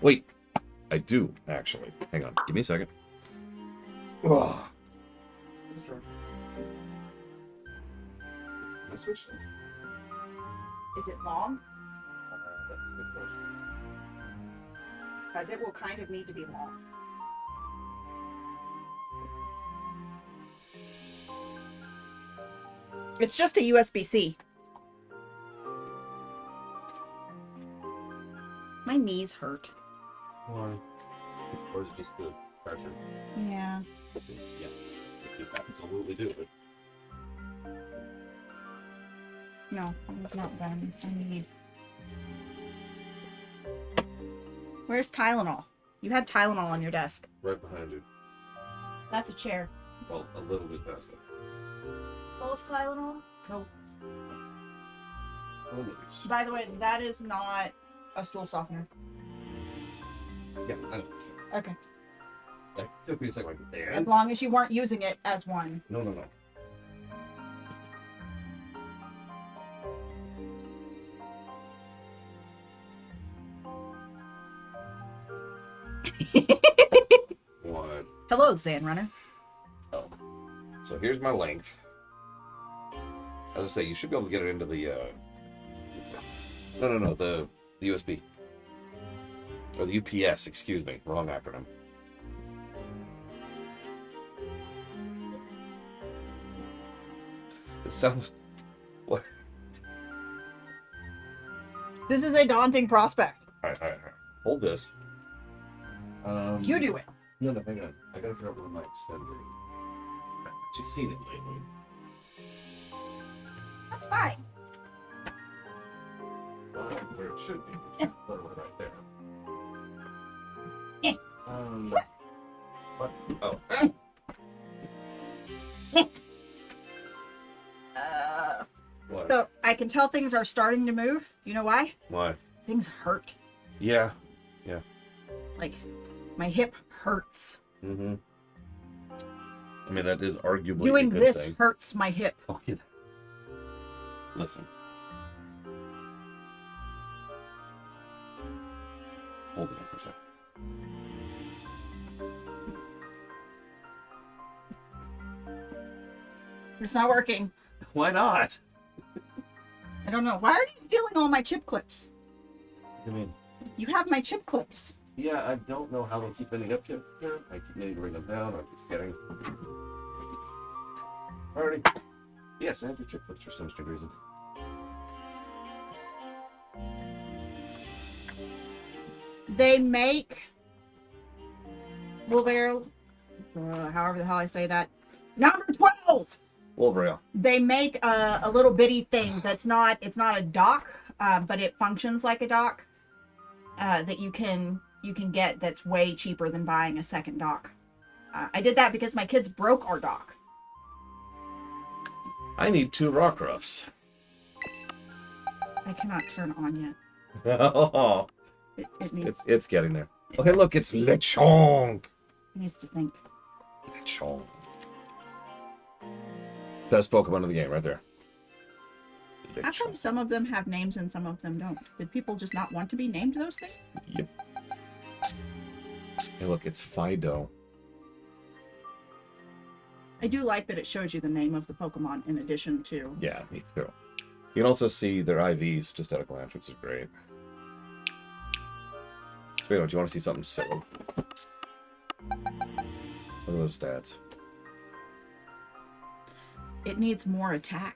Wait. I do, actually. Hang on. Give me a second. Ugh. Is it long? That's a good question. Because it will kind of need to be long. It's just a USB-C. My knees hurt. Why? Or is it just the pressure? Yeah. Yeah. You absolutely do it. No, it's not done. I need. Where's Tylenol? You had Tylenol on your desk. Right behind you. That's a chair. Well, a little bit past it. Both Tylenol? Nope. Almost. By the way, that is not a stool softener. Yeah, I know. Okay. That took me a second. Like, As and? long as you weren't using it as one. No, no, no. What? Hello, Zan Runner. Oh. So here's my length. As I say, you should be able to get it into the, No, the USB. Or the UPS, excuse me. Wrong acronym. It sounds... What? This is a daunting prospect. Alright. Hold this. You do it. No, hang on. I gotta figure out where my extender. I've actually seen it lately. That's fine. Where it should be. Literally right there. What? Oh. What? So I can tell things are starting to move. Do you know why? Why? Things hurt. Yeah. Like, my hip hurts. Mm-hmm. I mean, that is arguably Doing a good this thing. hurts my hip. Oh, yeah. Listen. Hold it in for a second. It's not working. Why not? I don't know. Why are you stealing all my chip clips? I mean, You have my chip clips. yeah, I don't know how they keep ending up here. I keep needing to bring them down. I keep forgetting. Already. Yes, I have your chip clips for some strange reason. They make Wolverine, however the hell I say that. Number 12. Wolverine. They make a little bitty thing that's not. It's not a dock, but it functions like a dock. That you can get that's way cheaper than buying a second dock. I did that because my kids broke our dock. I need 2 Rockruffs. I cannot turn on yet. Oh, It needs it's getting there. Okay, look, it's Lechonk. it needs to think. Lechonk. Best Pokemon of the game, right there. How come some of them have names and some of them don't? Did people just not want to be named those things? Yep. Hey, look, it's Fido. I do like that it shows you the name of the Pokemon in addition to. Yeah, me too. You can also see their IVs just at a glance, which is great. Speedo, do you want to see something silly? Look at those stats. It needs more attack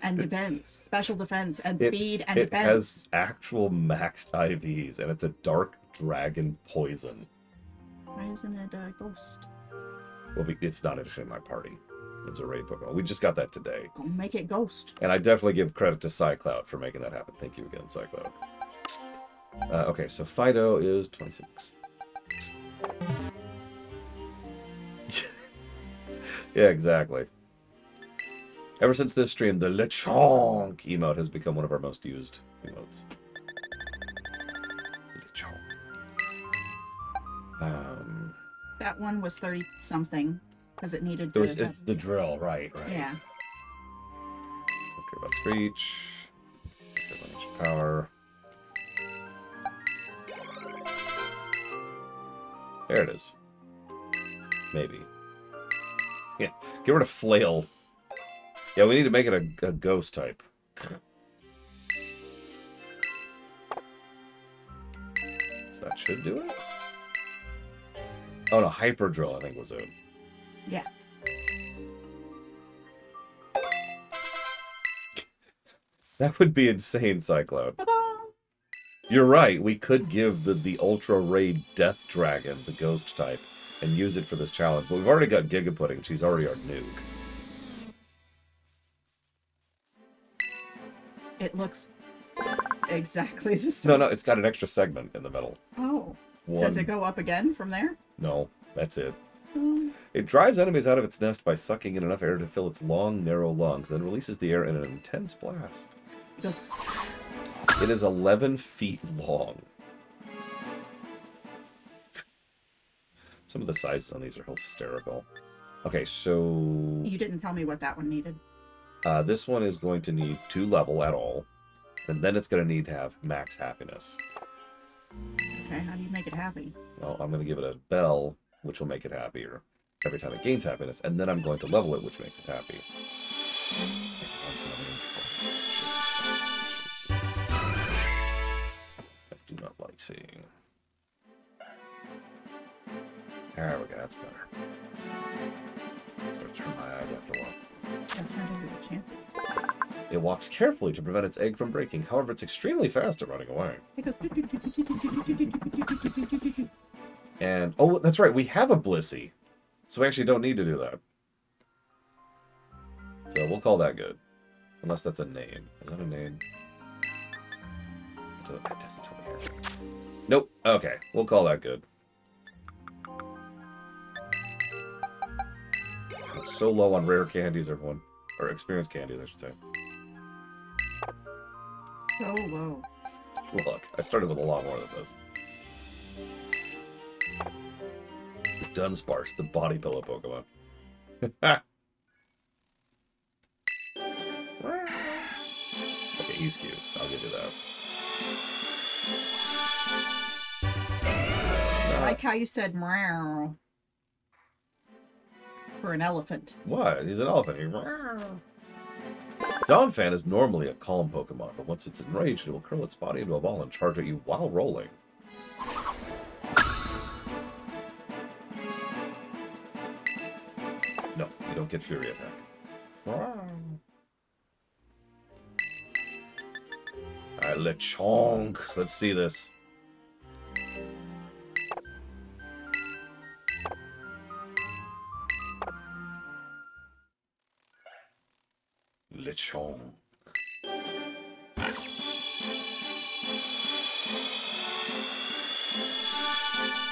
and defense, special defense and speed and It defense. has actual maxed IVs, and it's a dark dragon poison. Why isn't it a ghost? Well, it's not actually in my party. It's a raid Pokemon. We just got that today. Go make it ghost. And I definitely give credit to Cycloud for making that happen. Thank you again, Cycloud. Okay, so Fido is 26. Yeah, exactly. Ever since this stream, the Lechonk emote has become one of our most used emotes. Lechonk. That one was 30 something because it needed It to. was have- the drill, right? yeah. Don't care about speech. Power. There it is. Maybe. Yeah, get rid of flail. Yeah, we need to make it a ghost type. So that should do it? Oh no, Hyper Drill I think was it. Yeah. That would be insane, Cycloud. Ta-da! You're right, we could give the Ultra Raid Death Dragon the ghost type and use it for this challenge, but we've already got Giga Pudding, she's already our nuke. It looks exactly the same. No, it's got an extra segment in the middle. Oh. One. Does it go up again from there? No, that's it. Oh. It drives enemies out of its nest by sucking in enough air to fill its long, narrow lungs, then releases the air in an intense blast. It goes. It is 11 feet long. Some of the sizes on these are hysterical. Okay, so You didn't tell me what that one needed. this one is going to need 2 level at all, and then it's going to need to have max happiness. Okay, how do you make it happy? Well, I'm going to give it a bell, which will make it happier every time it gains happiness, and then I'm going to level it, which makes it happy. I do not like seeing. There we go, that's better. So I turn my eyes after a while. That turned into a chance. It walks carefully to prevent its egg from breaking. However, it's extremely fast at running away. It goes. And, oh, that's right, we have a Blissey. So we actually don't need to do that. So we'll call that good. Unless that's a name. Is that a name? It doesn't tell me here. Nope. Okay, we'll call that good. I'm so low on rare candies, everyone. Or experience candies, I should say. So low. Look, I started with a lot more than this. Dunsparce, the body pillow Pokemon. Okay, he's cute. I'll give you that. I like how you said meow for an elephant. What? He's an elephant. Donphan is normally a calm Pokemon, but once it's enraged, it will curl its body into a ball and charge at you while rolling. No, you don't get Fury Attack. Alright, Lechonk. Let's see this. Lechonk.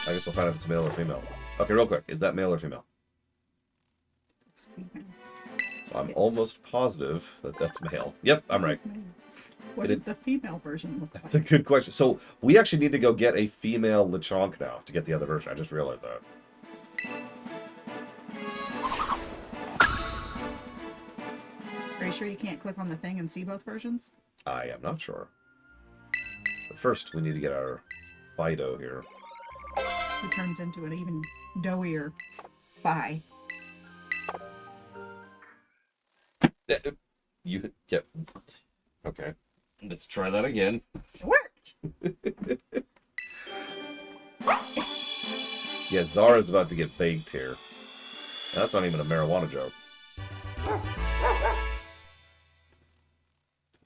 I guess we'll find out if it's male or female. Okay, real quick. Is that male or female? It's female. So I'm almost positive that that's male. Yep, I'm right. It's male. What It does is- the female version look That's like? a good question. So we actually need to go get a female Lechonk now to get the other version. I just realized that. Are you sure you can't click on the thing and see both versions? I am not sure. But first, we need to get our Fido here. It turns into an even doughier pie. You yep. Okay. Let's try that again. It worked! Yeah, Yeah, Zara's about to get baked here. And that's not even a marijuana joke.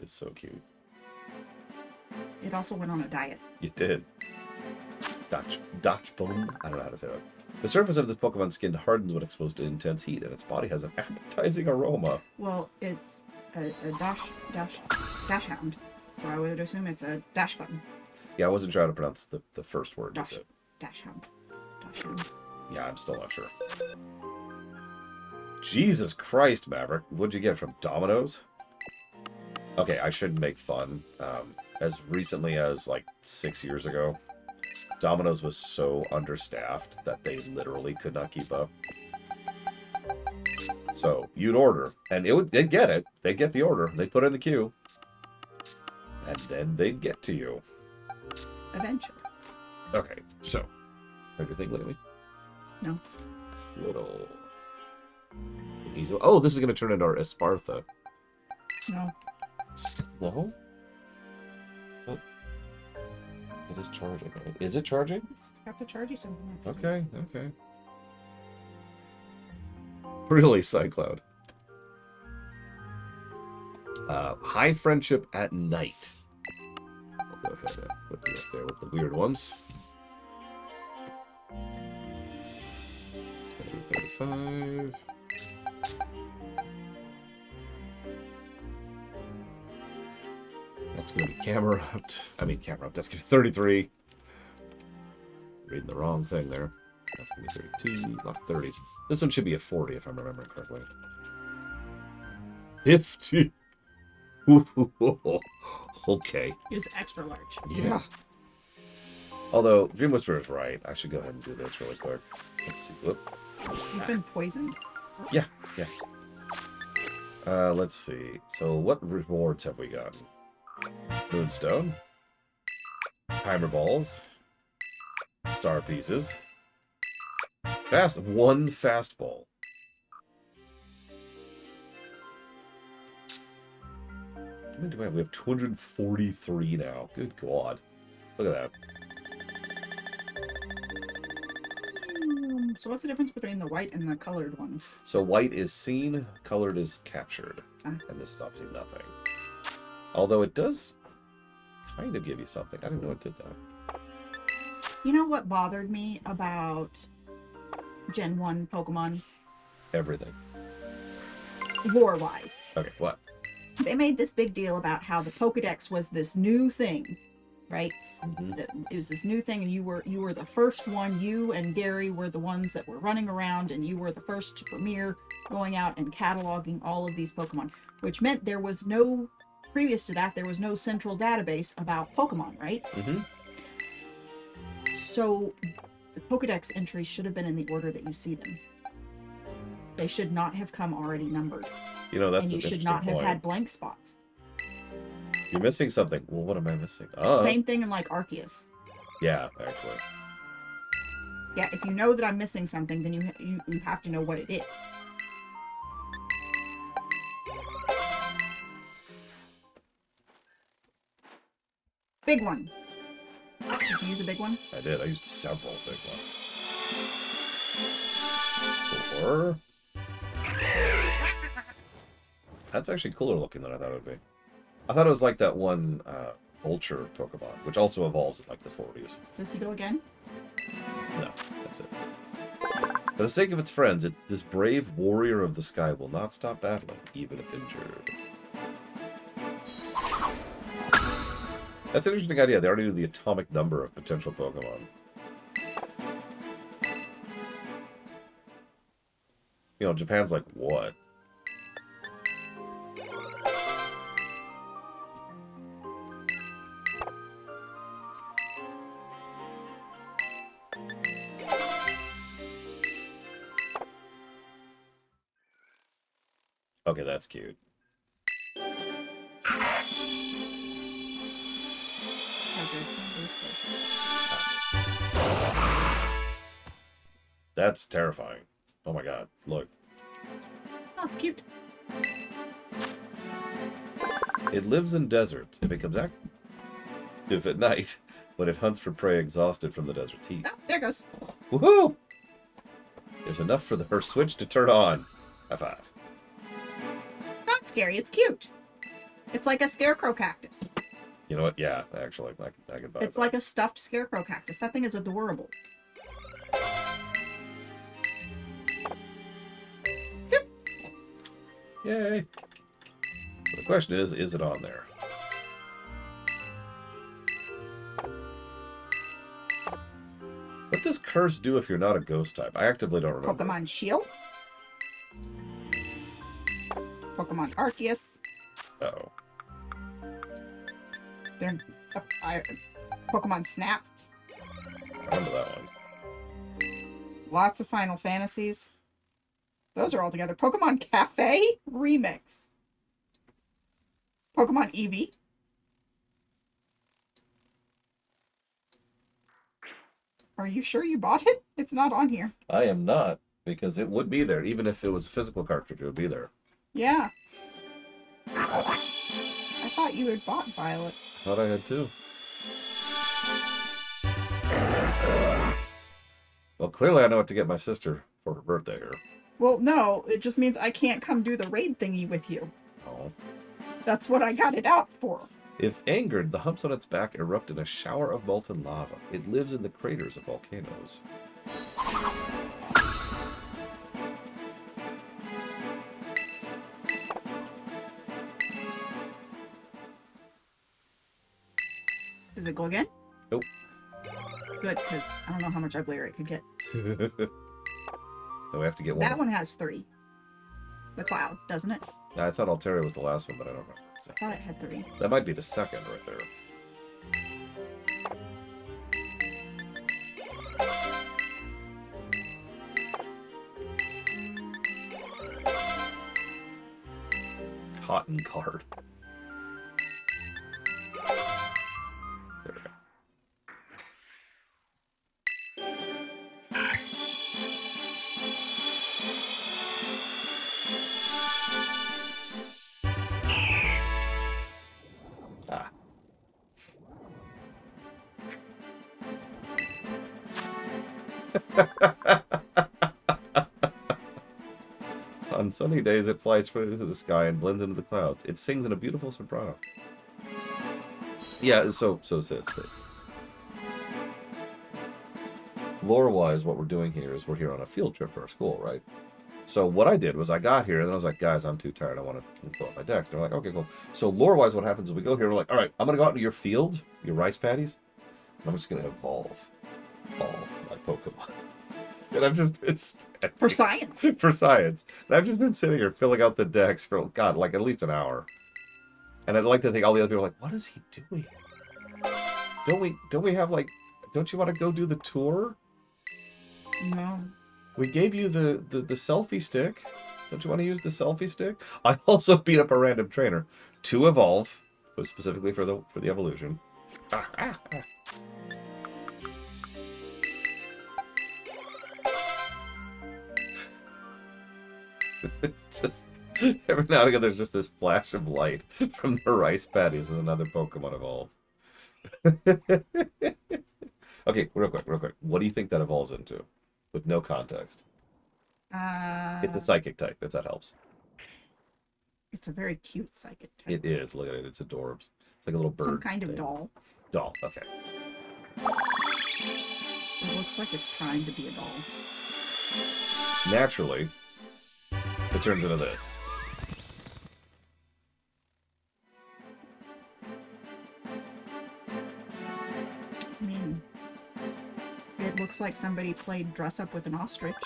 It's so cute. It also went on a diet. You did. Dachbone? I don't know how to say that. The surface of this Pokemon skin hardens when exposed to intense heat, and its body has an appetizing aroma. Well, it's a dash hound, so I would assume it's a dash button. Yeah, I wasn't trying to pronounce the first word. Dash hound. Dash hound. Yeah, I'm still not sure. Jesus Christ, Maverick. What'd you get from Domino's? Okay, I shouldn't make fun. As recently as like 6 years ago, Domino's was so understaffed that they literally could not keep up. So you'd order, and they'd get it. They'd get the order. They'd put it in the queue, and then they'd get to you. Eventually. Okay, so everything lately? No. Just little. Easy. Oh, this is going to turn into our Espartha. No. No? But it is charging, right? Is it charging? It's got the chargy symbol next to it. Okay, okay. Really, Cycloud. High friendship at night. I'll go ahead and put you up there with the weird ones. It's gonna be 35. That's gonna be camera up. That's gonna be 33. Reading the wrong thing there. That's gonna be 32. A lot of 30s. This one should be a 40 if I'm remembering correctly. 50. Okay. Use extra large. Yeah. Although Dream Whisperer is right, I should go ahead and do this really quick. Let's see. Whoop. You've been poisoned. Yeah. Let's see. So what rewards have we gotten? Moonstone, timer balls, star pieces, one fastball. How many do we have? We have 243 now. Good God. Look at that. So what's the difference between the white and the colored ones? So white is seen, colored is captured. Ah. And this is obviously nothing. Although it does kind of give you something. I didn't know it did that. You know what bothered me about Gen 1 Pokemon? Everything. Lore-wise. Okay, what? They made this big deal about how the Pokedex was this new thing, right? Mm-hmm. It was this new thing, and you were the first one. You and Gary were the ones that were running around, and you were the first to premiere going out and cataloging all of these Pokemon, which meant there was no, previous to that, there was no central database about Pokemon, right? Mm-hmm. So the Pokedex entries should have been in the order that you see them. They should not have come already numbered. You know, that's and you an should interesting not have point. had blank spots. You're missing something. Well, what am I missing? Oh, Same thing in like Arceus. yeah, actually. Yeah, if you know that I'm missing something, then you have to know what it is. Big one. Did you use a big one? I did. I used several big ones. 4. That's actually cooler looking than I thought it would be. I thought it was like that one Vulture Pokemon, which also evolves in like the 40s. Does he go again? No, that's it. For the sake of its friends, this brave warrior of the sky will not stop battling, even if injured. That's an interesting idea. They already knew the atomic number of potential Pokemon. You know, Japan's like, what? Okay, that's cute. That's terrifying. Oh my god, look. Oh, it's cute. It lives in deserts. It becomes active at night when it hunts for prey exhausted from the desert's heat. Oh, there it goes. Woohoo! There's enough for her switch to turn on. High five. Not scary, it's cute. It's like a scarecrow cactus. You know what? Yeah, actually, I can buy It's that. like a stuffed scarecrow cactus. That thing is adorable. Yep. Yay! So the question is it on there? What does Curse do if you're not a ghost type? I actively don't remember. Pokemon Shield. Pokemon Arceus. Uh-oh. They're Pokemon Snap. I remember that one. Lots of Final Fantasies. Those are all together. Pokemon Cafe Remix. Pokemon Eevee. Are you sure you bought it? It's not on here. I am not, because it would be there. Even if it was a physical cartridge, it would be there. Yeah. I thought you had bought Violet. Thought I had too. Well, clearly I know what to get my sister for her birthday here. Well, no, it just means I can't come do the raid thingy with you. Oh. That's what I got it out for. If angered, the humps on its back erupt in a shower of molten lava. It lives in the craters of volcanoes. Does it go again? Nope. Good, because I don't know how much uglier it could get. Then we have to get one. That one has 3. The cloud, doesn't it? I thought Altaria was the last one, but I don't know. I thought it had 3. That might be the second right there. Cotton card. There we go. Ah. On sunny days, it flies straight into the sky and blends into the clouds. It sings in a beautiful soprano. Yeah, so sis. Lore-wise, what we're doing here is we're here on a field trip for our school, right? So what I did was I got here, and then I was like, guys, I'm too tired. I want to fill up my decks. And they're like, okay, cool. So lore-wise, what happens is we go here, we're like, all right, I'm going to go out into your field, your rice paddies, and I'm just going to evolve all my Pokemon. And I've just been For science. for science. And I've just been sitting here filling out the decks for, God, like at least an hour. And I'd like to think all the other people are like, what is he doing? Don't we have like, don't you want to go do the tour? No. We gave you the selfie stick. Don't you want to use the selfie stick? I also beat up a random trainer to evolve, specifically for the evolution. It's just every now and again there's just this flash of light from the rice paddies as another Pokemon evolves. Okay, real quick. What do you think that evolves into? With no context. It's a psychic type, if that helps. It's a very cute psychic type. It is. Look at it. It's adorbs. It's like a little bird. Some kind of thing. doll. Doll. Okay. It looks like it's trying to be a doll. Naturally, it turns into this. I mean, it looks like somebody played dress up with an ostrich.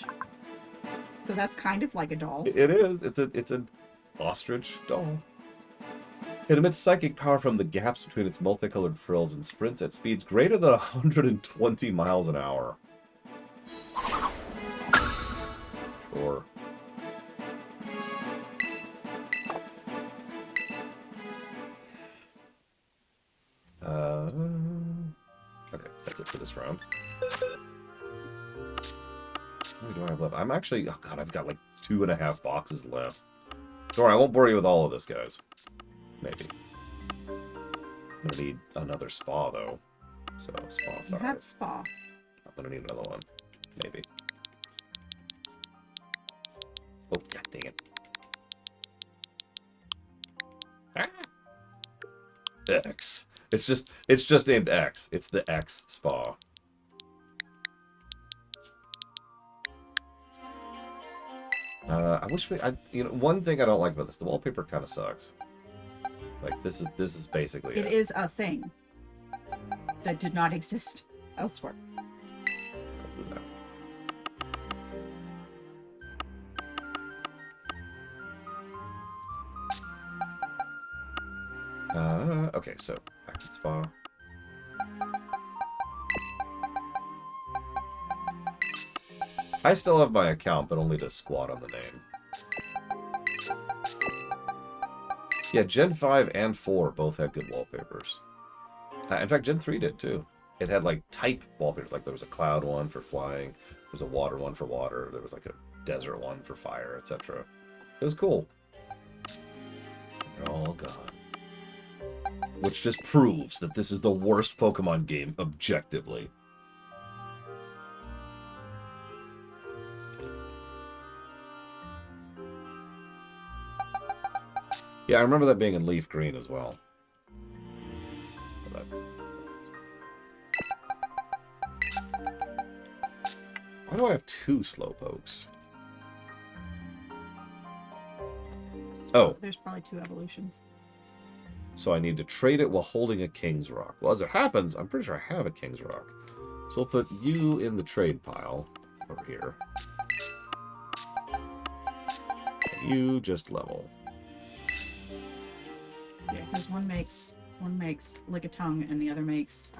So that's kind of like a doll. It is. It's an ostrich doll. It emits psychic power from the gaps between its multicolored frills and sprints at speeds greater than 120 miles an hour. Sure. Okay, that's it for this round. How many do I have left? I'm actually... Oh, God, I've got like 2.5 boxes left. Don't worry, I won't bore you with all of this, guys. Maybe. I'm gonna need another spa, though. So, spa 5. You have spa. I'm gonna need another one. Maybe. Oh, god dang it. Ah. X. It's just named X. It's the X spa. I wish one thing I don't like about this, the wallpaper kind of sucks. Like this is basically It is a thing that did not exist elsewhere. I'll do that. Okay, so back to the spa. I still have my account, but only to squat on the name. Yeah, Gen 5 and 4 both had good wallpapers. In fact, Gen 3 did too. It had like type wallpapers, like there was a cloud one for flying, there was a water one for water, there was like a desert one for fire, etc. It was cool. They're all gone. Which just proves that this is the worst Pokemon game objectively. Yeah, I remember that being in Leaf Green as well. Why do I have 2 Slowpokes? Oh, There's probably 2 evolutions. so I need to trade it while holding a King's Rock. Well, as it happens, I'm pretty sure I have a King's Rock. So we'll put you in the trade pile over here. And you just level. Yeah, because one makes Lickitung and the other makes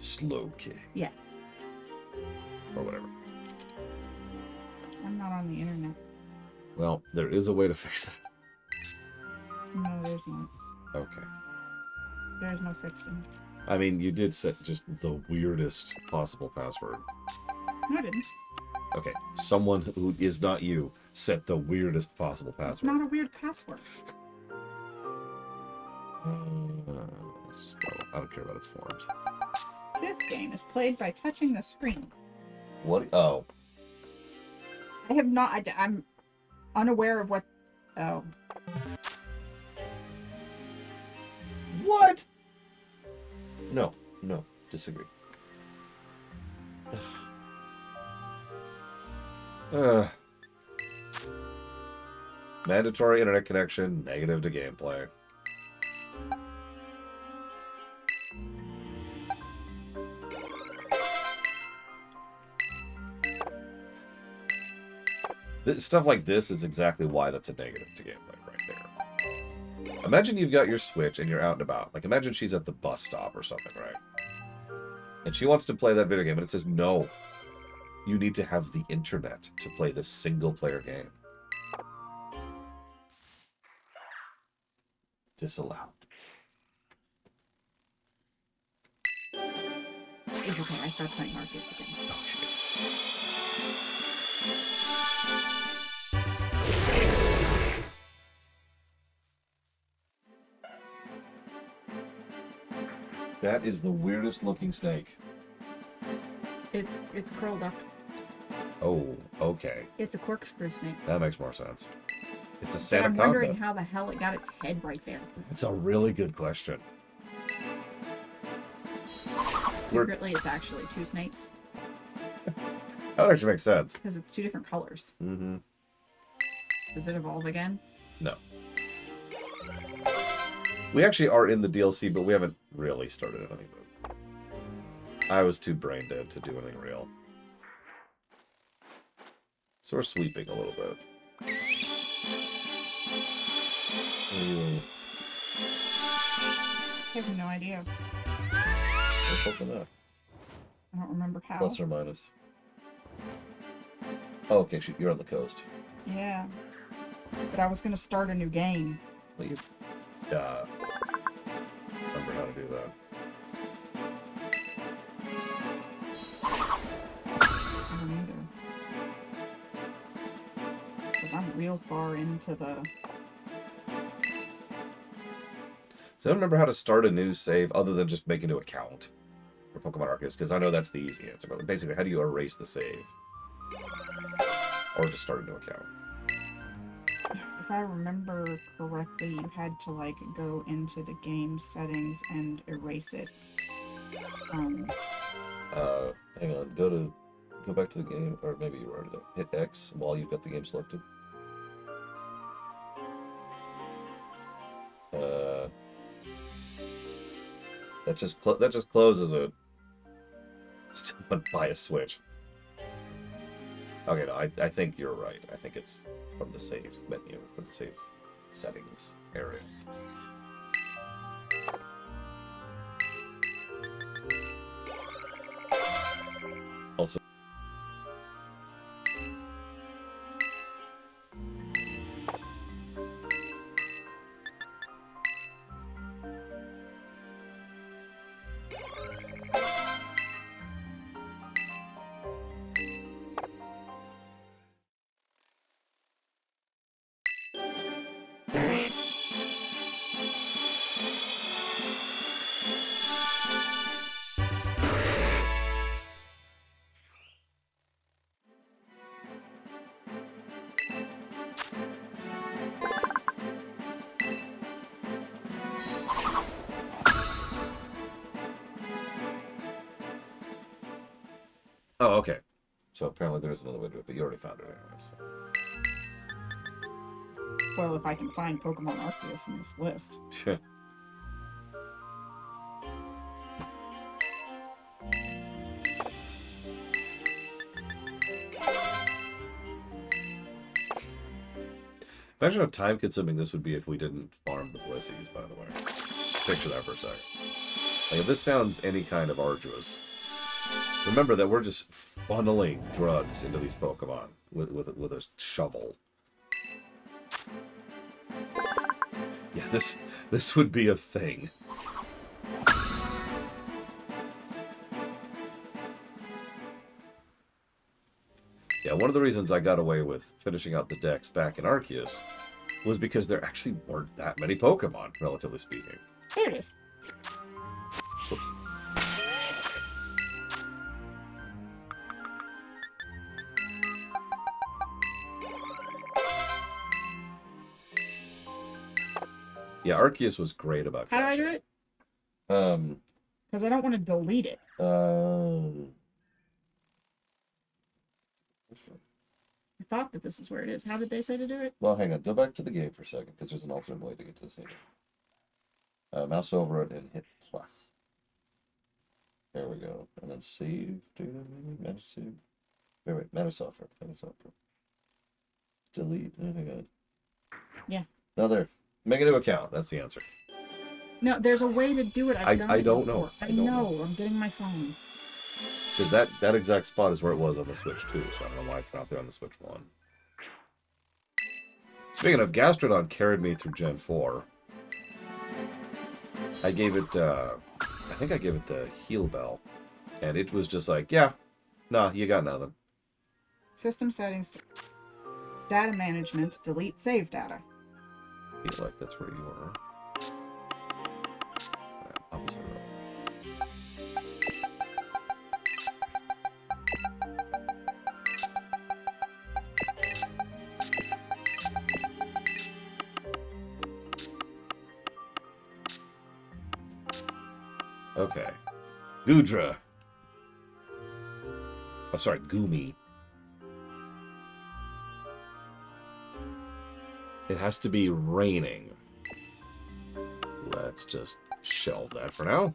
Slowking. Yeah. Or whatever. I'm not on the internet. Well, there is a way to fix that. No, there's not. Okay. There's no fixing. I mean, you did set just the weirdest possible password. No, I didn't. Okay, someone who is not you set the weirdest possible password. It's not a weird password. Let's just level. I don't care about its forms. This game is played by touching the screen. What? Oh. I have not. I'm unaware of what. Oh. What? No, disagree. Mandatory internet connection, negative to gameplay. Stuff like this is exactly why that's a negative to gameplay right there. Imagine you've got your Switch and you're out and about. Like, imagine she's at the bus stop or something, right? And she wants to play that video game, and it says, no, you need to have the internet to play this single-player game. Disallowed. It's okay. I start playing Arceus again. Oh, shit. That is the weirdest looking snake. It's curled up. Oh, okay. It's a corkscrew snake. That makes more sense. It's a But Santa I'm wondering Conda. how the hell it got its head right there. It's a really good question. Secretly, it's actually 2 snakes That would actually make sense. because it's 2 different colors. Mm-hmm. Does it evolve again? No. We actually are in the DLC, but we haven't really started it anymore. I was too brain dead to do anything real. So we're sweeping a little bit. Ooh. I have no idea. Let's open that. I don't remember how. Plus or minus. Oh, okay, shoot, you're on the coast. Yeah. But I was going to start a new game. Well, you remember how to do that. I don't either. Because I'm real far into the... So I don't remember how to start a new save other than just make a new account. for Pokemon Arceus? Because I know that's the easy answer. But basically, how do you erase the save? Or just start a new account? If I remember correctly, you had to like go into the game settings and erase it. Hang on. Go back to the game, or maybe you were already there. Hit X while you've got the game selected. That just closes it. Still wouldn't buy a Switch. Okay, no, I think you're right. I think it's from the save menu, from the save settings area. Also, oh, okay. so apparently there is another way to do it, but you already found it anyway. So. Well, if I can find Pokemon Arceus in this list. Imagine how time-consuming this would be if we didn't farm the Blissies, by the way. Picture that for a second. Like, if this sounds any kind of arduous, remember that we're just funneling drugs into these Pokemon with a shovel. Yeah, this would be a thing. Yeah, one of the reasons I got away with finishing out the decks back in Arceus was because there actually weren't that many Pokemon, relatively speaking. There it is. Oops. Yeah, Arceus was great about How do I catching. do it? Um. Because I don't want to delete it. I thought that this is where it is. How did they say to do it? Well, hang on. Go back to the game for a second, because there's an alternate way to get to the same. Mouse over it and hit plus. There we go. And then save. Manage save. Wait. Manage software. Delete. Oh my god. Yeah. No, there. Make a new account. That's the answer. No, there's a way to do it. I've done I it don't before. know. I I don't know. know. I'm getting my phone. Because that exact spot is where it was on the Switch, too. So I don't know why it's not there on the Switch 1. Speaking of, Gastrodon carried me through Gen 4. I gave it, I think I gave it the Heal Bell. And it was just like, yeah, nah, you got nothing. System settings. Data management. Delete save data. I feel like that's where you are. Obviously not. Okay. Goodra. Oh, sorry, Goomy. It has to be raining. Let's just shelve that for now.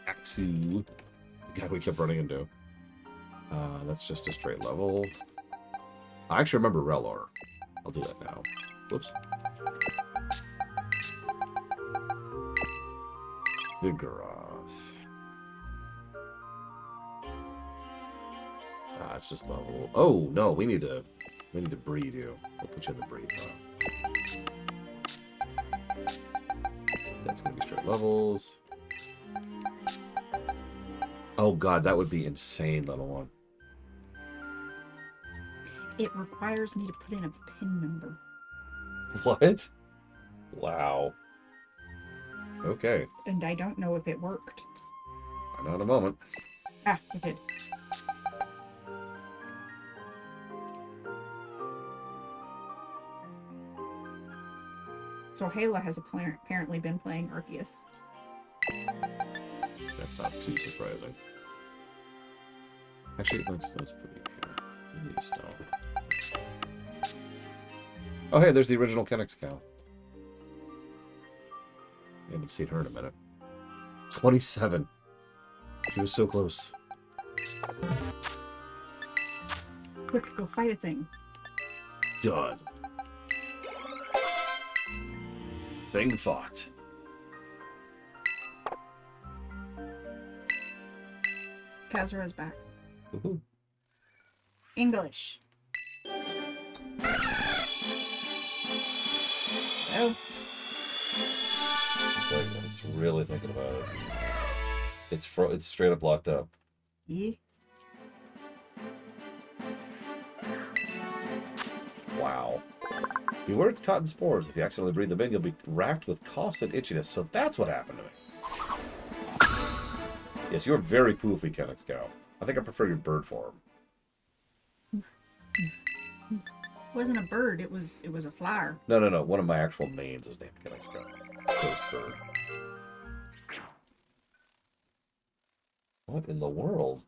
Axu. God, we kept running into. That's just a straight level. I actually remember Relor. I'll do that now. Whoops. Vigoroth. It's just level. Oh no, we need to breed you. We'll put you in the breed pile. That's gonna be straight levels. Oh god, that would be insane, level 1. It requires me to put in a PIN number. What? Wow. Okay. And I don't know if it worked. Find out in a moment. Ah, it did. So Hayla has apparently been playing Arceus. That's not too surprising. Actually, let's put it here. We need a stone. Oh, hey, there's the original Kennex cow. I haven't seen her in a minute. 27. She was so close. Quick, go fight a thing. Done. Thing fought. Kazura's back. Woohoo. English. Oh, It's really thinking about it. It's straight up locked up. yeah. Wow. Beware its cotton spores. If you accidentally breathe them in, you'll be racked with coughs and itchiness. So that's what happened to me. Yes, you're very poofy, Kennex cow. I think I prefer your bird form. It wasn't a bird. It was a flower. No. One of my actual mains is named Kennex cow. Ghost bird. What in the world?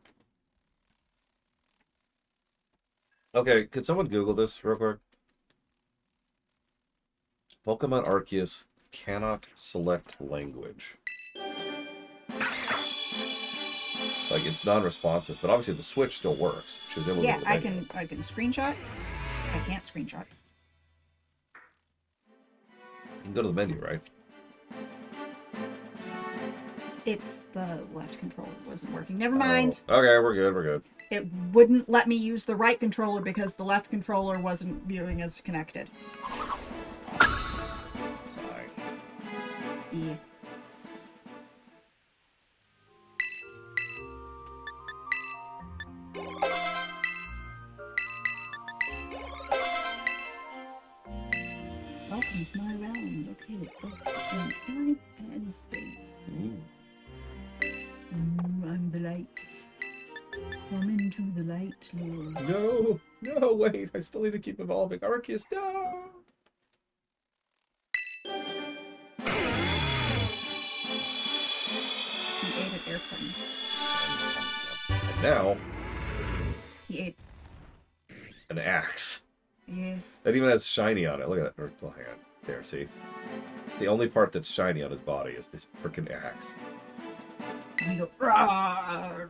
Okay, could someone Google this real quick? Pokemon Arceus cannot select language. Like, it's non-responsive, but obviously the Switch still works. She was able to Yeah, go to the I menu. can screenshot. I can't screenshot. You can go to the menu, right? It's the left controller wasn't working. Never mind. Oh, okay, we're good. It wouldn't let me use the right controller because the left controller wasn't viewing as connected. Sorry. Yeah. Welcome to my realm, located both in time and space. I'm the light. Come into the light, Lord. No, wait, I still need to keep evolving. Arceus, no! He ate an airplane. And now, He ate. an axe. Yeah. That even has shiny on it. Look at that. Oh, hang on. There, see? It's the only part that's shiny on his body is this freaking axe. And he go. "Rawr."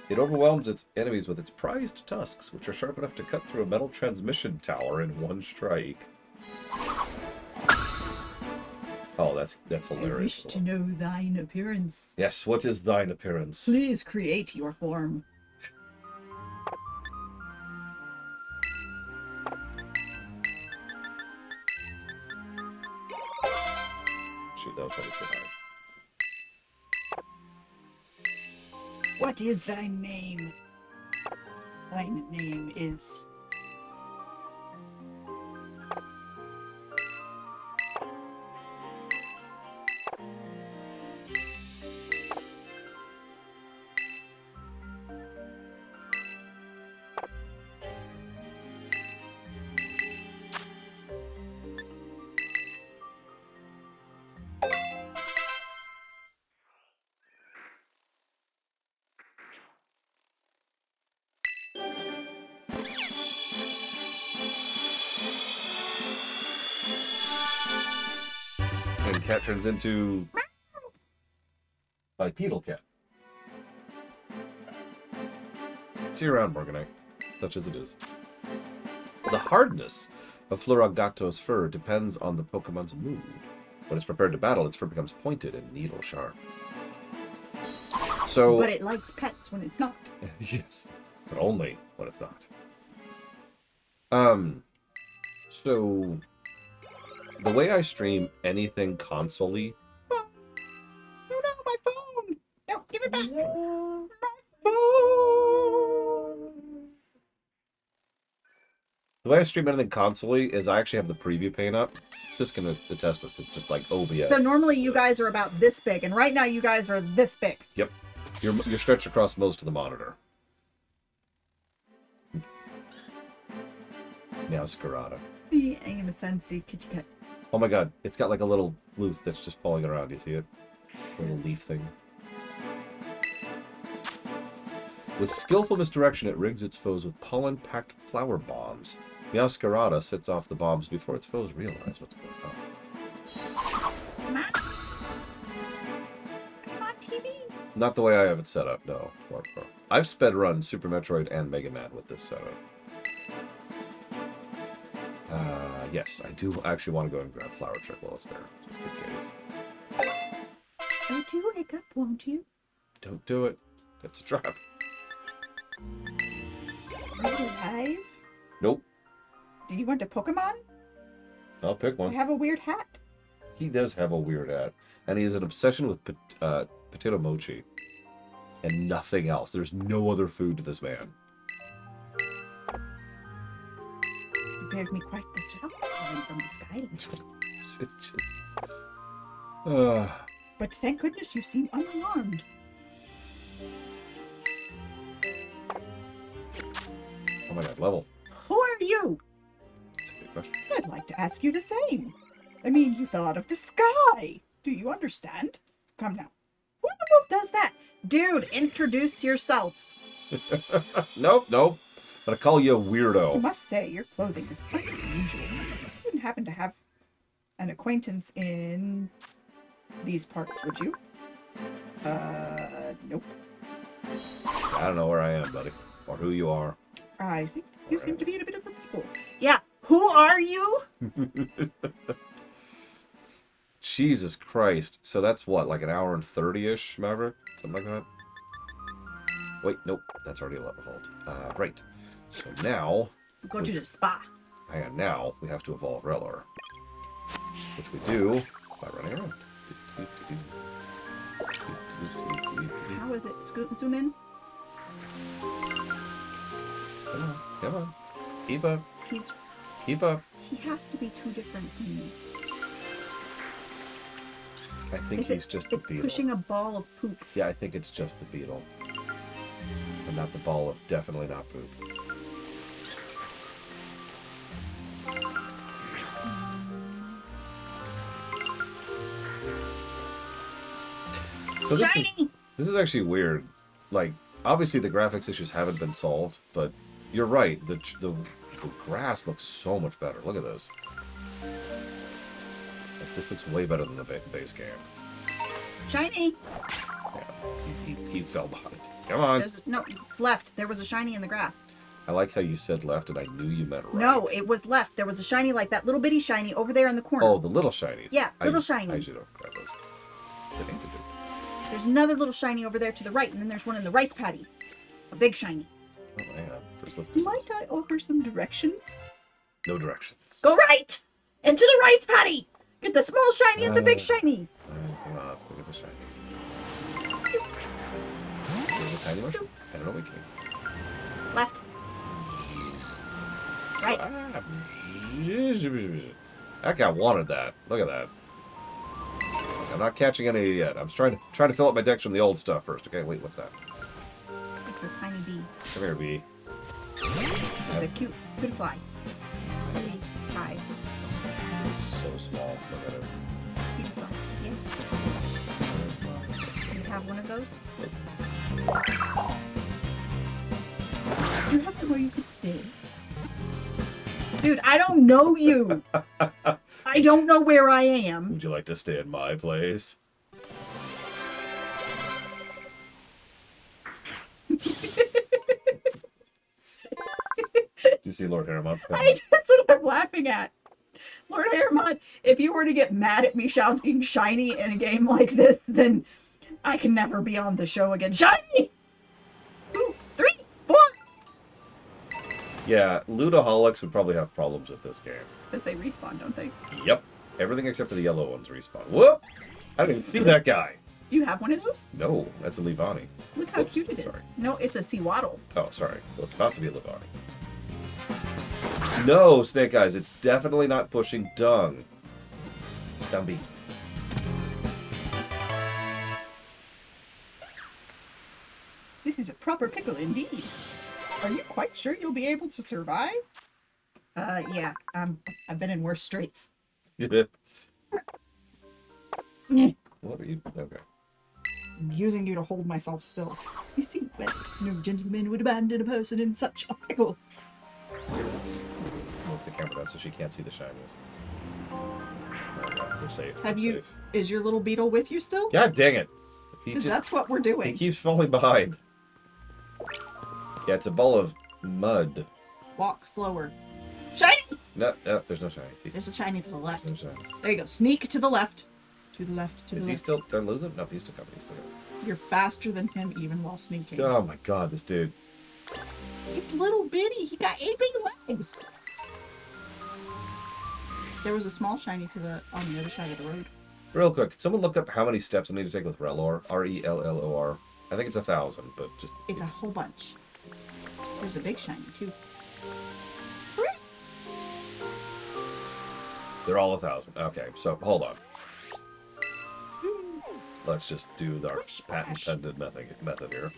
It overwhelms its enemies with its prized tusks, which are sharp enough to cut through a metal transmission tower in one strike. Oh, that's I hilarious. wish to know thine appearance. Yes, what is thine appearance? Please create your form. Shoot, that was probably too hard. What is thy name? Thine name is. And cat turns into bipedal cat. See you around, Morganite, such as it is. The hardness of Floragato's fur depends on the Pokemon's mood. When it's prepared to battle, its fur becomes pointed and needle sharp. So, But it likes pets when it's not. yes, but only when it's not. So the way I stream anything console-y, Oh no, my phone! No, give it back! The way I stream anything consolely is I actually have the preview pane up. It's just going to attest this with just like OBS. So normally you guys are about this big, and right now you guys are this big. Yep. You're stretched across most of the monitor. Now Scarada. I am a fancy kitty cat. Oh my god, it's got like a little leaf that's just falling around. You see it? A little leaf thing. With skillful misdirection, it rigs its foes with pollen-packed flower bombs. Meowscarada sets off the bombs before its foes realize what's going on. I'm on TV. Not the way I have it set up, no. I've sped run Super Metroid and Mega Man with this setup. Yes, I do actually want to go and grab Flower Trick while it's there, just in case. Oh, do wake up, won't you? Don't do it. That's a trap. Are you alive? Nope. Do you want a Pokemon? I'll pick I one. have a weird hat. He does have a weird hat. And he has an obsession with potato mochi. And nothing else. There's no other food to this man. You gave me quite the shock coming from the sky. But thank goodness you seem unalarmed. Oh my god, level. Who are you? That's a good question. I'd like to ask you the same. I mean, you fell out of the sky. Do you understand? Come now. Who in the world does that? Dude, introduce yourself. Nope. I'm gonna call you a I weirdo. must say, your clothing is unusual. You wouldn't happen to have an acquaintance in these parts, would you? Nope. I don't know where I am, buddy. Or who you are. I see. You seem to be in a bit of a pickle. Yeah, who are you? Jesus Christ. So that's what, like an hour and 30-ish, Maverick? Something like that? Wait, nope. That's already a level vault. Right. So now... Go to the spa. Hang on, now we have to evolve Relor. Which we do by running around. How is it? Zoom in? Come on. Keep up. Keep up. He has to be two different things. I think Is he's it, just the it's beetle. pushing a ball of poop. Yeah, I think it's just the beetle. And not the ball of definitely not poop. So Shiny! this is actually weird. Like, obviously the graphics issues haven't been solved, but you're right. The grass looks so much better. Look at this. Like, this looks way better than the base game. Shiny! Yeah, he fell behind. Come on. No, left. There was a shiny in the grass. I like how you said left, and I knew you meant right. No, it was left. There was a shiny like that little bitty shiny over there in the corner. Oh, the little shinies. Yeah, little I shiny. usually don't grab those. It's an antidote. There's another little shiny over there to the right, and then there's one in the rice paddy. A big shiny. Oh, hang on. First, let's do Might this. I offer some directions? No directions. Go right! Into the rice paddy! Get the small shiny and the big shiny! Come on, let's look at the shinies. There's a tiny mushroom. I don't know what came. Left. Right. That guy wanted that. Look at that. I'm not catching any yet. I'm trying to fill up my decks from the old stuff first. Okay, wait, what's that? It's a tiny bee. Come here, bee. It's a cute fly. Bee. Hi. It's so small. Look at it. Cute fly. Yeah. Do you have one of those? Do you have somewhere you could stay? Dude, I don't know you. I don't know where I am. Would you like to stay at my place? Do you see Lord Harriman? That's what I'm laughing at. Lord Hermod, if you were to get mad at me shouting shiny in a game like this, then I can never be on the show again. Shiny! 2, 3, 4! Yeah, Ludaholics would probably have problems with this game. Because they respawn, don't they? Yep. Everything except for the yellow ones respawn. Whoop! I didn't even see that guy. Do you have one of those? No, that's a Livani. Look how Oops, cute it is. sorry. No, it's a Seawaddle. Oh, sorry. Well, it's about to be a Livani. No, Snake Eyes, it's definitely not pushing dung. Dumby. This is a proper pickle indeed. Are you quite sure you'll be able to survive? Yeah. I've been in worse straits. What Eh. are you? Okay. I'm using you to hold myself still. You see, well, no gentleman would abandon a person in such a pickle. Move the camera down so she can't see the shinies. There we go. We're safe. Have We're you? safe. Is your little beetle with you still? God dang it! He Because just that's what we're he doing. keeps falling behind. Yeah, it's a ball of mud. Walk slower. Shiny! No, there's no shiny. See, There's a shiny to the left. no shiny. There you go. Sneak to the left. To the left. To Is the he left. still? Did I lose him? No, he's still coming. He's still coming. You're faster than him even while sneaking. Oh my god, this dude. He's little bitty. He got 8 big legs. There was a small shiny on the other side of the road. Real quick, can someone look up how many steps I need to take with Relor? Rellor. I think it's 1,000, but just It's a whole bunch. There's a big shiny too. they're all 1,000. Okay, so hold on. Let's just do our patent-pending method here.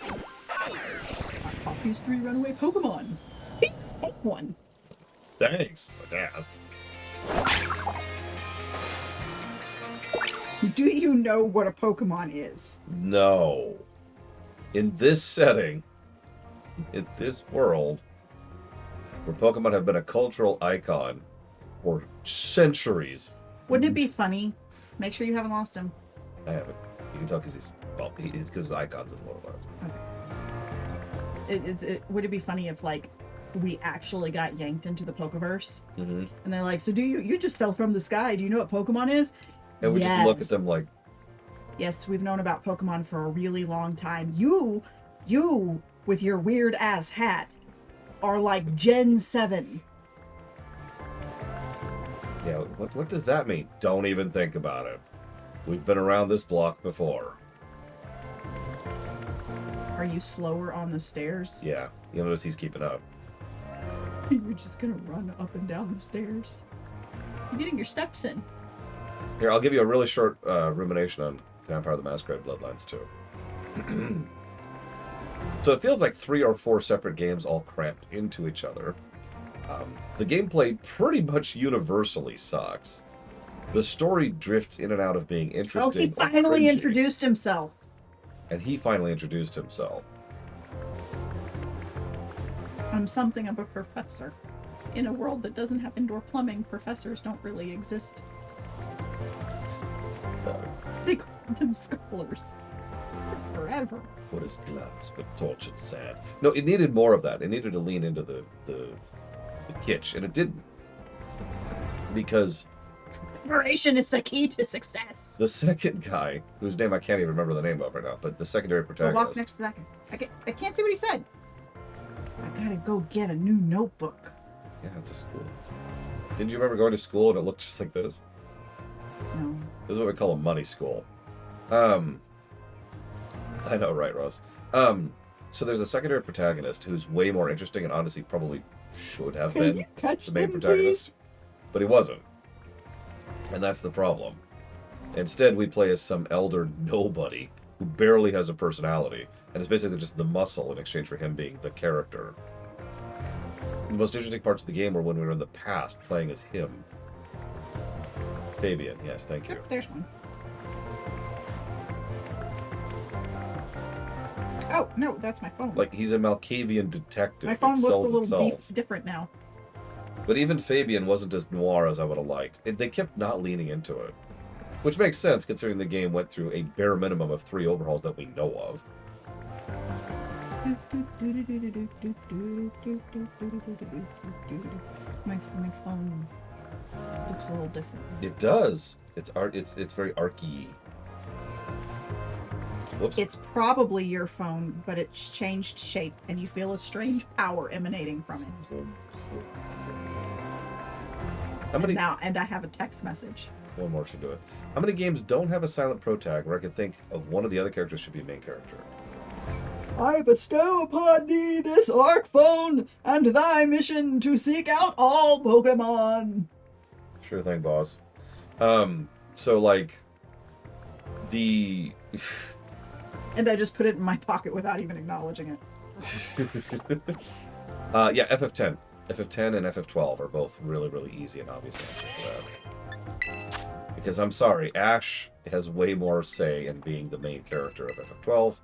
I caught these 3 runaway Pokemon. Take one. Thanks, I guess. Do you know what a Pokemon is? No. In this setting, in this world, where Pokemon have been a cultural icon for centuries, Wouldn't it be funny? Make sure you haven't lost him. I haven't. You can tell because he's because his icon's in the lower left. Would it be funny if like we actually got yanked into the Pokeverse Mm-hmm. and they're like, so you just fell from the sky? Do you know what Pokemon is? And we just look at Yes. them like, Yes, we've known about Pokemon for a really long time. You with your weird ass hat are like Gen 7. yeah, what does that mean? Don't even think about it. We've been around this block before. Are you slower on the stairs? Yeah, you'll notice he's keeping up. You're just gonna run up and down the stairs. You're getting your steps in. Here, I'll give you a really short rumination on Vampire the Masquerade Bloodlines 2. So it feels like 3 or 4 separate games all cramped into each other. The gameplay pretty much universally sucks. The story drifts in and out of being interesting. Oh, he or finally cringy. introduced himself. And he finally introduced himself. I'm something of a professor. In a world that doesn't have indoor plumbing, professors don't really exist. They call them scholars. Forever. What is glass but tortured sand? No, it needed more of that. It needed to lean into the kitsch, and it didn't. Because Preparation is the key to success. the second guy, whose name I can't even remember the name of right now, but the secondary Go protagonist. walk next to that guy. I can't see what he said. I gotta go get a new notebook. Yeah, it's a school. Didn't you remember going to school and it looked just like this? No. This is what we call a money school. I know, right, Ross? So there's a secondary protagonist who's way more interesting and honestly probably should have Can been you catch the main them, protagonist, but he wasn't. And that's the problem. Instead, we play as some elder nobody who barely has a personality, and is basically just the muscle in exchange for him being the character. The most interesting parts of the game were when we were in the past playing as him. Fabian, yes, thank you. Yep, there's one. Oh, no, that's my phone. Like, he's a Malkavian detective. my phone It looks a sells little itself. different now. But even Fabian wasn't as noir as I would have liked. They kept not leaning into it. Which makes sense, considering the game went through a bare minimum of 3 overhauls that we know of. My phone looks a little different. It does. It's art. It's very archy. Whoops. It's probably your phone, but it's changed shape, and you feel a strange power emanating from it. How many? And I have a text message. One more should do it. How many games don't have a silent pro tag where I could think of one of the other characters should be a main character? I bestow upon thee this Arc Phone and thy mission to seek out all Pokemon. Sure thing, boss. So like the And I just put it in my pocket without even acknowledging it. yeah, FF10. FF10 and FF12 are both really, really easy and obvious answers to that. Because I'm sorry, Ash has way more say in being the main character of FF12,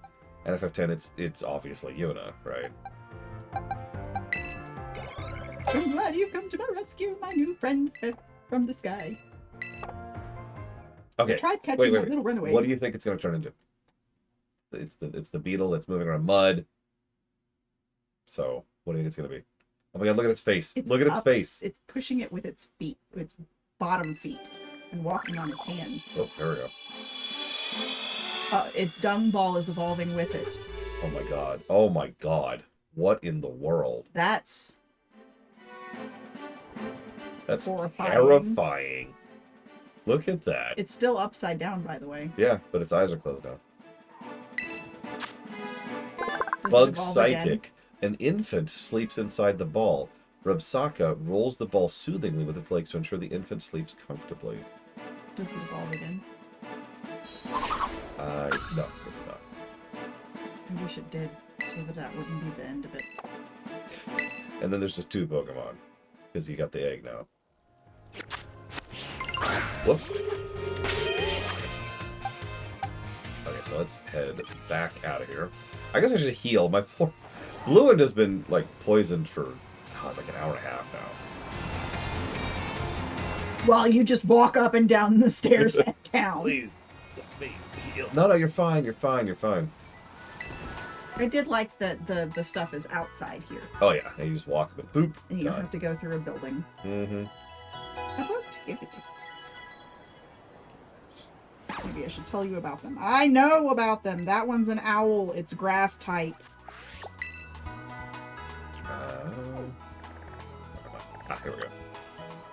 and FF10 it's obviously Yuna, right? I'm glad you've come to my rescue, my new friend from the sky. Okay. I tried catching my wait. little runaway. What do you think it's going to turn into? It's the beetle that's moving around mud. So, what do you think it's going to be? Oh my god, look at its face. Look at its face. It's pushing it with its feet, its bottom feet, and walking on its hands. Oh, there we go. Its dung ball is evolving with it. Oh my god. Oh my god. What in the world? That's horrifying. Terrifying. Look at that. It's still upside down, by the way. Yeah, but its eyes are closed now. Does it Bug evolve Psychic. again? An infant sleeps inside the ball. Rabsaka rolls the ball soothingly with its legs to ensure the infant sleeps comfortably. Does it evolve again? No, it's not. I wish it did, so that wouldn't be the end of it. And then there's just 2 Pokemon. Because you got the egg now. Whoops. Okay, so let's head back out of here. I guess I should heal. My poor... Bluend has been, like, poisoned for, God, like an hour and a half now. While you just walk up and down the stairs at town. Please, let me heal. No, you're fine. You're fine. You're fine. I did like that the stuff is outside here. Oh, yeah. And you just walk up and poop. And you don't have to go through a building. Mm-hmm. I'd love to give it to you. Maybe I should tell you about them. I know about them. That one's an owl. It's grass type. Here we go.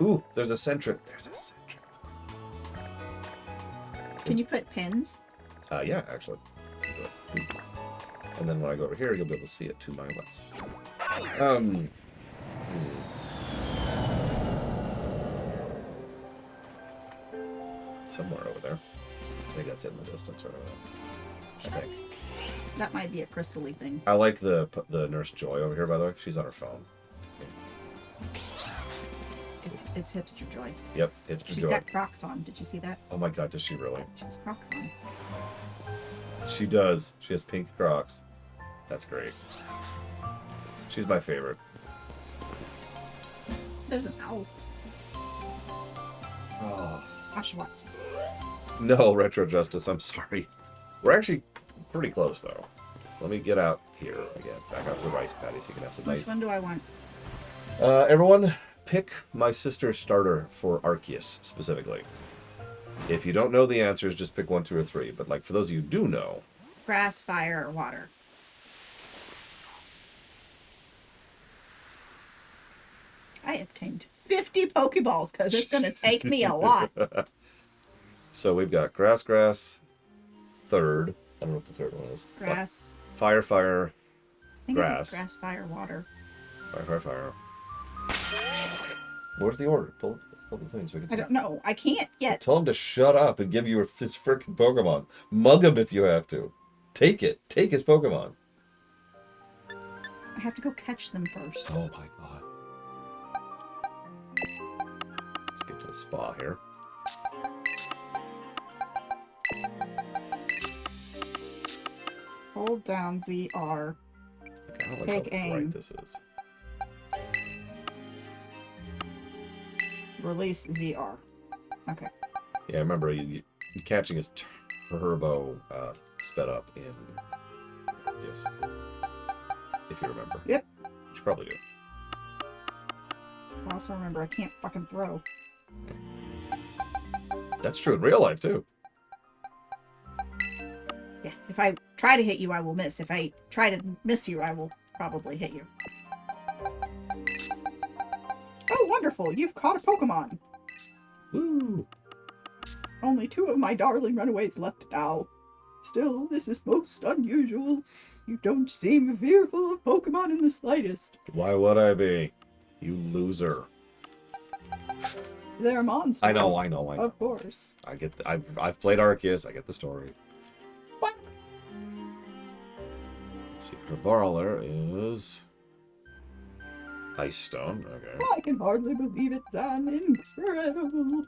Ooh, there's a Sentret. Can you put pins? Yeah, actually. And then when I go over here, you'll be able to see it to my west. Somewhere over there. I think that's in the distance right over there. I think. That might be a crystal-y thing. I like the Nurse Joy over here, by the way. She's on her phone. See? It's hipster joy. Yep, it's She's Joy. got Crocs on. Did you see that? Oh my god, does she really? She has Crocs on. She does. She has pink Crocs. That's great. She's my favorite. There's an owl. Oh. Oshawott. No, Retro Justice, I'm sorry. We're actually pretty close, though. So let me get out here again. Back out to the rice paddy so you can have some Which nice... one do I want? Everyone, pick my sister's starter for Arceus, specifically. If you don't know the answers, just pick 1, 2, or 3. But, like, for those of you who do know... Grass, fire, or water. I obtained 50 Pokeballs because it's going to take me a lot. So we've got Grass, third. I don't know what the third one is. Grass. Fire, I think grass. I did grass, fire, water. Fire. Where's the order? Pull the things. So we can I don't know. I can't yet. Tell him to shut up and give you his freaking Pokemon. Mug him if you have to. Take it. Take his Pokemon. I have to go catch them first. Oh my god. Let's get to the spa here. Hold down ZR. Okay, I don't like Take how aim. bright this is. Release ZR. Okay. Yeah, remember, catching his turbo sped up in... Yes. If you remember. Yep. You probably do. I also remember I can't fucking throw. That's true in real life, too. Yeah, if I try to hit you, I will miss. If I try to miss you, I will probably hit you. Oh, wonderful. You've caught a Pokemon. Woo! Only 2 of my darling runaways left now. Still, this is most unusual. You don't seem fearful of Pokemon in the slightest. Why would I be? You loser. They're monsters. I know. Of course. I get. I've played Arceus. I get the story. What? Secret Brawler is Ice Stone. Okay. I can hardly believe it's an incredible.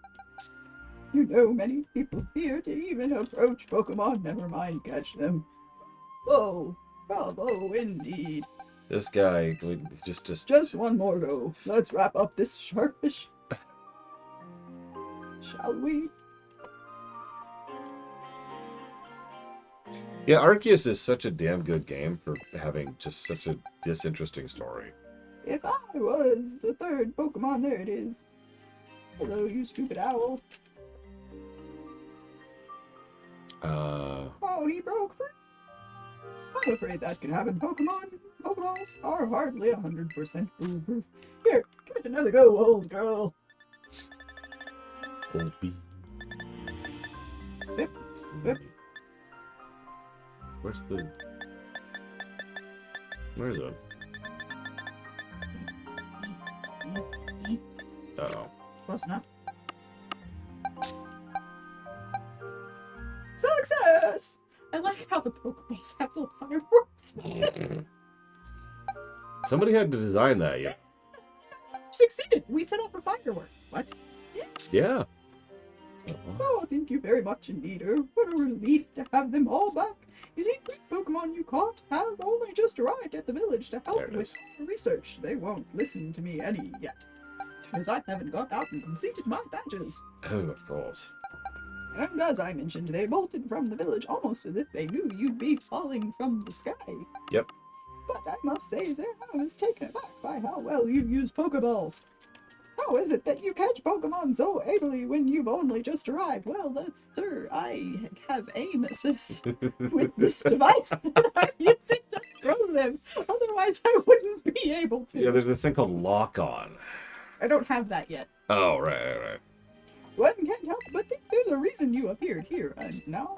You know, many people fear to even approach Pokemon, never mind catch them. Oh, bravo indeed. This guy, Just one more go. Let's wrap up this sharpish. Shall we? Yeah, Arceus is such a damn good game for having just such a disinteresting story. If I was the third Pokemon, there it is. Hello, you stupid owl. Oh, he broke free. I'm afraid that can happen. Pokeballs are hardly 100% foolproof. Here, give it another go, old girl. Old bee. Yep, yep. Where's it? Uh-oh. Close enough. Success! I like how the Pokeballs have little fireworks. Somebody had to design that, yeah. Succeeded! We set off a firework. What? Yeah. Oh, thank you very much indeed. What a relief to have them all back. You see, 3 Pokemon you caught have only just arrived at the village to There help it with is. research. They won't listen to me any yet, because I haven't got out and completed my badges. Oh, of course. And as I mentioned, they bolted from the village almost as if they knew you'd be falling from the sky. Yep. But I must say, Zara, I was taken aback by how well you use Pokeballs. How is it that you catch Pokemon so ably when you've only just arrived? Well, that's, sir, I have aim assist with this device that I'm using to throw them. Otherwise, I wouldn't be able to. Yeah, there's this thing called Lock On. I don't have that yet. Oh, right. One can't help but think there's a reason you appeared here, and now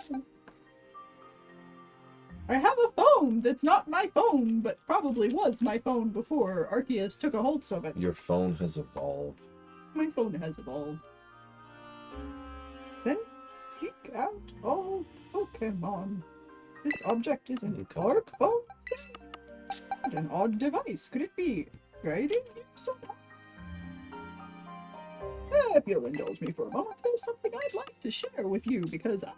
I have a phone that's not my phone, but probably was my phone before Arceus took a hold of it. Your phone has evolved. My phone has evolved. Seek out all Pokemon. This object is an art phone? What an odd device. Could it be guiding you somehow? If you'll indulge me for a moment, there's something I'd like to share with you because I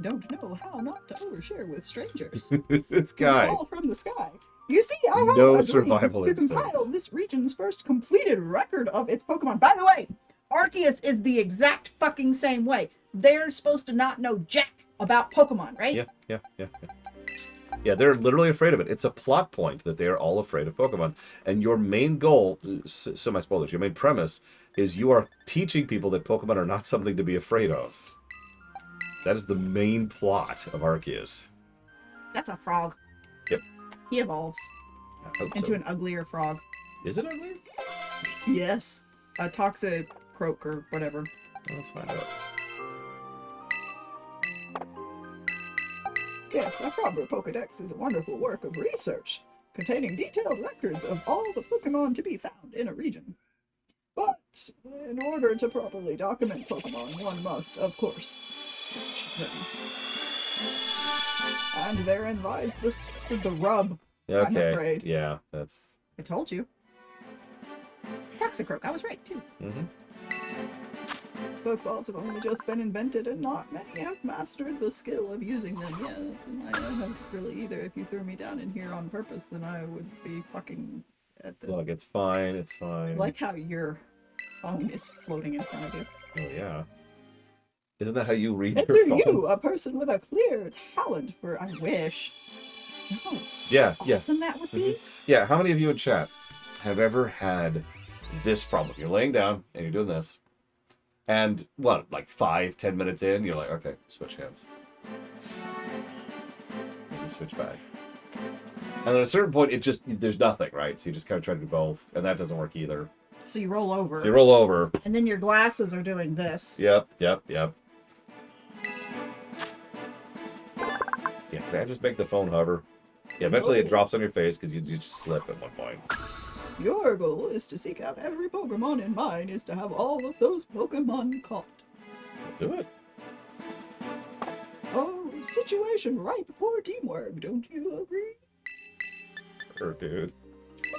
don't know how not to overshare with strangers. This guy. All from the sky. You see, I have No a dream survival to instincts. compile this region's first completed record of its Pokemon. By the way, Arceus is the exact fucking same way. They're supposed to not know jack about Pokemon, right? Yeah. Yeah, they're literally afraid of it. It's a plot point that they are all afraid of Pokemon. And your main goal, semi-spoilers, your main premise is you are teaching people that Pokemon are not something to be afraid of. That is the main plot of Arceus. That's a frog. Yep. He evolves I hope into so. an uglier frog. Is it ugly? Yes. A Toxicroak or whatever. Well, let's find out. Yes, a proper Pokedex is a wonderful work of research, containing detailed records of all the Pokemon to be found in a region. But, in order to properly document Pokemon, one must, of course, catch them. And therein lies the rub. Yeah, I'm okay. afraid. Yeah, that's... I told you. Toxicroak. I was right, too. Mm-hmm. Pokeballs have only just been invented, and not many have mastered the skill of using them yet. And I haven't really either. If you threw me down in here on purpose, then I would be fucking at this. Look, it's fine. It's fine. I like how your phone is floating in front of you. Oh, yeah. Isn't that how you read Enter your phone? you, a person with a clear talent for I wish. No. Yeah, yeah. Awesome that would be. Yeah, how many of you in chat have ever had this problem? You're laying down and you're doing this. And what, like 5-10 minutes in, you're like, okay, switch hands. And you switch back. And then at a certain point, there's nothing, right? So you just kind of try to do both, and that doesn't work either. So you roll over. So you roll over. And then your glasses are doing this. Yep. Yeah, can I just make the phone hover? Yeah, eventually it No. drops on your face because you just slip at one point. Your goal is to seek out every Pokemon, and mine is to have all of those Pokemon caught. Do it. Oh, situation ripe for teamwork, don't you agree? Sure, dude.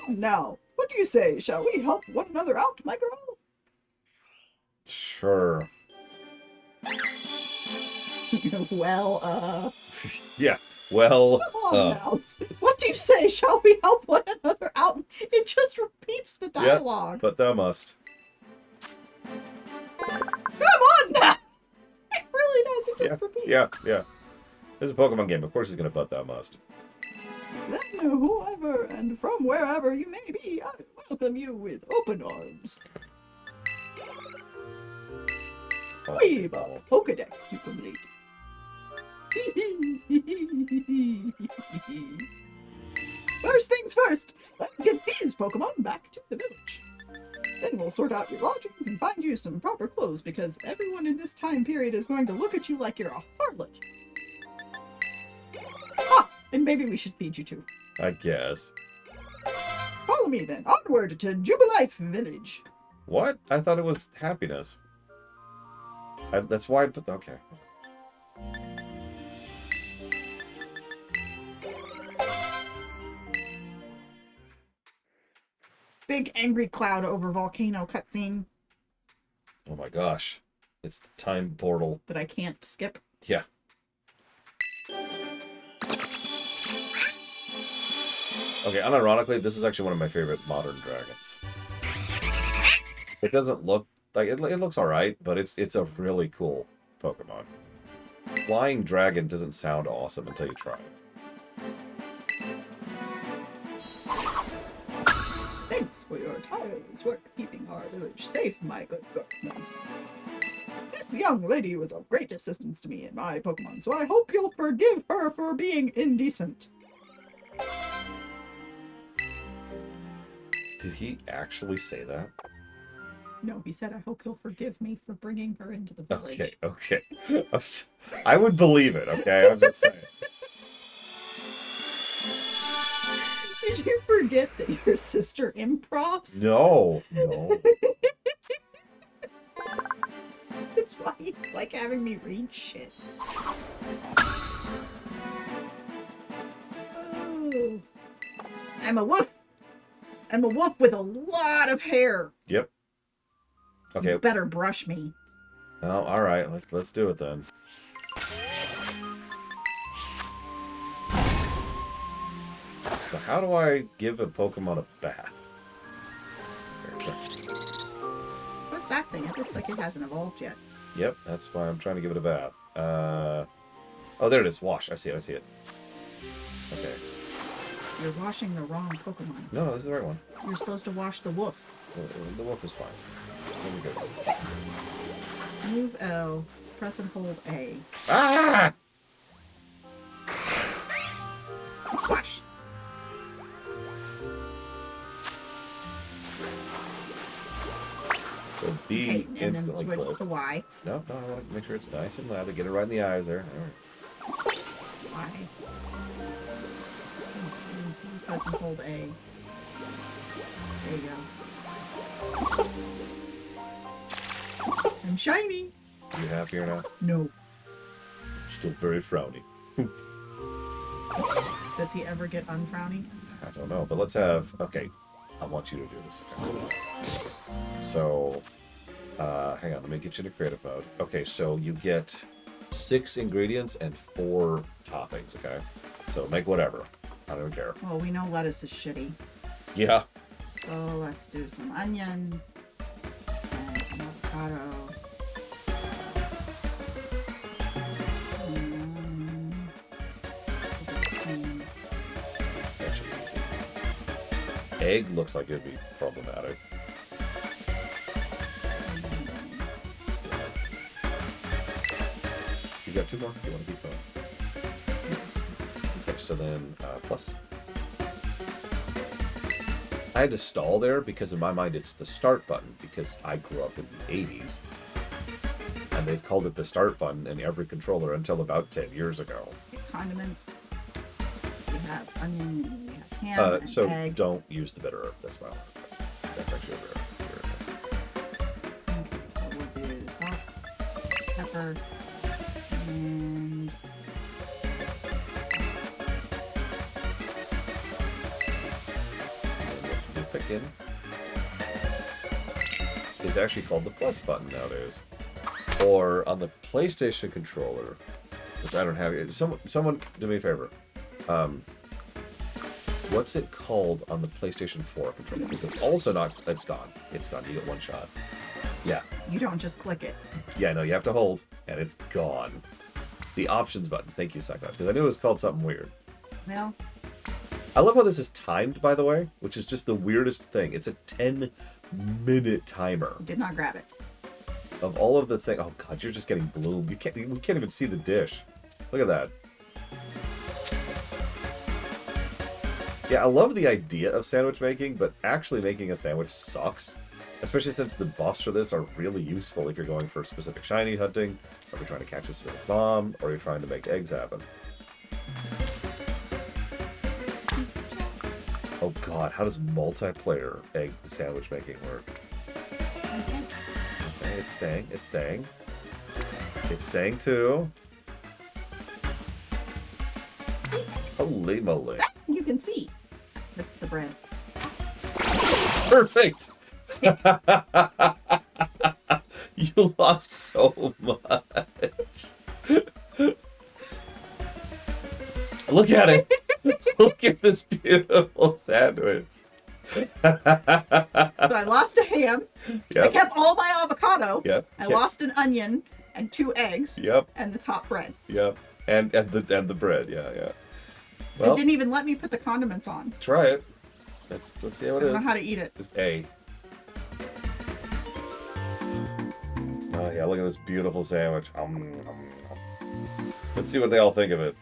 Now, what do you say? Shall we help one another out, my girl? Sure. Well, Yeah. Well, come on now. What do you say? Shall we help one another out? It just repeats the dialogue. but thou must. Come on now! It really does. It just repeats. Yeah. This is a Pokemon game. Of course he's gonna but thou must. Then, whoever and from wherever you may be, I welcome you with open arms. Oh, We've a Pokedex to complete. First things first, let's get these Pokemon back to the village. Then we'll sort out your lodgings and find you some proper clothes because everyone in this time period is going to look at you like you're a harlot. Ah, and maybe we should feed you too. I guess. Follow me then, onward to Jubilife Village. What? I thought it was happiness. That's why I put... Okay. Big angry cloud over volcano cutscene Oh my gosh. It's the time portal. that I can't skip. Yeah. Okay, unironically, this is actually one of my favorite modern dragons. It doesn't look like it looks alright, but it's a really cool Pokemon. Flying dragon doesn't sound awesome until you try it. Thanks for your tireless work keeping our village safe, my good guardsman. This young lady was of great assistance to me in my Pokemon, so I hope you'll forgive her for being indecent. Did he actually say that? No, he said, I hope you'll forgive me for bringing her into the village. Okay. I would believe it, okay? I'm just saying. Did you forget that your sister improvs? No. That's why you like having me read shit. Oh. I'm a wolf. I'm a wolf with a lot of hair. Yep. Okay. You better brush me. Oh, all right. Let's do it then. So how do I give a Pokemon a bath? What's that thing? It looks like it hasn't evolved yet. Yep, that's why I'm trying to give it a bath. Oh, there it is. Wash. I see it. Okay. You're washing the wrong Pokemon. No, this is the right one. You're supposed to wash the wolf. The wolf is fine. There we go. Move L, press and hold A. Ah! Wash. So B Okay, and then instantly switch click. to Y. No, I want to make sure it's nice and loud. Get it right in the eyes there. All right. Y. Press and hold A. There you go. I'm shiny. You happier now? No. Still very frowny. Does he ever get unfrowny? I don't know, but let's have... Okay, I want you to do this. Okay. So, hang on, let me get you into creative mode. Okay, so you get 6 ingredients and 4 toppings, okay? So make whatever. I don't care. Well, we know lettuce is shitty. Yeah. So let's do some onion and some avocado. Egg looks like it'd be problematic. You got 2 more? You want to keep going? Okay, so then plus. I had to stall there because in my mind it's the start button because I grew up in the 80s. And they've called it the start button in every controller until about 10 years ago. condiments. We have onion, we have ham, and So egg. don't use the bitter herb. That's fine. That's actually a rare. Okay, so we'll do salt, pepper, and You pick in. It's actually called the plus button nowadays. Or on the PlayStation controller, which I don't have yet. Someone do me a favor. What's it called on the PlayStation 4 controller? Because it's also not. It's gone. It's gone. You get one shot. Yeah. you don't just click it. Yeah. No, you have to hold, and it's gone. The options button. Thank you, Cyclops. Because I knew it was called something weird. Well, I love how this is timed, by the way, which is just the weirdest thing. It's a 10-minute timer. did not grab it. Of all of the things, oh god, you're just getting bloom. We can't even see the dish. Look at that. Yeah, I love the idea of sandwich making, but actually making a sandwich sucks. Especially since the buffs for this are really useful if you're going for specific shiny hunting, or if you're trying to catch a specific bomb, or you're trying to make eggs happen. Oh god, how does multiplayer egg sandwich making work? Okay, it's staying. It's staying. It's staying too. Holy moly. You can see the bread. Perfect! You lost so much. Look at it. Look at this beautiful sandwich. So I lost a ham. I Yep. kept all my avocado. Yep. I lost an onion and 2 eggs. Yep. And the top bread. Yep. And the bread. Yeah. It Well, didn't even let me put the condiments on. try it. Let's see how I it don't know is. how to eat it. Just A. Oh yeah, look at this beautiful sandwich. Let's see what they all think of it.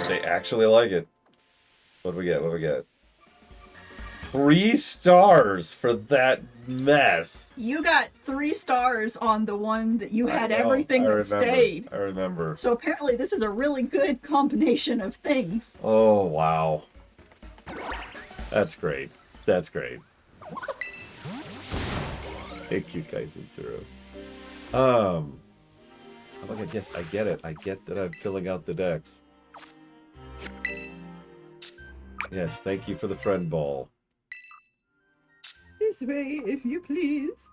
They actually like it. What do we get? What do we get? 3 stars for that mess. You got 3 stars on the one that you had I know, everything I that remember, stayed. I remember. So apparently this is a really good combination of things. Oh wow. That's great. That's great. Thank you, Kaisen Zero. Oh my god, yes, I get it. I get that I'm filling out the decks. Yes, thank you for the friend ball. This way, if you please.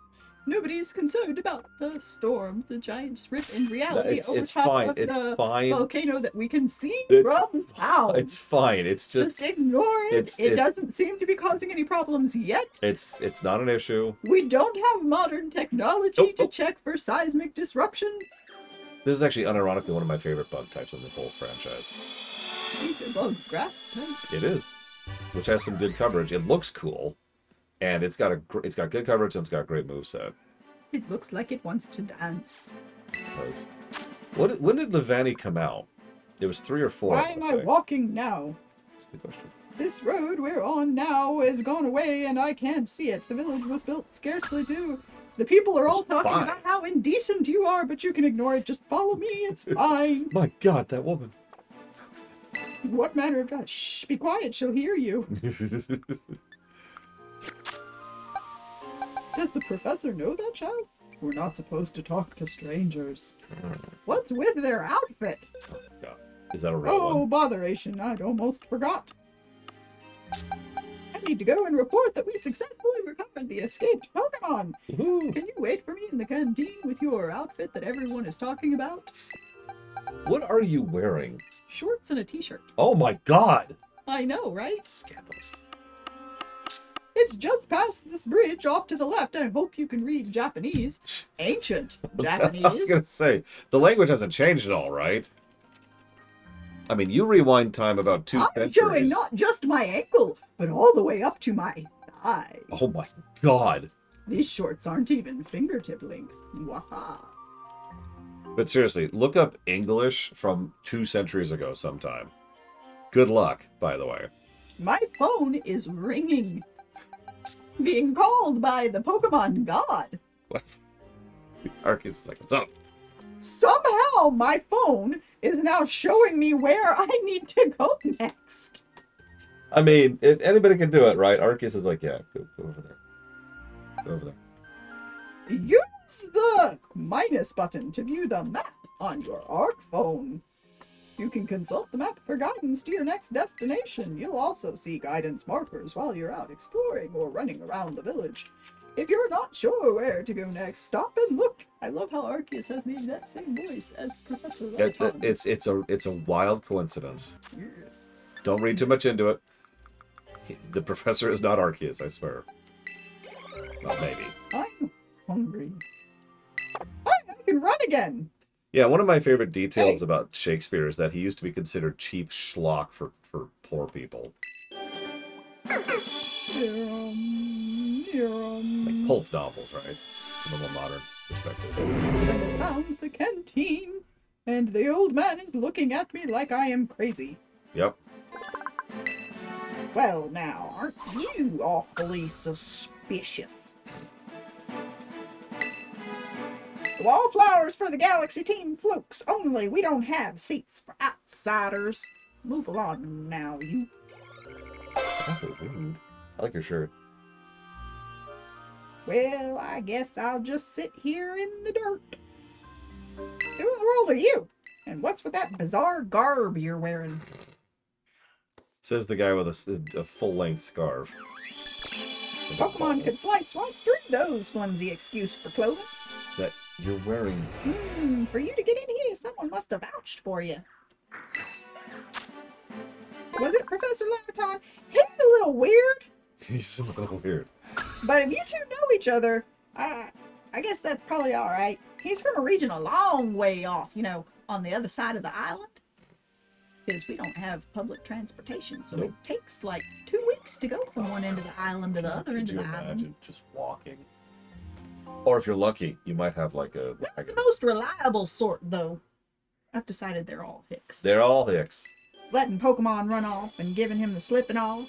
Nobody's concerned about the storm, the giant's rip in reality It's- over it's top fine, of it's the fine. volcano that we can see It's- from town. It's fine. It's Just just ignore it. it's- It it's- doesn't seem to be causing any problems yet. it's not an issue. We don't have modern technology to Oh. check for seismic disruption. This is actually unironically one of my favorite bug types in the whole franchise. These are bug grass type. It is, which has some good coverage. It looks cool, and it's got good coverage and it's got a great moveset. It looks like it wants to dance. Because when did Levani come out? It was 3 or 4. Why am I walking now? That's a good question. This road we're on now has gone away and I can't see it. The village was built scarcely to. The people are all It's talking fine. about how indecent you are, but you can ignore it. Just follow me. It's fine. My God, that woman. What manner of... Shh, be quiet. She'll hear you. Does the professor know that child? We're not supposed to talk to strangers. What's with their outfit? God. Is that a real Oh, one? botheration. I'd almost forgot. I need to go and report that we successfully recovered the escaped Pokemon. Woohoo. Can you wait for me in the canteen with your outfit that everyone is talking about? What are you wearing? Shorts and a t-shirt. Oh my God. I know, right? Scandalous. It's just past this bridge off to the left. I hope you can read Japanese. Ancient I was Japanese. gonna say the language hasn't changed at all, right? I mean, you rewind time about 2 I'm centuries. showing not just my ankle, but all the way up to my thigh. Oh my God. These shorts aren't even fingertip length. Waha. But seriously, look up English from 2 centuries ago sometime. Good luck, by the way. My phone is ringing. Being called by the Pokemon God. Arceus is like, what's up? Somehow my phone is now showing me where I need to go next. I mean, if anybody can do it, right? Arceus is like, yeah, go over there. Go over there. Use the minus button to view the map on your ARC phone. You can consult the map for guidance to your next destination. You'll also see guidance markers while you're out exploring or running around the village. If you're not sure where to go next, stop and look. I love how Arceus has the exact same voice as Professor Layton. It's a wild coincidence. Yes. Don't read too much into it. The professor is not Arceus, I swear. Well, maybe. I'm hungry. I can run again. Yeah, one of my favorite details Hey. about Shakespeare is that he used to be considered cheap schlock for poor people. Like pulp novels, right? From a more modern perspective. I found the canteen, and the old man is looking at me like I am crazy. Yep. Well, now, aren't you awfully suspicious? The wallflowers for the Galaxy Team Flukes only. We don't have seats for outsiders. Move along now, you. Oh, rude. I like your shirt. Well, I guess I'll just sit here in the dirt. Who in the world are you? And what's with that bizarre garb you're wearing? Says the guy with a full-length scarf. Pokemon could slice right through those flimsy excuse for clothing. That you're wearing. For you to get in here, someone must have vouched for you. Was it Professor Labaton? He's a little weird, He's a little weird. but if you two know each other, I guess that's probably all right. He's from a region a long way off, on the other side of the island. Because we don't have public transportation, so Nope. it takes like 2 weeks to go from one end of the island to the other Could end of you the island. imagine just walking? Or if you're lucky, you might have like a. Not the most reliable sort, though. I've decided they're all hicks. They're all hicks. Letting Pokemon run off and giving him the slip and all.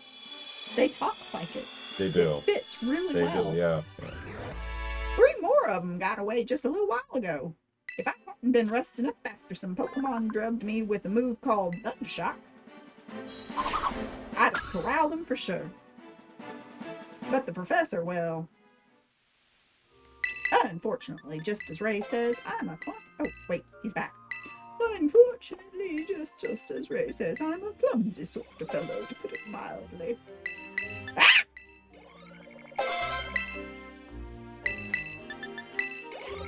They talk like it. They do. It fits really They well. do, yeah. 3 more of them got away just a little while ago. If I hadn't been resting up after some Pokemon drugged me with a move called Thundershock, I'd have corralled them for sure. But the professor, well... Unfortunately, just as Ray says, I'm a Oh, wait, he's back. Unfortunately, just as Ray says, I'm a clumsy sort of fellow, to put it mildly. Ah!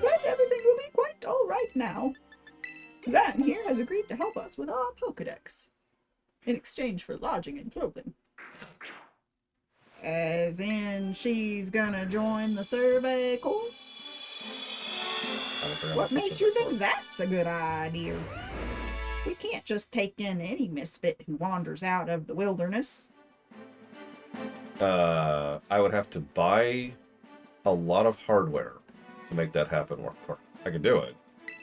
But everything will be quite alright now. Zan here has agreed to help us with our Pokedex, in exchange for lodging and clothing. As in, she's gonna join the Survey Corps? What makes you think that's a good idea? We can't just take in any misfit who wanders out of the wilderness. I would have to buy a lot of hardware to make that happen. Or I could do it.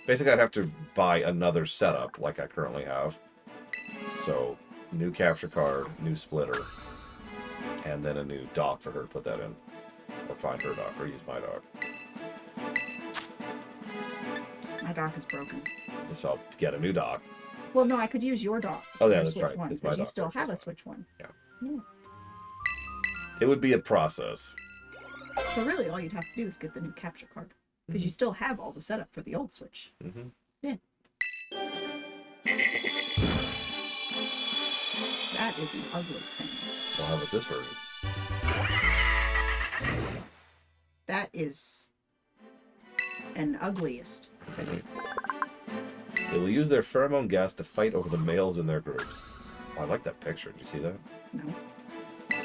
Basically, I'd have to buy another setup like I currently have. So, new capture card, new splitter, and then a new dock for her to put that in. Or find her dock, or use my dock. My dock is broken. So I'll get a new dock. Well, no, I could use your dock. Oh, yeah, for a that's Switch right. One, It's my because you dock still versus have a mine. Switch one. It would be a process. So really, all you'd have to do is get the new capture card, because you still have all the setup for the old Switch. Mm-hmm. Yeah. That is an ugly thing. Well, how about this version? That is an ugliest thing. They will use their pheromone gas to fight over the males in their groups. Oh, I like that picture. Did you see that? No. Yeah.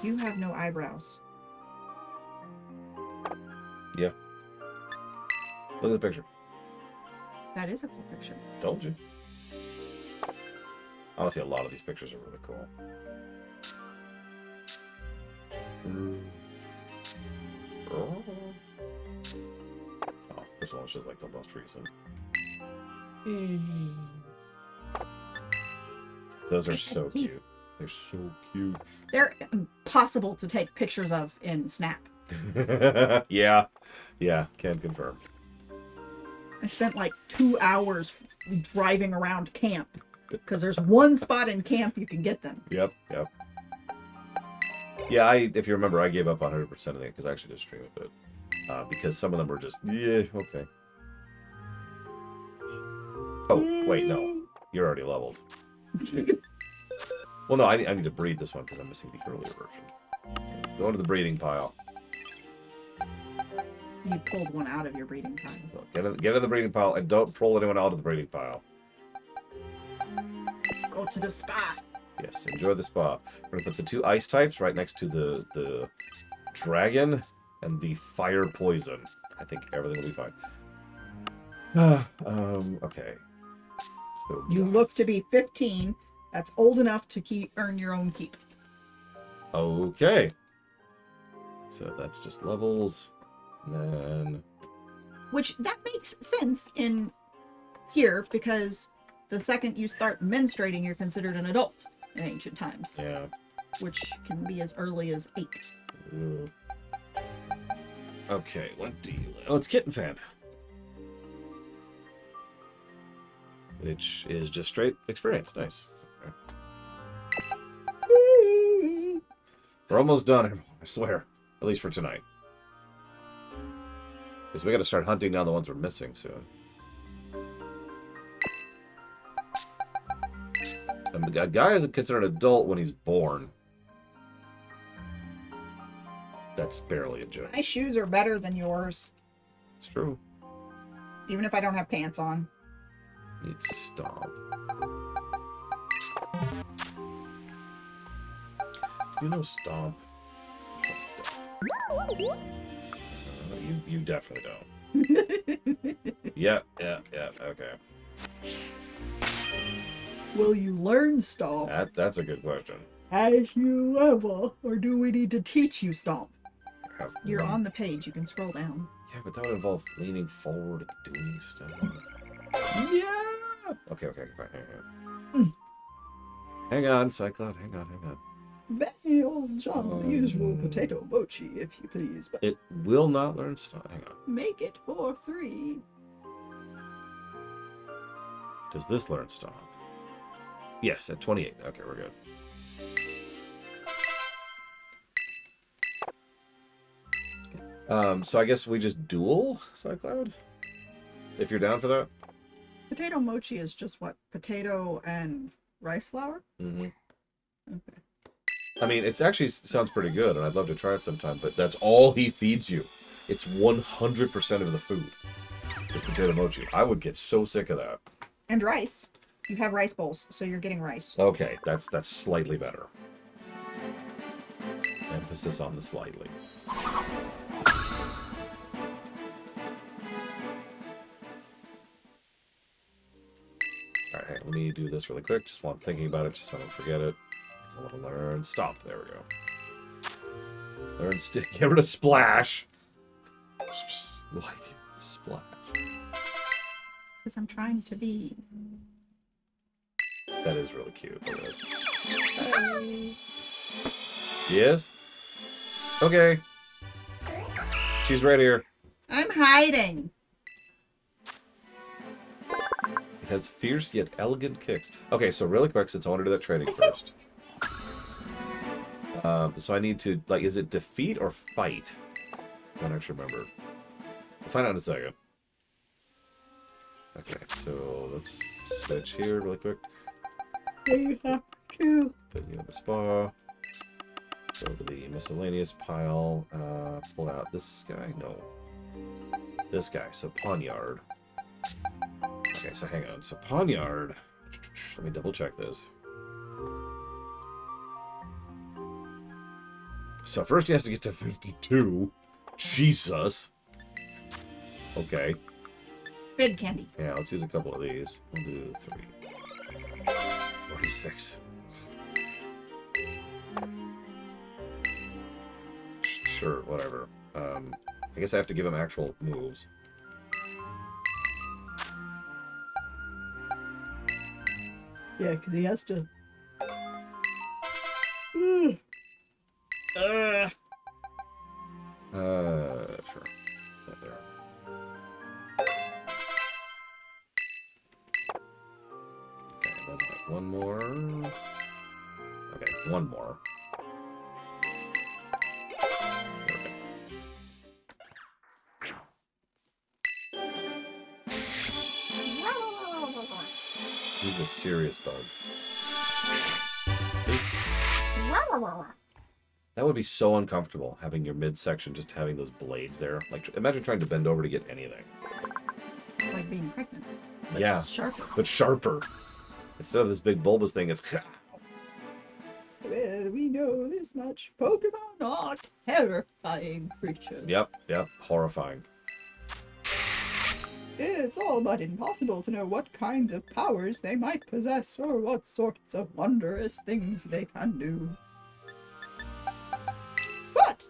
You have no eyebrows. Yeah. Look at the picture. That is a cool picture. Told you. Honestly, a lot of these pictures are really cool. Oh, this one was just like the most recent. Those are so cute. They're so cute. They're impossible to take pictures of in Snap. Yeah. Yeah, can confirm. I spent like 2 hours driving around camp because there's one spot in camp you can get them. Yep. Yeah, if you remember, I gave up 100% of it because I actually did stream a bit. Because some of them were just, yeah, okay. Oh, wait, no. You're already leveled. Well, no, I need to breed this one because I'm missing the earlier version. Go into the breeding pile. You pulled one out of your breeding pile. Well, get in the breeding pile and don't pull anyone out of the breeding pile. Go to the spa. Yes, enjoy the spa. We're going to put the 2 ice types right next to the dragon and the fire poison. I think everything will be fine. Okay. So You look to be 15. That's old enough to earn your own keep. Okay. So that's just levels. And then... Which that makes sense in here because the second you start menstruating, you're considered an adult in ancient times, Yeah. which can be as early as 8. Ugh. Okay, what do you... Oh, it's Kitten Fan. Which is just straight experience. Nice. Okay. We're almost done, everyone. I swear. At least for tonight. Because we got to start hunting down the ones we're missing soon. And the guy is considered an adult when he's born. That's barely a joke. My shoes are better than yours, It's true. even if I don't have pants on. Need stomp. You know stomp. You definitely don't. Yeah, okay. Will you learn Stomp That's a good question. as you level, or do we need to teach you Stomp? Have You're one- on the page. You can scroll down. Yeah, but that would involve leaning forward and doing stuff. Yeah. Okay, fine. Hang on, Cycloud. Hang on. Very old John, the usual potato mochi, if you please, but It will not learn stomp. Hang on. Make it for 3. Does this learn stomp? Yes, at 28. Okay, we're good. So I guess we just duel Cycloud? If you're down for that? Potato mochi is just what? Potato and rice flour? Mm-hmm. Okay. I mean, it's actually sounds pretty good, and I'd love to try it sometime, but that's all he feeds you. It's 100% of the food. The potato mochi. I would get so sick of that. And rice. You have rice bowls, so you're getting rice. Okay, that's slightly better. Emphasis on the slightly. Alright, hey, let me do this really quick, just while I'm thinking about it, just so I don't forget it. 'Cause I want to learn stop. There we go. Learn stick. Get rid of splash. Like splash. Because I'm trying to be. That is really cute. Yes? Okay. She's right here. I'm hiding. It has fierce yet elegant kicks. Okay, so really quick, since I want to do that trading first. So I need to, like, is it defeat or fight? I don't actually remember. We'll find out in a second. Okay, so let's switch here really quick. You have to. Put you in the spa. Go to the miscellaneous pile. Pull out this guy? No. This guy. So Pawnyard. Okay, so hang on. So Pawnyard. Let me double check this. So first he has to get to 52. Jesus. Okay. Fig candy. Yeah, let's use a couple of these. 1, 2, 3. 46. Sure, whatever. I guess I have to give him actual moves. Yeah, because he has to. Sure. Right there. Okay, then one more. Okay, one more. There we go. He's a serious bug. That would be so uncomfortable, having your midsection just having those blades there. Like, imagine trying to bend over to get anything. It's like being pregnant. Yeah, Sharper. but sharper. Instead of this big bulbous thing, it's... Well, we know this much. Pokemon are terrifying creatures. Yep, horrifying. It's all but impossible to know what kinds of powers they might possess or what sorts of wondrous things they can do. But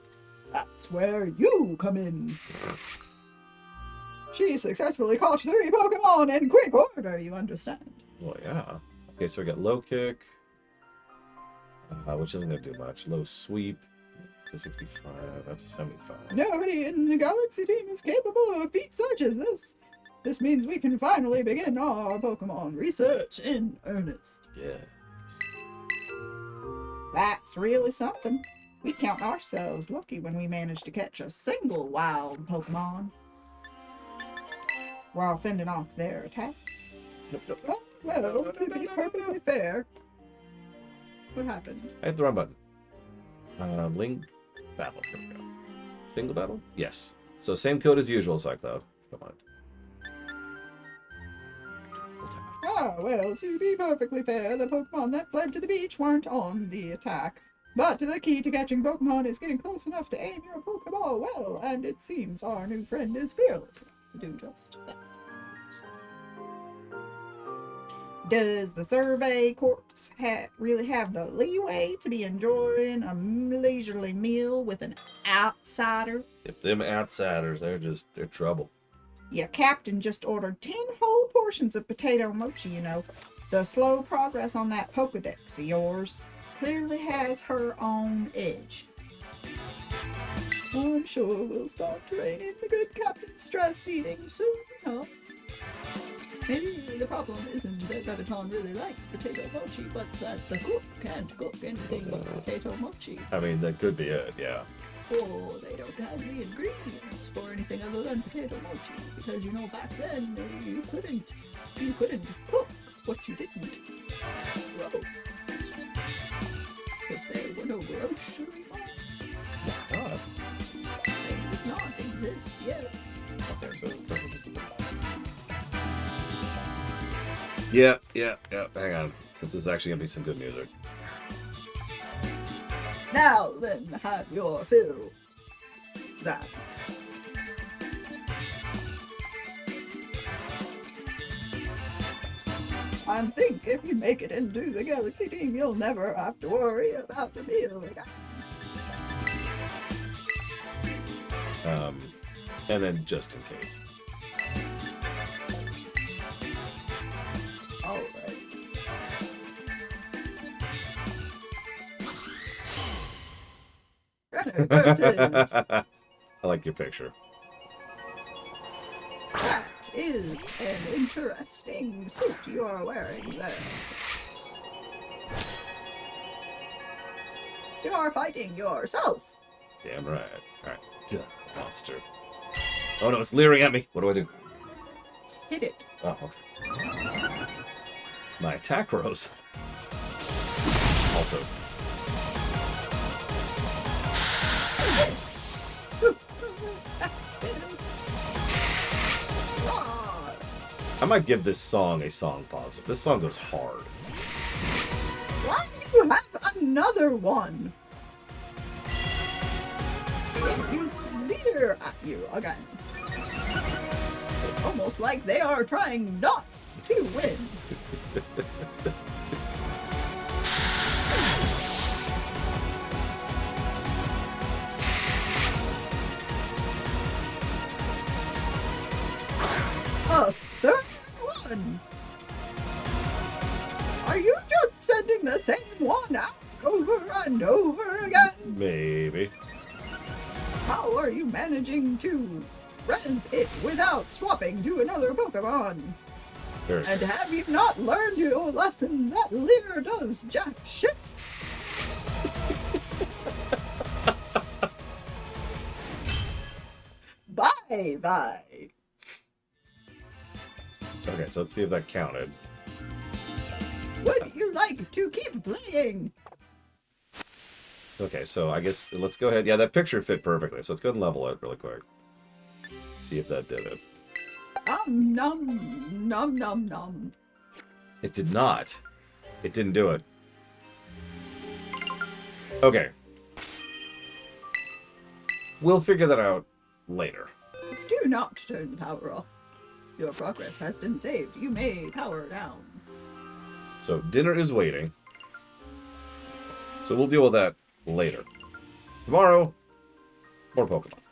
that's where you come in. She successfully caught 3 Pokemon in quick order, you understand. Well, yeah. Okay, so we got low kick, which isn't going to do much. Low sweep, a 65, that's a 75. Nobody in the Galaxy team is capable of a feat such as this. This means we can finally begin our Pokemon research in earnest. Yes. That's really something. We count ourselves lucky when we manage to catch a single wild Pokemon while fending off their attacks. Well, to be perfectly fair, what happened? I hit the wrong button. Link battle. Here we go. Single battle? Yes. So same code as usual, Cycloud. Don't mind. Ah, well, to be perfectly fair, the Pokemon that fled to the beach weren't on the attack. But the key to catching Pokemon is getting close enough to aim your Pokeball well, and it seems our new friend is fearless enough to do just that. Does the Survey Corps really have the leeway to be enjoying a leisurely meal with an outsider? If them outsiders, they're trouble. Your captain just ordered 10 whole portions of potato mochi, you know. The slow progress on that Pokedex of yours clearly has her own edge. I'm sure we'll start training the good captain's stress eating soon enough. Maybe the problem isn't that Graviton really likes potato mochi, but that the cook can't cook anything but potato mochi. I mean, that could be it, yeah. Or they don't have the ingredients for anything other than potato mochi, because you know back then you couldn't cook what you didn't grow. Because there were no grocery marts. God. They did not exist yet. Okay, so... Yeah. Hang on. Since this is actually going to be some good music. Now then, have your fill. Zap. And think if you make it into the Galaxy team, you'll never have to worry about the meal again. And then just in case. Alright. Versus. I like your picture. That is an interesting suit you are wearing there. You're fighting yourself. Damn right. Alright. Duh, monster. Oh no, it's leering at me. What do I do? Hit it. Oh, okay. My attack rose. Also. Yes. I might give this song a song positive. This song goes hard. Why do you have another one? They used to leer at you again. It's almost like they are trying not to win. A third one. Are you just sending the same one out over and over again? Maybe. How are you managing to res it without swapping to another Pokemon? Very And good. have you not learned your lesson that Leer does jack shit? Bye. Okay, so let's see if that counted. Would you like to keep playing? Okay, so I guess let's go ahead. Yeah, that picture fit perfectly. So let's go ahead and level it really quick. See if that did it. Nom nom nom nom. It did not. It didn't do it. Okay. We'll figure that out later. Do not turn the power off. Your progress has been saved. You may power down. So dinner is waiting. So we'll deal with that later. Tomorrow, more Pokemon.